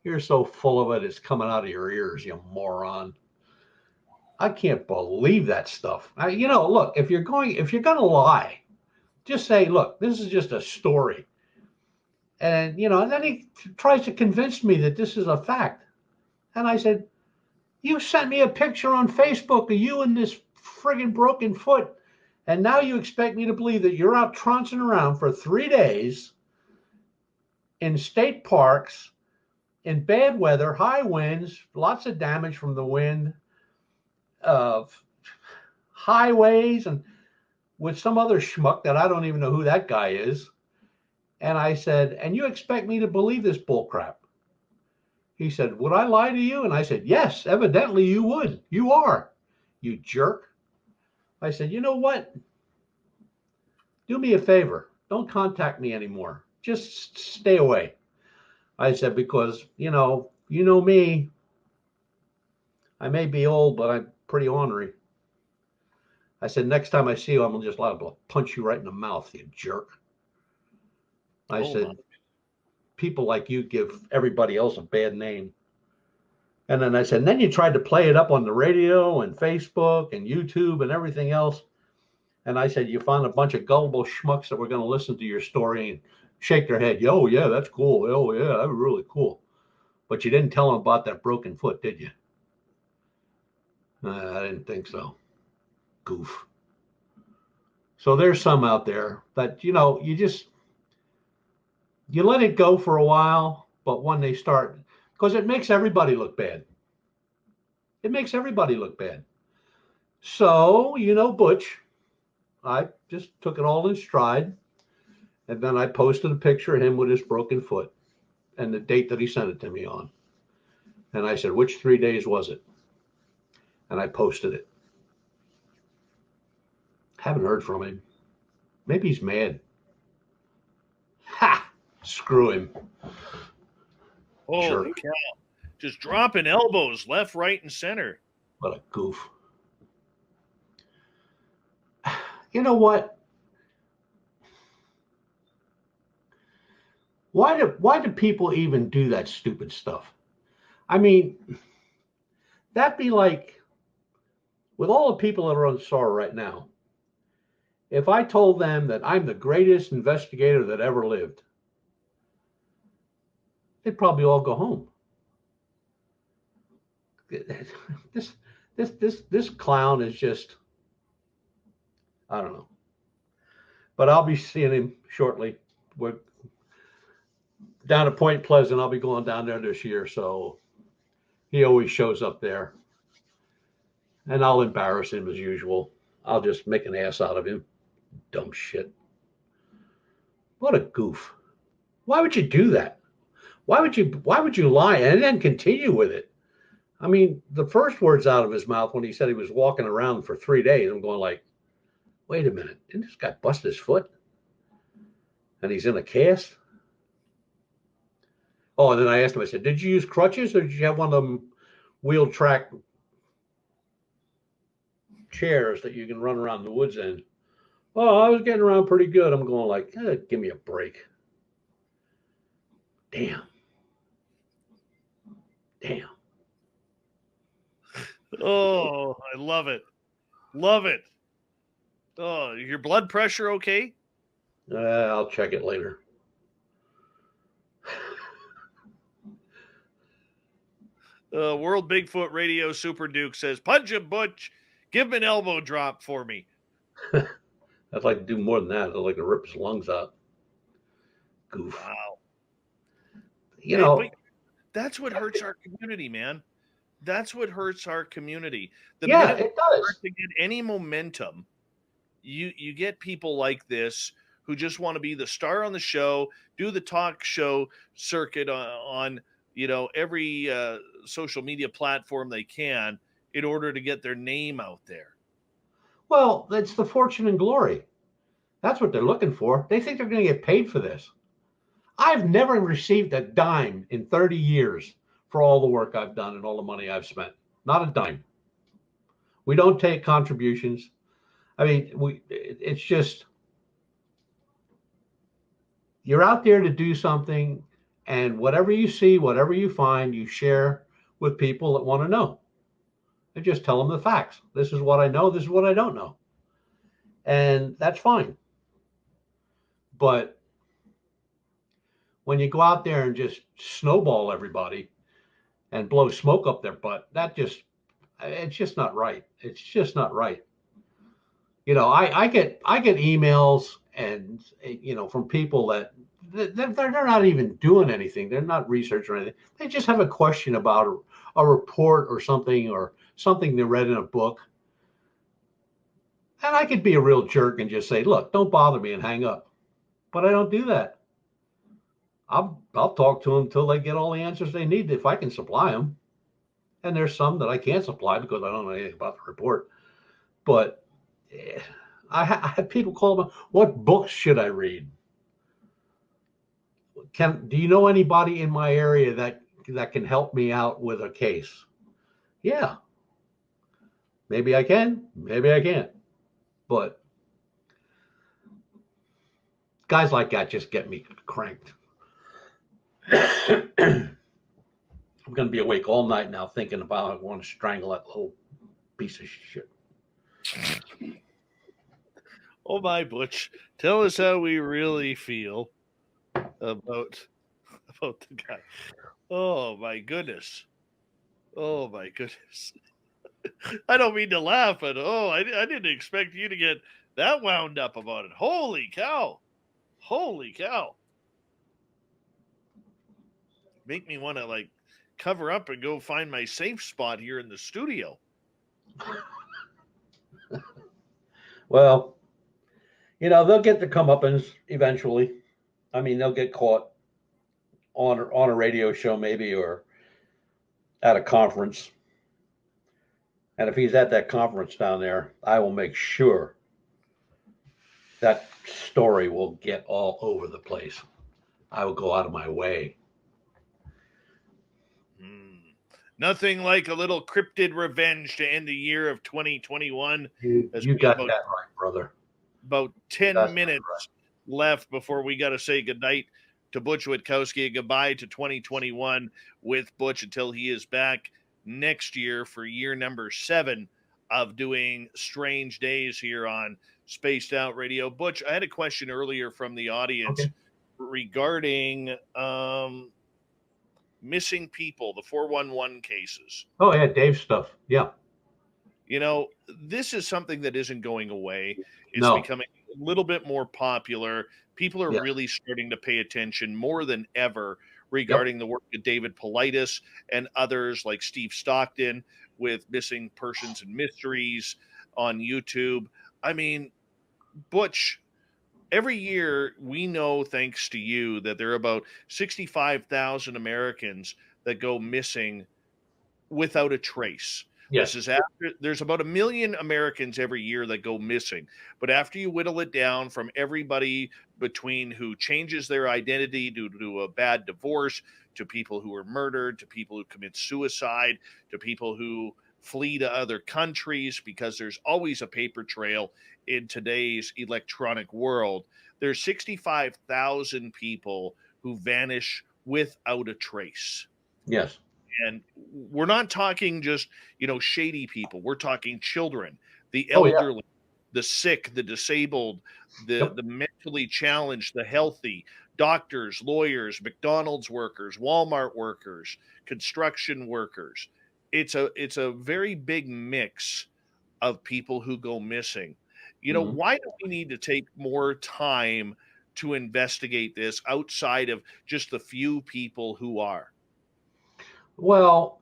You're so full of it, it's coming out of your ears, you moron. I can't believe that stuff. Look, if you're going to lie, just say, look, this is just a story. And, and then he tries to convince me that this is a fact. And I said, you sent me a picture on Facebook of you and this friggin' broken foot. And now you expect me to believe that you're out trouncing around for 3 days in state parks, in bad weather, high winds, lots of damage from the wind, highways, and with some other schmuck that I don't even know who that guy is. And I said, and you expect me to believe this bullcrap? He said, would I lie to you? And I said, yes, evidently you would. You are, you jerk. I said, you know what? Do me a favor. Don't contact me anymore. Just stay away. I said, because, you know me. I may be old, but I'm pretty ornery. I said, next time I see you, I'm just liable to punch you right in the mouth, you jerk. I said, people like you give everybody else a bad name. And then I said, and then you tried to play it up on the radio and Facebook and YouTube and everything else. And I said, you found a bunch of gullible schmucks that were going to listen to your story and shake their head. Oh, yeah, that's cool. Oh, yeah, that was really cool. But you didn't tell them about that broken foot, did you? I didn't think so. Goof. So there's some out there that, you let it go for a while, but when they start, because it makes everybody look bad. It makes everybody look bad. So, Butch, I just took it all in stride. And then I posted a picture of him with his broken foot and the date that he sent it to me on. And I said, which 3 days was it? And I posted it. Haven't heard from him. Maybe he's mad. Ha! Screw him. Holy cow. Just dropping elbows left, right, and center. What a goof. You know what? Why do people even do that stupid stuff? I mean, that'd be like with all the people that are on SOR right now. If I told them that I'm the greatest investigator that ever lived, they'd probably all go home. This clown is just, I don't know. But I'll be seeing him shortly. We're down at Point Pleasant. I'll be going down there this year, so he always shows up there. And I'll embarrass him as usual. I'll just make an ass out of him. Dumb shit. What a goof. Why would you do that? Why would you lie and then continue with it? I mean, the first words out of his mouth when he said he was walking around for 3 days, I'm going like, wait a minute, didn't this guy bust his foot? And he's in a cast? Oh, and then I asked him, I said, did you use crutches or did you have one of them wheel track chairs that you can run around the woods in? Oh, I was getting around pretty good. I'm going like, give me a break. Damn. Oh, I love it. Love it. Oh, your blood pressure okay? I'll check it later. World Bigfoot Radio Super Duke says, punch him, Butch. Give him an elbow drop for me. I'd like to do more than that. I'd like to rip his lungs out. Goof. Wow. You know, but that's what hurts our community, man. That's what hurts our community. The yeah, minute it does. start to get any momentum, you get people like this who just want to be the star on the show, do the talk show circuit on every social media platform they can in order to get their name out there. Well, it's the fortune and glory. That's what they're looking for. They think they're going to get paid for this. I've never received a dime in 30 years for all the work I've done and all the money I've spent. Not a dime. We don't take contributions. I mean, it's just, you're out there to do something, and whatever you see, whatever you find, you share with people that want to know. And just tell them the facts. This is what I know. This is what I don't know. And that's fine. But when you go out there and just snowball everybody and blow smoke up their butt, it's just not right. It's just not right. I get emails and, from people that they're not even doing anything. They're not researching or anything. They just have a question about a report or something they read in a book. And I could be a real jerk and just say, look, don't bother me, and hang up. But I don't do that. I'll talk to them until they get all the answers they need, if I can supply them. And there's some that I can't supply because I don't know anything about the report. But I have people call me, what books should I read? Do you know anybody in my area that can help me out with a case? Yeah. Maybe I can, maybe I can't. But guys like that just get me cranked. I'm going to be awake all night now thinking about I want to strangle that little piece of shit. Oh my, Butch, tell us how we really feel about the guy. Oh my goodness. Oh my goodness. I don't mean to laugh, but I didn't expect you to get that wound up about it. Holy cow. Holy cow. Make me want to cover up and go find my safe spot here in the studio. Well, they'll get their comeuppance eventually. I mean, they'll get caught on a radio show maybe, or at a conference. And if he's at that conference down there, I will make sure that story will get all over the place. I will go out of my way. Nothing like a little cryptid revenge to end the year of 2021. You got that right, brother. About 10 minutes left before we got to say goodnight. to Butch Witkowski, goodbye to 2021 with Butch until he is back next year for year number 7 of doing Strange Days here on Spaced Out Radio. Butch, I had a question earlier from the audience regarding missing people, the 411 cases. Oh, yeah, Dave's stuff. Yeah. You know, this is something that isn't going away. It's No. becoming a little bit more popular. People are Yes. really starting to pay attention more than ever regarding the work of David Paulides and others like Steve Stockton with Missing Persons and Mysteries on YouTube. I mean, Butch, every year we know, thanks to you, that there are about 65,000 Americans that go missing without a trace. Yes. This is after there's about 1 million Americans every year that go missing. But after you whittle it down from everybody between who changes their identity due to a bad divorce, to people who are murdered, to people who commit suicide, to people who flee to other countries, because there's always a paper trail in today's electronic world. There's 65,000 people who vanish without a trace. Yes. And we're not talking just, shady people. We're talking children, the elderly, the sick, the disabled, the mentally challenged, the healthy, doctors, lawyers, McDonald's workers, Walmart workers, construction workers. It's a very big mix of people who go missing. Why do we need to take more time to investigate this outside of just the few people who are? Well,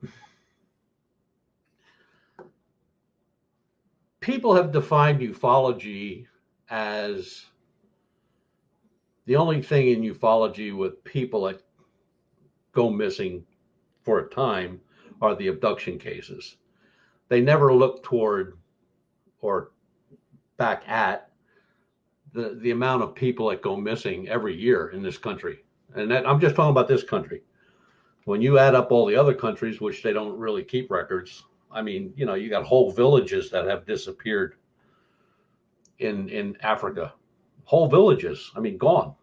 people have defined ufology as the only thing in ufology with people that go missing for a time are the abduction cases. They never look toward or back at the amount of people that go missing every year in this country. And that, I'm just talking about this country. When you add up all the other countries, which they don't really keep records, I mean, you got whole villages that have disappeared in Africa. Whole villages, I mean, gone.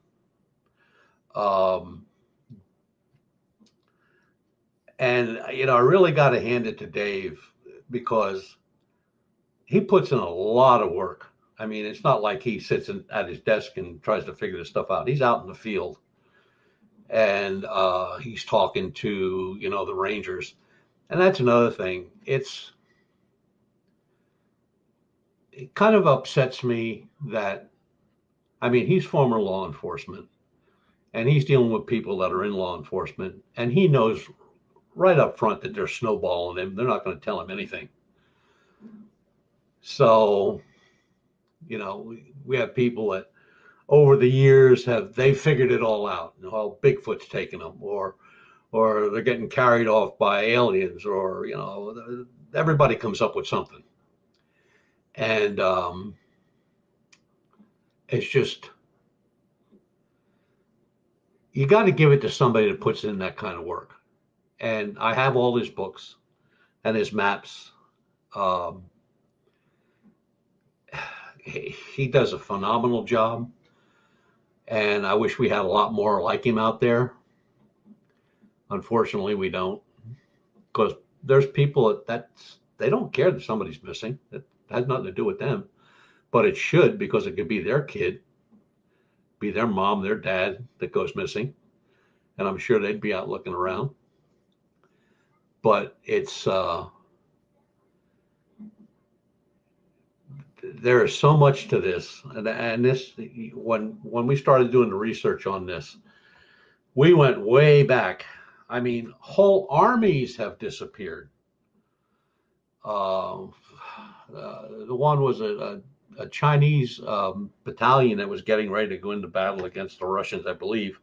And, I really got to hand it to Dave because he puts in a lot of work. I mean, it's not like he sits at his desk and tries to figure this stuff out. He's out in the field. And he's talking to, the Rangers. And that's another thing. It kind of upsets me that, he's former law enforcement. And he's dealing with people that are in law enforcement. And he knows right up front that they're snowballing him. They're not going to tell him anything. So, we have people that over the years they figured it all out. Well, Bigfoot's taking them, or they're getting carried off by aliens, or everybody comes up with something. And it's just, you got to give it to somebody that puts in that kind of work. And I have all his books and his maps. He does a phenomenal job. And I wish we had a lot more like him out there. Unfortunately, we don't. Because there's people that they don't care that somebody's missing. It has nothing to do with them. But it should, because it could be their kid, be their mom, their dad that goes missing. And I'm sure they'd be out looking around. But it's there is so much to this, and this, when we started doing the research on this, we went way back. Whole armies have disappeared. The one was a Chinese battalion that was getting ready to go into battle against the Russians, I believe,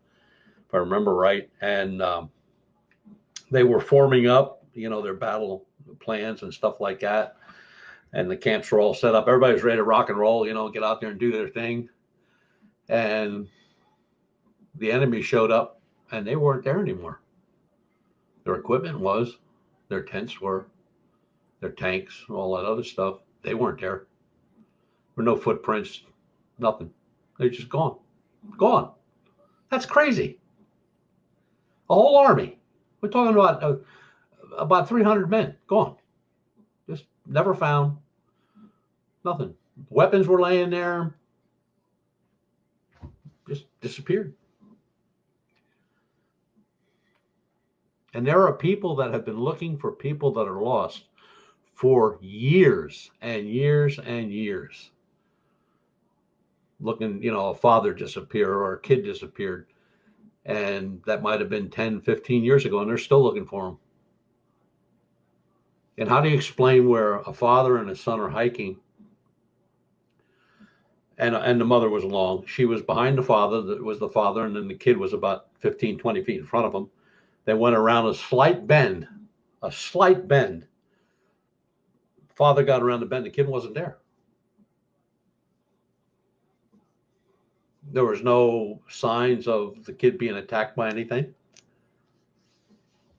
if I remember right. And they were forming up, their battle plans and stuff like that. And the camps were all set up. Everybody was ready to rock and roll, get out there and do their thing. And the enemy showed up and they weren't there anymore. Their equipment was, their tents were, their tanks, all that other stuff. They weren't there. There were no footprints, nothing. They're just gone. Gone. That's crazy. A whole army. We're talking about 300 men gone. Just never found. Nothing. Weapons were laying there. Just disappeared. And there are people that have been looking for people that are lost for years and years and years. Looking, a father disappear or a kid disappeared. And that might have been 10, 15 years ago, and they're still looking for him. And how do you explain where a father and a son are hiking, and the mother was along? She was behind the father, that was the father, and then the kid was about 15, 20 feet in front of him. They went around a slight bend. Father got around the bend, the kid wasn't there. There was no signs of the kid being attacked by anything. You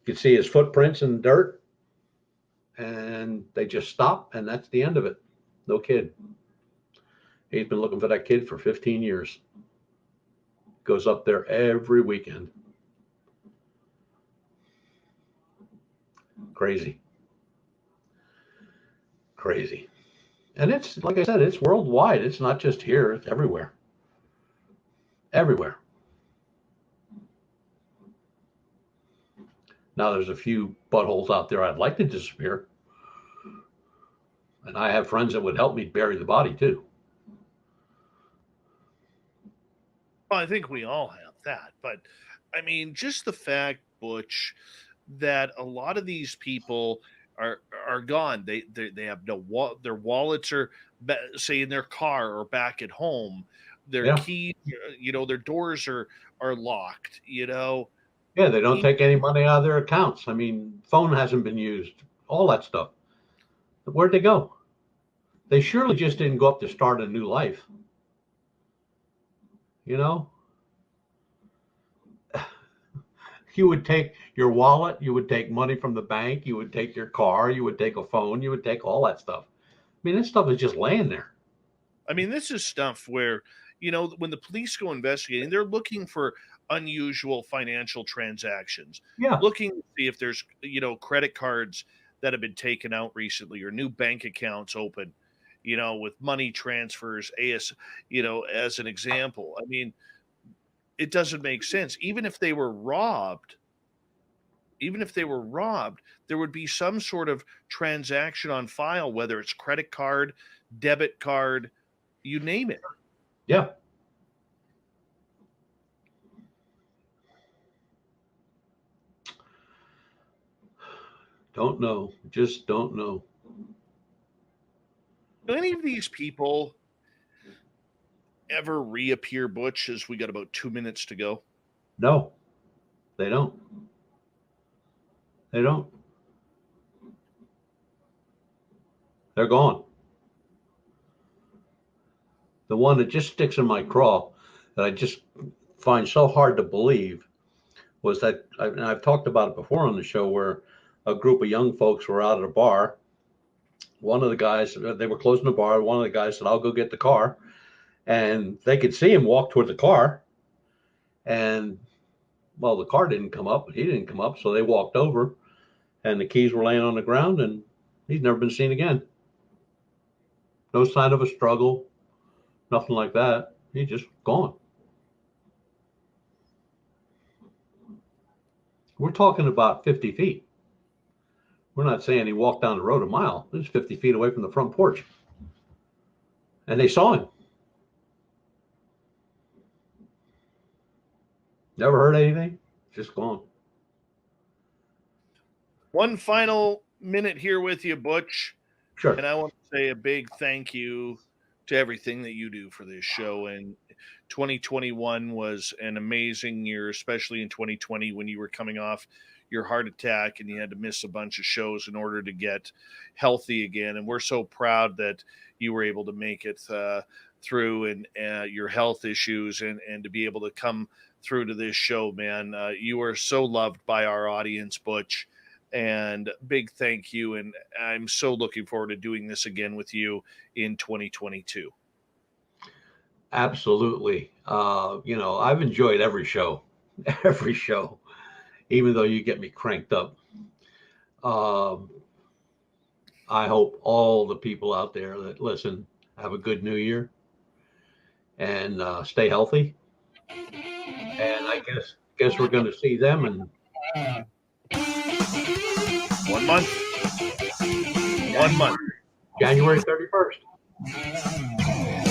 could see his footprints in the dirt, and they just stopped, and that's the end of it. No kid. He's been looking for that kid for 15 years. Goes up there every weekend. Crazy. And it's, like I said, it's worldwide. It's not just here, it's everywhere. Everywhere. Now there's a few buttholes out there I'd like to disappear. And I have friends that would help me bury the body too. Well, I think we all have that. But I mean, just the fact, Butch, that a lot of these people are gone. They have no their wallets are, say, in their car or back at home. Their keys, their doors are locked. Yeah, they don't take any money out of their accounts. I mean, phone hasn't been used. All that stuff. Where'd they go? They surely just didn't go up to start a new life. You would take your wallet, you would take money from the bank, you would take your car, you would take a phone, you would take all that stuff. I mean, this stuff is just laying there. I mean, this is stuff where, when the police go investigating, they're looking for unusual financial transactions. Yeah. Looking to see if there's, credit cards that have been taken out recently or new bank accounts open, with money transfers, as an example. I mean, it doesn't make sense. Even if they were robbed, there would be some sort of transaction on file, whether it's credit card, debit card, you name it. Yeah. Don't know. Just don't know. Do any of these people ever reappear, Butch, as we got about 2 minutes to go? No, they don't. They're gone. The one that just sticks in my craw that I just find so hard to believe was that, and I've talked about it before on the show, where a group of young folks were out at a bar. One of the guys, they were closing the bar. One of the guys said, "I'll go get the car." And they could see him walk toward the car. And, well, the car didn't come up, but he didn't come up. So they walked over, and the keys were laying on the ground, and he's never been seen again. No sign of a struggle, nothing like that. He's just gone. We're talking about 50 feet. We're not saying he walked down the road a mile. It was 50 feet away from the front porch. And they saw him. Never heard anything. Just gone. One final minute here with you, Butch. Sure. And I want to say a big thank you to everything that you do for this show. And 2021 was an amazing year, especially in 2020 when you were coming off your heart attack and you had to miss a bunch of shows in order to get healthy again. And we're so proud that you were able to make it through and your health issues and to be able to come through to this show, man. You are so loved by our audience, Butch, and big thank you. And I'm so looking forward to doing this again with you in 2022. Absolutely. I've enjoyed every show, even though you get me cranked up. I hope all the people out there that listen have a good new year and stay healthy. And I guess we're going to see them in 1 month. 1 month. January 31st.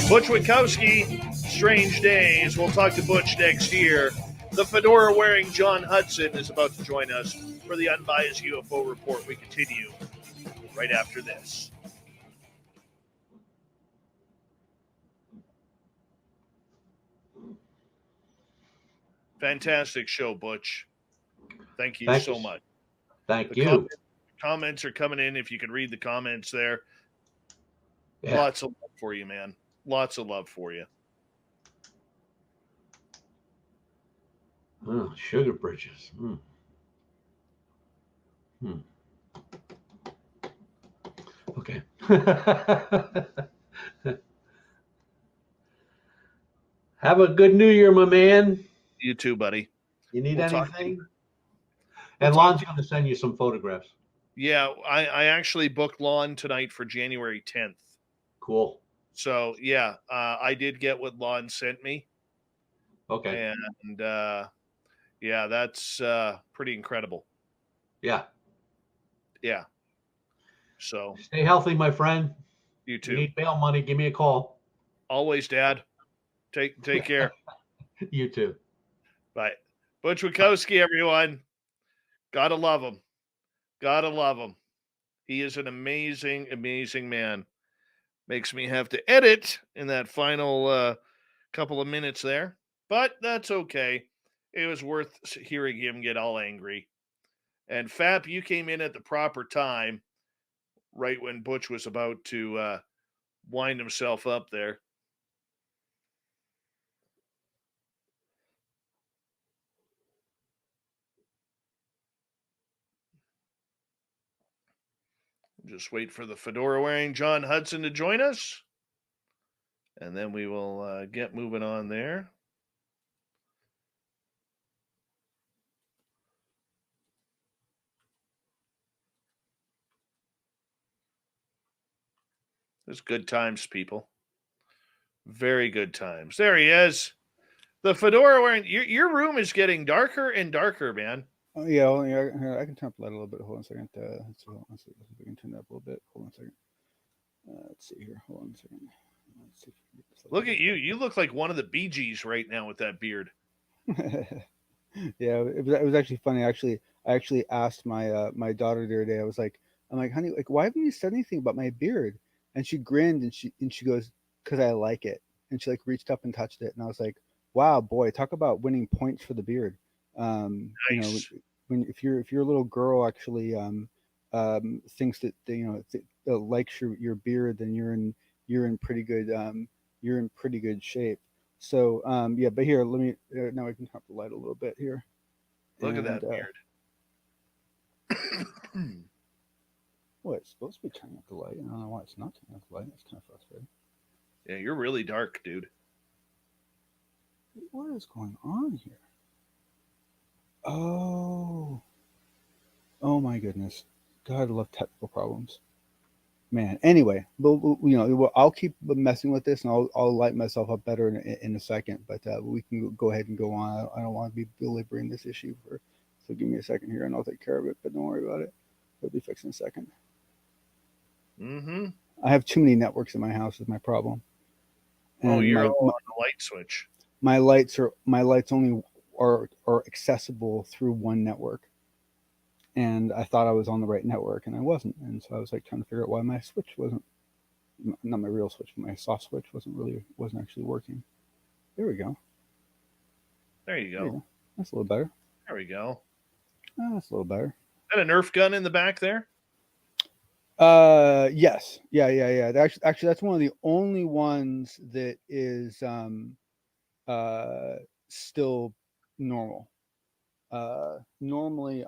Butch Witkowski, Strange Days. We'll talk to Butch next year. The fedora-wearing John Hudson is about to join us for the Unbiased UFO Report. We continue right after this. Fantastic show, Butch. Thank you so much. Thank you. Comments are coming in. If you could read the comments there. Yeah. Lots of love for you, man. Lots of love for you. Oh, sugar bridges. Okay. Have a good New Year, my man. You too, buddy. You need anything? And Lon's going to send you some photographs. Yeah, I actually booked Lon tonight for January 10th. Cool. So, yeah, I did get what Lon sent me. Okay. And, yeah, that's pretty incredible. Yeah. Yeah. So. Stay healthy, my friend. You too. You need bail money, give me a call. Always, Dad. Take care. You too. Bye. Butch Witkowski, everyone. Gotta love him. Gotta love him. He is an amazing, amazing man. Makes me have to edit in that final couple of minutes there. But that's okay. It was worth hearing him get all angry. And Fap, you came in at the proper time, right when Butch was about to wind himself up there. Just wait for the fedora-wearing John Hudson to join us. And then we will get moving on there. It's good times, people. Very good times. There he is. The fedora-wearing... Your room is getting darker and darker, man. Oh, yeah, well, yeah, I can turn up the light a little bit. Hold on a second. Let's see if we can turn it up a little bit. Hold on a second. Let's see here. Hold on a second. Let's see if look at you. You look like one of the Bee Gees right now with that beard. Yeah, it was actually funny. I actually asked my my daughter the other day. I'm like, honey, like, why haven't you said anything about my beard? And she grinned and she goes, because I like it. And she like reached up and touched it. And I was like, wow, boy, talk about winning points for the beard. Nice. You know, if your little girl actually thinks that likes your beard, then you're in pretty good shape. So yeah, but here, let me now I can turn up the light a little bit here. Look at that beard. Well, it's supposed to be turning up the light. I don't know why it's not turning up the light. It's kind of frustrating. Yeah, you're really dark, dude. What is going on here? Oh my goodness. God, I love technical problems. Man, anyway, but I'll keep messing with this, and I'll light myself up better in a second. But we can go ahead and go on. I don't want to be belaboring this issue so give me a second here, and I'll take care of it. But don't worry about it; it'll be fixed in a second. Mm-hmm. I have too many networks in my house. Is my problem. And you're all on the light switch. My lights only are accessible through one network. And I thought I was on the right network, and I wasn't. And so I was like trying to figure out why my switch wasn't, not my real switch, but my soft switch wasn't actually working. There we go. There you go. That's a little better. There we go. That's a little better. Is that a Nerf gun in the back there? Yes. Yeah. Actually, that's one of the only ones that is still normal. Normally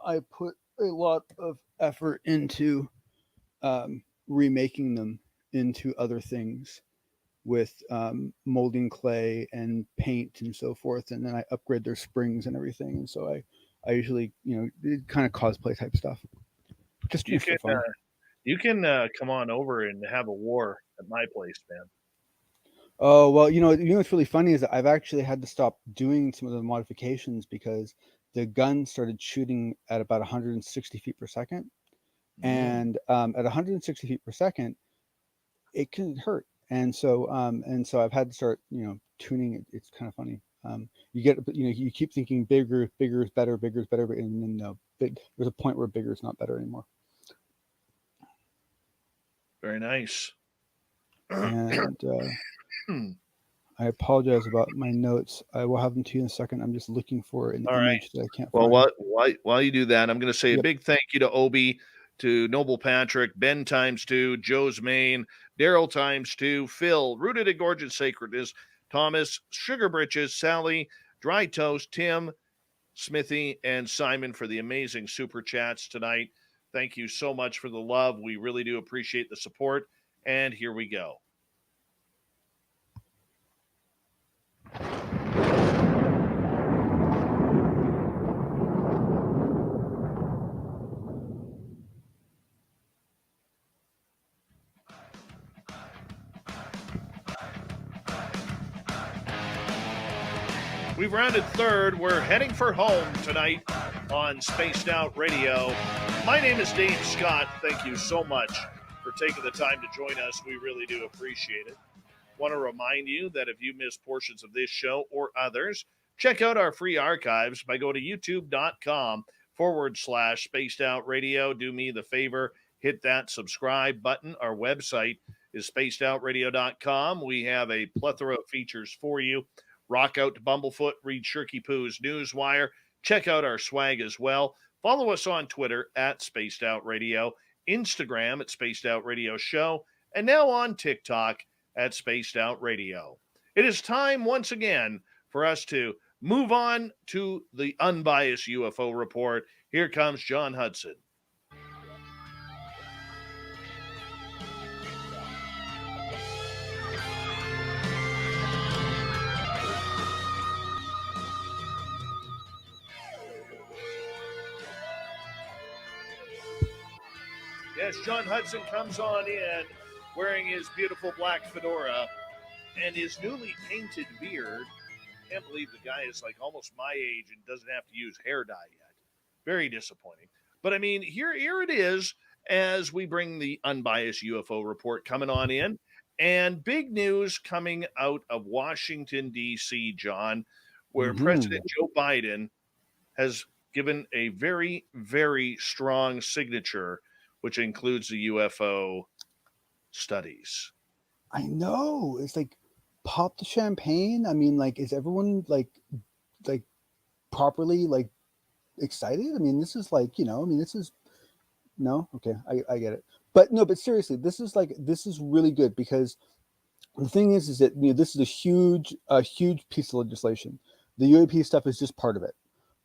I put a lot of effort into remaking them into other things, molding clay and paint and so forth, and then I upgrade their springs and everything. And so I usually, kind of cosplay type stuff, just You for can fun. you can come on over and have a war at my place, man. Oh, well, what's really funny is that I've actually had to stop doing some of the modifications because the gun started shooting at about 160 feet per second. And at 160 feet per second, it can hurt. And so I've had to start, tuning it. It's kind of funny. You keep thinking bigger is better, and then no, there's a point where bigger is not better anymore. Very nice. And I apologize about my notes. I will have them to you in a second. I'm just looking for an image that I can't find. Well, while you do that, I'm going to say a big thank you to Obi, to Noble Patrick, Ben ×2, Joe's Main, Daryl ×2, Phil, Rooted in Gorgeous Sacredness, Thomas, Sugar Britches, Sally, Dry Toast, Tim, Smithy, and Simon for the amazing super chats tonight. Thank you so much for the love. We really do appreciate the support. And here we go. We've rounded third. We're heading for home tonight on Spaced Out Radio. My name is Dave Scott. Thank you so much for taking the time to join us. We really do appreciate it. Want to remind you that if you missed portions of this show or others, check out our free archives by going to youtube.com/Spaced Out Radio. Do me the favor, hit that subscribe button. Our website is spacedoutradio.com. We have a plethora of features for you. Rock out to Bumblefoot, read Shirky Poo's Newswire. Check out our swag as well. Follow us on Twitter at Spaced Out Radio, Instagram at Spaced Out Radio Show, and now on TikTok at Spaced Out Radio. It is time once again for us to move on to the unbiased UFO report. Here comes John Hudson. Yes, John Hudson comes on in wearing his beautiful black fedora and his newly painted beard. Can't believe the guy is like almost my age and doesn't have to use hair dye yet. Very disappointing. But I mean, here it is as we bring the unbiased UFO report coming on in. And big news coming out of Washington, D.C., John, where President Joe Biden has given a very, very strong signature, which includes the UFO studies. I know. It's like, pop the champagne. I mean, like, is everyone like properly like excited? I mean, this is like, this is no. Okay. I get it. But no, but seriously, this is really good because the thing is that, this is a huge piece of legislation. The UAP stuff is just part of it,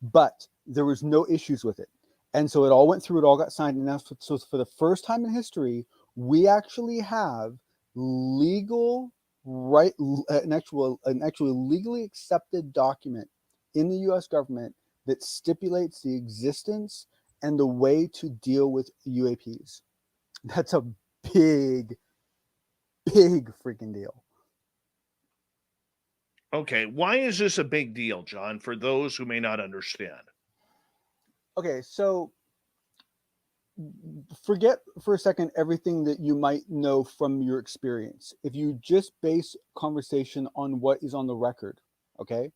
but there was no issues with it. And so it all went through, it all got signed. And now, so for the first time in history, we actually have legal right, an actually legally accepted document in the U.S. government that stipulates the existence and the way to deal with UAPs. That's a big freaking deal. Okay, why is this a big deal, John, for those who may not understand? Okay, so forget for a second everything that you might know from your experience. If you just base conversation on what is on the record, okay,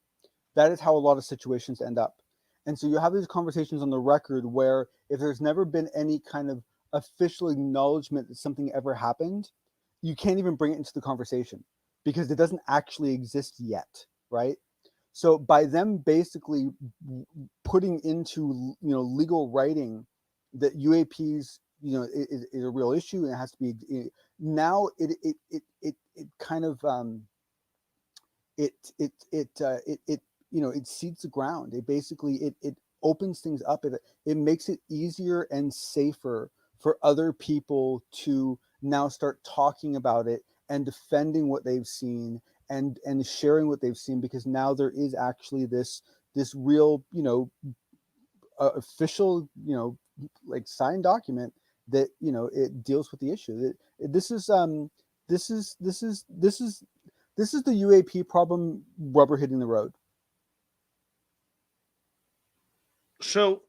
that is how a lot of situations end up. And so you have these conversations on the record where if there's never been any kind of official acknowledgement that something ever happened, you can't even bring it into the conversation because it doesn't actually exist yet, right? So by them basically putting into legal writing that UAPs is a real issue and it has to be now it kind of it seeds the ground. It basically it opens things up. It makes it easier and safer for other people to now start talking about it and defending what they've seen and sharing what they've seen, because now there is actually this real, official, like signed document that, it deals with the issue. This is the UAP problem rubber hitting the road. So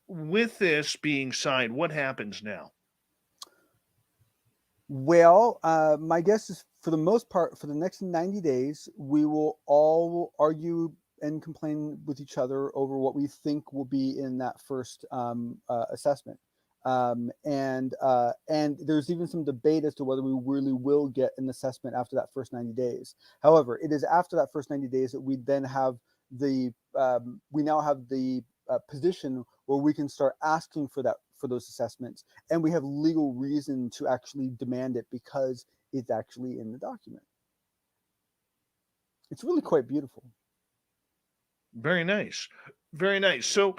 with this being signed, what happens now? Well, my guess is, for the most part, for the next 90 days, we will all argue and complain with each other over what we think will be in that first assessment. And there's even some debate as to whether we really will get an assessment after that first 90 days. However, it is after that first 90 days that we then have the position where we can start asking for those assessments, and we have legal reason to actually demand it because it's actually in the document. It's really quite beautiful. Very nice. Very nice. So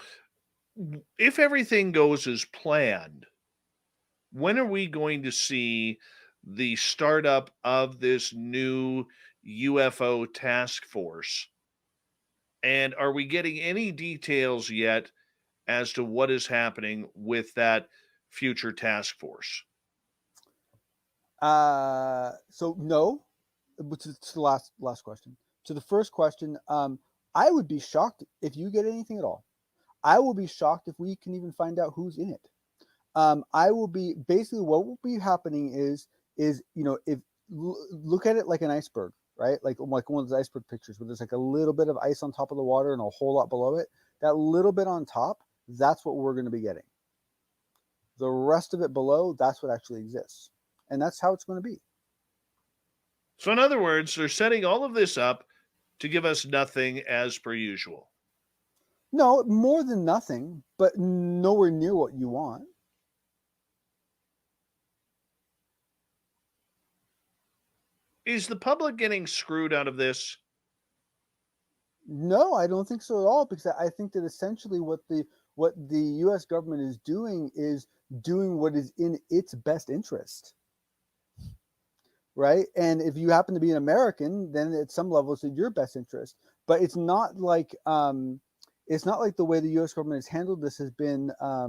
if everything goes as planned, when are we going to see the startup of this new UFO task force? And are we getting any details yet as to what is happening with that future task force? So no, but to the last question. To the first question, I would be shocked if you get anything at all. I will be shocked if we can even find out who's in it. I will be, basically what will be happening is if look at it like an iceberg, right? Like one of those iceberg pictures where there's like a little bit of ice on top of the water and a whole lot below it. That little bit on top, that's what we're going to be getting. The rest of it below, that's what actually exists. And that's how it's going to be. So in other words, they're setting all of this up to give us nothing as per usual. No, more than nothing, but nowhere near what you want. Is the public getting screwed out of this? No, I don't think so at all, because I think that essentially what the U.S. government is doing what is in its best interest, right? And if you happen to be an American, then at some level it's in your best interest. But it's not like the way the U.S. government has handled this has been. I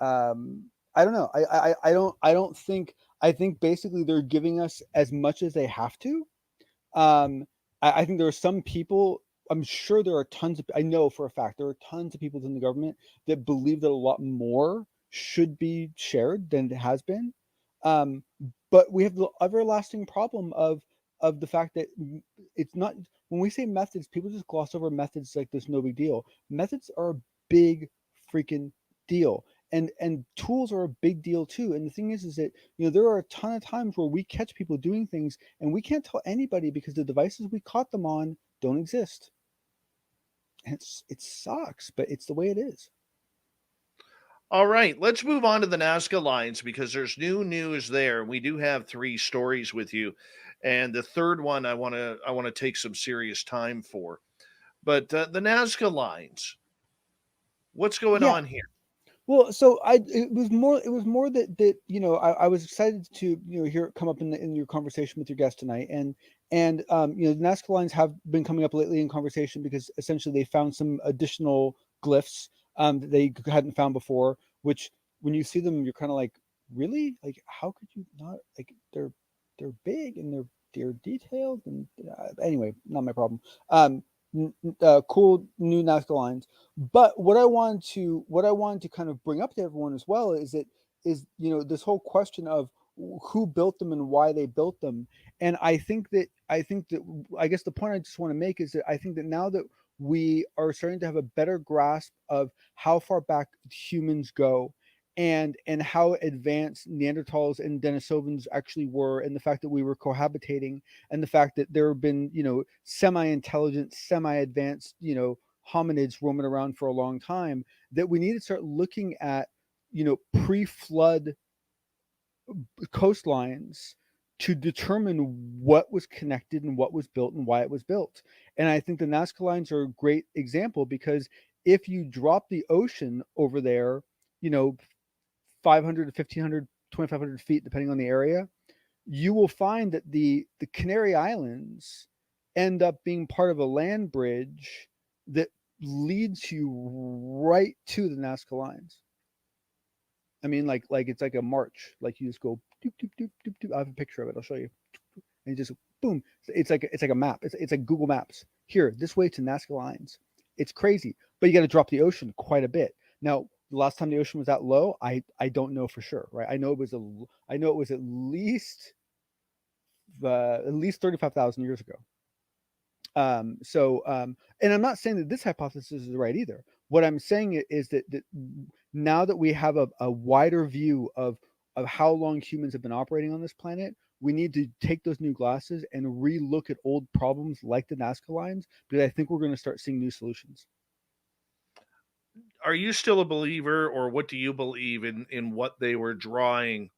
don't know. I don't think. I think basically they're giving us as much as they have to. I think there are some people. I'm sure there are tons of. I know for a fact there are tons of people in the government that believe that a lot more should be shared than it has been. But we have the everlasting problem of the fact that it's not. When we say methods, people just gloss over methods like this, no big deal. Methods are a big freaking deal. And tools are a big deal too. And the thing is that, there are a ton of times where we catch people doing things and we can't tell anybody because the devices we caught them on don't exist. And it sucks, but it's the way it is. All right, let's move on to the Nazca lines because there's new news there. We do have 3 stories with you, and the third one I want to take some serious time for. But the Nazca lines, what's going on here? Well, so it was more that I was excited to hear it come up in your conversation with your guest tonight, and the Nazca lines have been coming up lately in conversation because essentially they found some additional glyphs that they hadn't found before, which when you see them you're kind of like, really, like, how could you not, like, they're big and they're detailed, and anyway, not my problem. Cool new Nazca lines. But what I wanted to kind of bring up to everyone as well is this whole question of who built them and why they built them. And I guess the point I just want to make is that I think that now that we are starting to have a better grasp of how far back humans go, and how advanced Neanderthals and Denisovans actually were, and the fact that we were cohabitating, and the fact that there have been, semi-intelligent, semi-advanced, hominids roaming around for a long time, that we need to start looking at, pre-flood coastlines to determine what was connected and what was built and why it was built. And I think the Nazca lines are a great example, because if you drop the ocean over there, 500 to 1,500, 2,500 feet, depending on the area, you will find that the Canary Islands end up being part of a land bridge that leads you right to the Nazca lines. I mean, like it's like a march. Like you just go doop, doop, doop, doop, doop. I have a picture of it. I'll show you. And you just boom. It's like a map. It's like Google Maps. Here, this way to Nazca lines. It's crazy, but you got to drop the ocean quite a bit. Now, the last time the ocean was that low, I don't know for sure, right? I know it was at least 35,000 years ago. And I'm not saying that this hypothesis is right either. What I'm saying is that now that we have a wider view of how long humans have been operating on this planet, we need to take those new glasses and re-look at old problems like the Nazca lines, because I think we're going to start seeing new solutions. Are you still a believer, or what do you believe in what they were drawing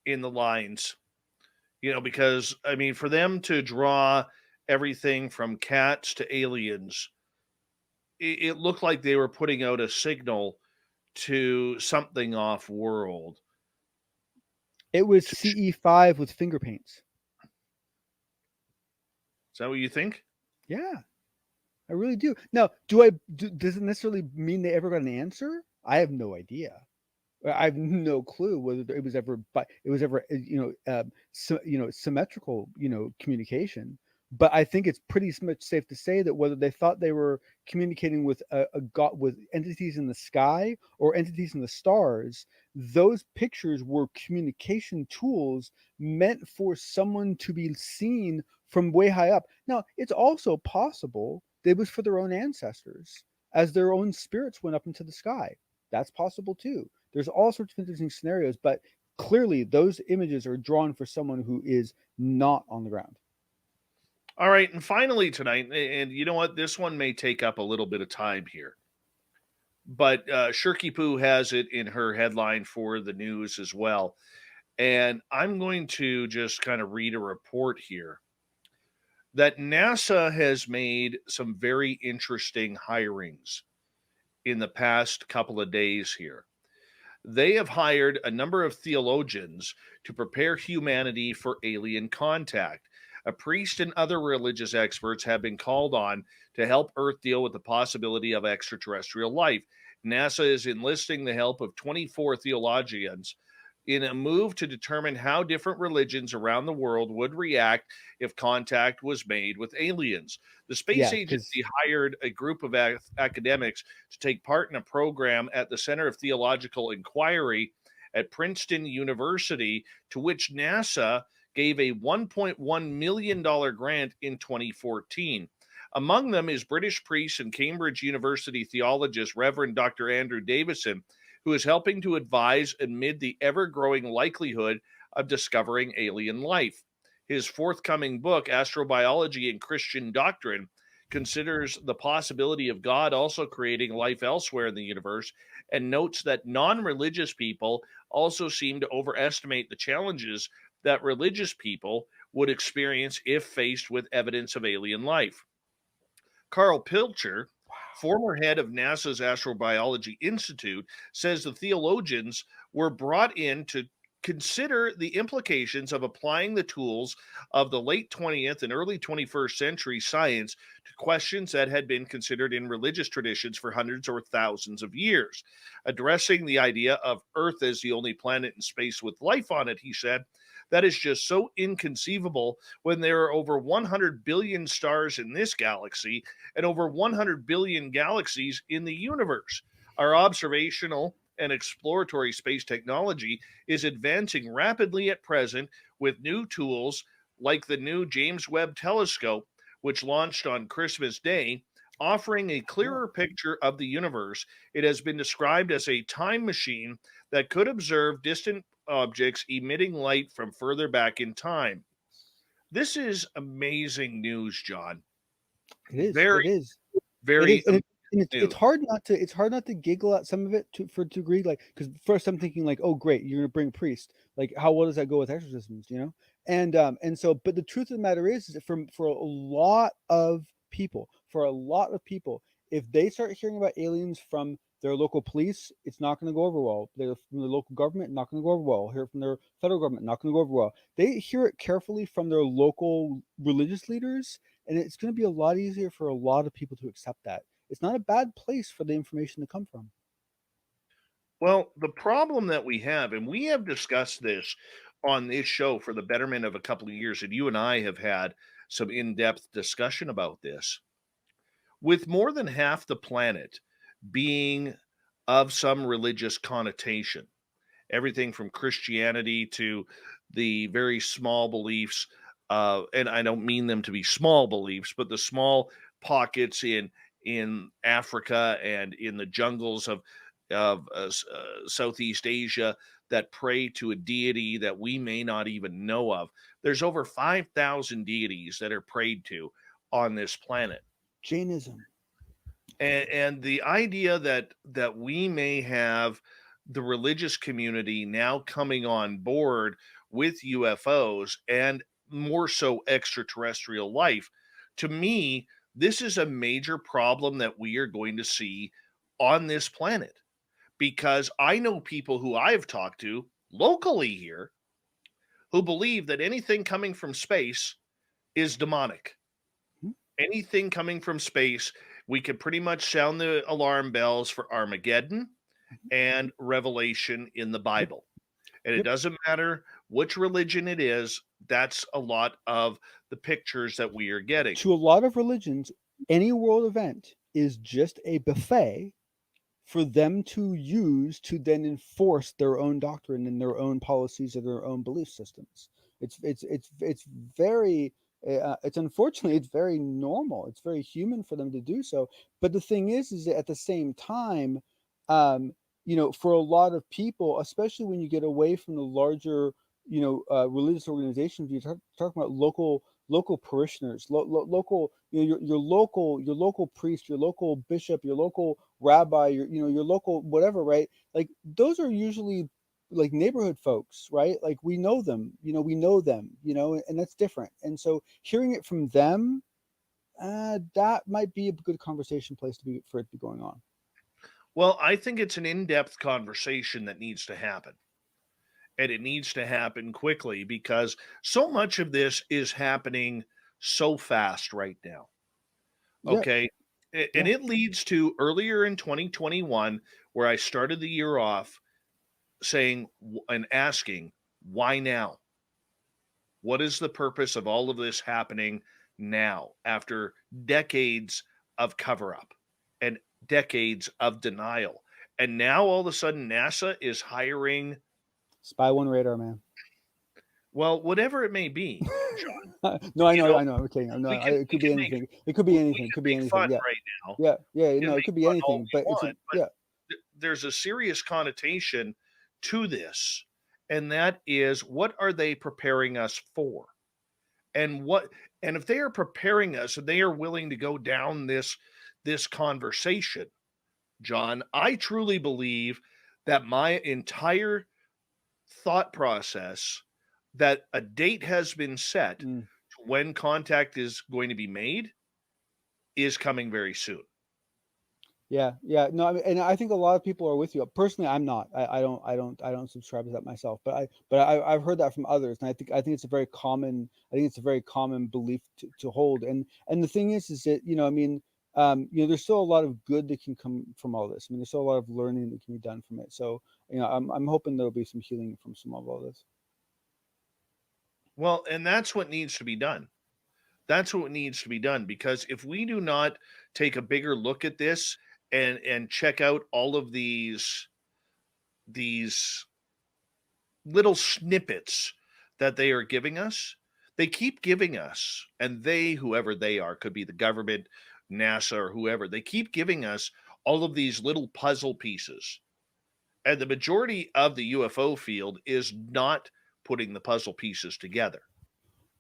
in the lines? You know, because I mean, for them to draw everything from cats to aliens, it looked like they were putting out a signal to something off world. It was CE5 with finger paints. Is that what you think? Yeah, I really do. Now, does it necessarily mean they ever got an answer? I have no idea. I have no clue whether it was ever symmetrical, communication. But I think it's pretty much safe to say that whether they thought they were communicating with with entities in the sky or entities in the stars, those pictures were communication tools meant for someone to be seen from way high up. Now, it's also possible that it was for their own ancestors as their own spirits went up into the sky. That's possible too. There's all sorts of interesting scenarios, but clearly those images are drawn for someone who is not on the ground. All right, and finally tonight, and you know what? This one may take up a little bit of time here, but Shirky Poo has it in her headline for the news as well. And I'm going to just kind of read a report here that NASA has made some very interesting hirings in the past couple of days here. They have hired a number of theologians to prepare humanity for alien contact. A priest and other religious experts have been called on to help Earth deal with the possibility of extraterrestrial life. NASA is enlisting the help of 24 theologians in a move to determine how different religions around the world would react if contact was made with aliens. The space agency hired a group of academics to take part in a program at the Center of Theological Inquiry at Princeton University, to which NASA gave a $1.1 million grant in 2014. Among them is British priest and Cambridge University theologist Reverend Dr. Andrew Davison, who is helping to advise amid the ever-growing likelihood of discovering alien life. His forthcoming book, Astrobiology and Christian Doctrine, considers the possibility of God also creating life elsewhere in the universe, and notes that non-religious people also seem to overestimate the challenges that religious people would experience if faced with evidence of alien life. Carl Pilcher, former head of NASA's Astrobiology Institute, says the theologians were brought in to consider the implications of applying the tools of the late 20th and early 21st century science to questions that had been considered in religious traditions for hundreds or thousands of years. Addressing the idea of Earth as the only planet in space with life on it, he said, that is just so inconceivable when there are over 100 billion stars in this galaxy and over 100 billion galaxies in the universe. Our observational and exploratory space technology is advancing rapidly at present with new tools like the new James Webb Telescope, which launched on Christmas Day, offering a clearer picture of the universe. It has been described as a time machine that could observe distant objects emitting light from further back in time. This is amazing news, John. It is. Very, it is. very. It is. And it's hard not to giggle at some of it for a degree, like, because first I'm thinking like, oh great, you're gonna bring a priest, like how well does that go with exorcisms, and so, but the truth of the matter is that for a lot of people, if they start hearing about aliens from their local police, it's not going to go over well. They're from the local government, not going to go over well. Hear it from their federal government, not going to go over well. They hear it carefully from their local religious leaders, and it's going to be a lot easier for a lot of people to accept that. It's not a bad place for the information to come from. Well, the problem that we have, and we have discussed this on this show for the betterment of a couple of years, and you and I have had some in-depth discussion about this. With more than half the planet being of some religious connotation, everything from Christianity to the very small beliefs, and I don't mean them to be small beliefs, but the small pockets in Africa and in the jungles of Southeast Asia that pray to a deity that we may not even know of. There's over 5,000 deities that are prayed to on this planet. Jainism. And the idea that we may have the religious community now coming on board with UFOs and more so extraterrestrial life, to me, this is a major problem that we are going to see on this planet. Because I know people who I've talked to locally here who believe that anything coming from space is demonic. Anything coming from space, we could pretty much sound the alarm bells for Armageddon and Revelation in the Bible. And it doesn't matter which religion it is, that's a lot of the pictures that we are getting. To a lot of religions, any world event is just a buffet for them to use to then enforce their own doctrine and their own policies and their own belief systems. It's very it's unfortunately it's very normal. It's very human for them to do so. But the thing is that at the same time, for a lot of people, especially when you get away from the larger, religious organizations, you're talking about local parishioners, local, your local priest, your local bishop, your local rabbi, your local whatever, right? Like those are usually like neighborhood folks, right? Like we know them, and that's different. And so hearing it from them, that might be a good conversation place for it to be going on. Well, I think it's an in-depth conversation that needs to happen. And it needs to happen quickly because so much of this is happening so fast right now. Okay. Yeah. And it leads to earlier in 2021, where I started the year off saying and asking, why now? What is the purpose of all of this happening now after decades of cover-up and decades of denial? And now all of a sudden NASA is hiring Spy One Radar, man. Well, whatever it may be, John. No, I know. Okay, no, it could be anything. It could be anything. It could be anything. Yeah. Right now. Yeah. No, it could be anything. But there's a serious connotation to this, and that is, what are they preparing us for? And if they are preparing us, and they are willing to go down this conversation, John, I truly believe that my entire thought process that a date has been set to when contact is going to be made is coming very soon. Yeah. No, I mean, and I think a lot of people are with you. Personally, I'm not. I don't subscribe to that myself. But I've heard that from others, and I think it's a very common. I think it's a very common belief to hold. And the thing is that there's still a lot of good that can come from all this. I mean, there's still a lot of learning that can be done from it. So I'm hoping there'll be some healing from some of all this. Well, and that's what needs to be done. That's what needs to be done, because if we do not take a bigger look at this and check out all of these little snippets that they are giving us, they keep giving us, and whoever they are, could be the government, NASA, or whoever, they keep giving us all of these little puzzle pieces. And the majority of the UFO field is not putting the puzzle pieces together.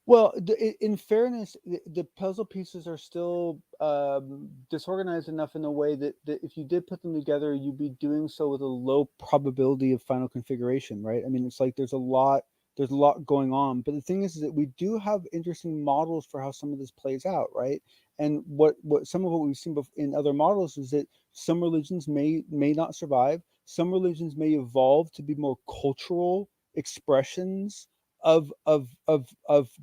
Well, in fairness, the puzzle pieces are still disorganized enough in a way that if you did put them together, you'd be doing so with a low probability of final configuration, right? I mean, it's like there's a lot There's a lot going on. But the thing is that we do have interesting models for how some of this plays out, right? And what some of what we've seen in other models is that some religions may not survive. Some religions may evolve to be more cultural expressions of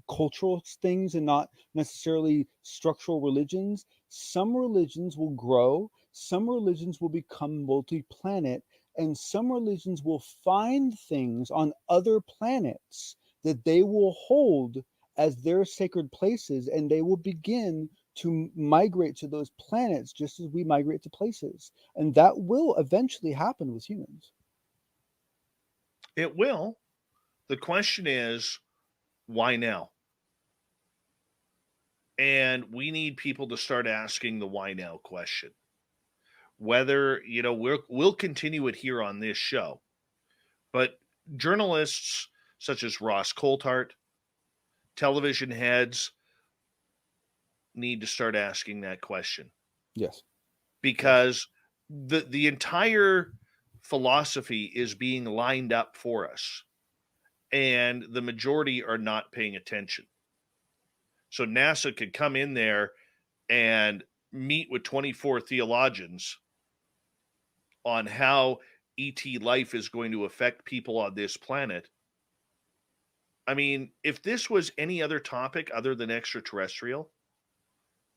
cultural things and not necessarily structural religions. Some religions will grow, some religions will become multi-planet, and some religions will find things on other planets that they will hold as their sacred places, and they will begin to migrate to those planets just as we migrate to places. And that will eventually happen with humans. It will. The question is, why now? And we need people to start asking the why now question. Whether, we'll continue it here on this show, but journalists such as Ross Coulthart, television heads, need to start asking that question. Yes. Because the entire philosophy is being lined up for us, and the majority are not paying attention. So NASA could come in there and meet with 24 theologians on how ET life is going to affect people on this planet. I mean, if this was any other topic other than extraterrestrial,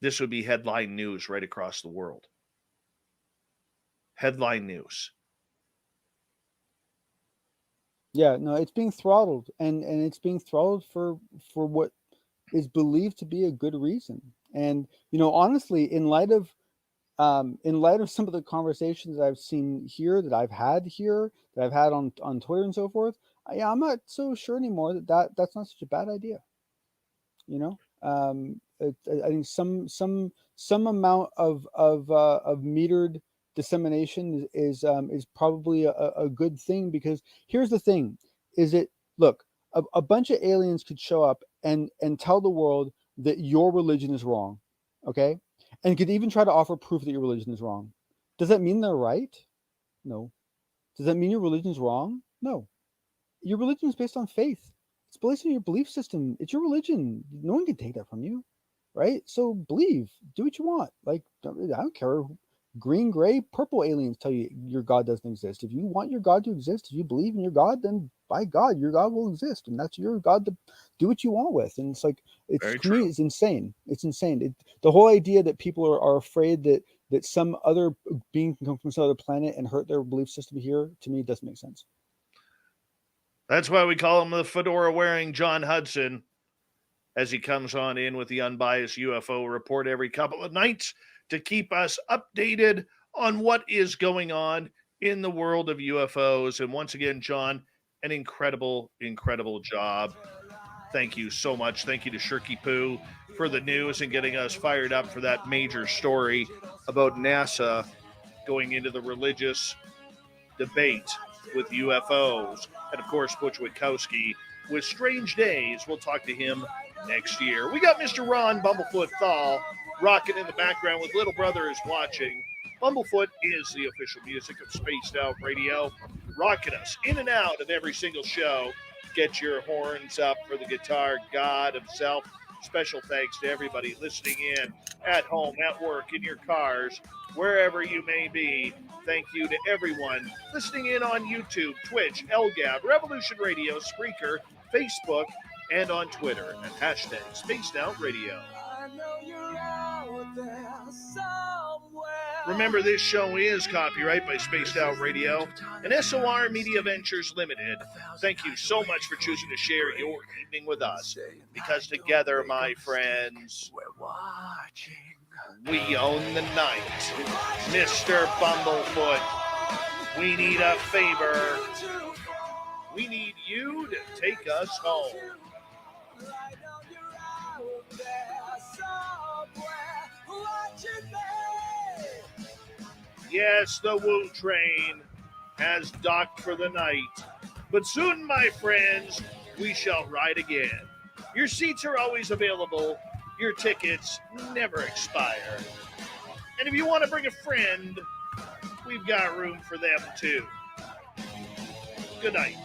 this would be headline news right across the world. Headline news. Yeah, no, it's being throttled, and it's being throttled for what is believed to be a good reason. And honestly, in light of some of the conversations I've seen here, that I've had on Twitter and so forth, I'm not so sure anymore that's not such a bad idea. I think some amount of metered dissemination is probably a good thing, because here's the thing: is it look, a bunch of aliens could show up and tell the world that your religion is wrong, okay, and could even try to offer proof that your religion is wrong. Does that mean they're right? No. Does that mean your religion is wrong? No. Your religion is based on faith. It's based on your belief system. It's your religion. No one can take that from you, right? So believe. Do what you want. Like, I don't care. Green, gray, purple aliens tell you your God doesn't exist. If you want your God to exist, if you believe in your God, then by God, your God will exist, and that's your God to do what you want with. And it's like, to me, it's insane. It's insane. The whole idea that people are afraid that some other being can come from some other planet and hurt their belief system here, to me, doesn't make sense. That's why we call him the fedora-wearing John Hudson, as he comes on in with the unbiased UFO report every couple of nights to keep us updated on what is going on in the world of UFOs. And once again, John, an incredible, incredible job. Thank you so much. Thank you to Shirky Poo for the news and getting us fired up for that major story about NASA going into the religious debate with UFOs. And of course, Butch Witkowski with Strange Days. We'll talk to him next year. We got Mr. Ron Bumblefoot Thal rocking in the background with Little Brother is Watching. Bumblefoot is the official music of Spaced Out Radio, rocking us in and out of every single show. Get your horns up for the guitar god himself. Special thanks to everybody listening in at home, at work, in your cars, wherever you may be. Thank you to everyone listening in on YouTube, Twitch, LGAB, Revolution Radio, Spreaker, Facebook, and on Twitter at hashtag Spaced Out Radio. Remember, this show is copyright by Spaced Out Radio and SOR Media Ventures Limited. Thank you so much for choosing to share your evening with us, because together, my friends, we own the night. Mr. Bumblefoot, we need a favor. We need you to take us home. Yes, the Woo train has docked for the night, but soon, my friends, we shall ride again. Your seats are always available. Your tickets never expire. And if you want to bring a friend, we've got room for them too. Good night.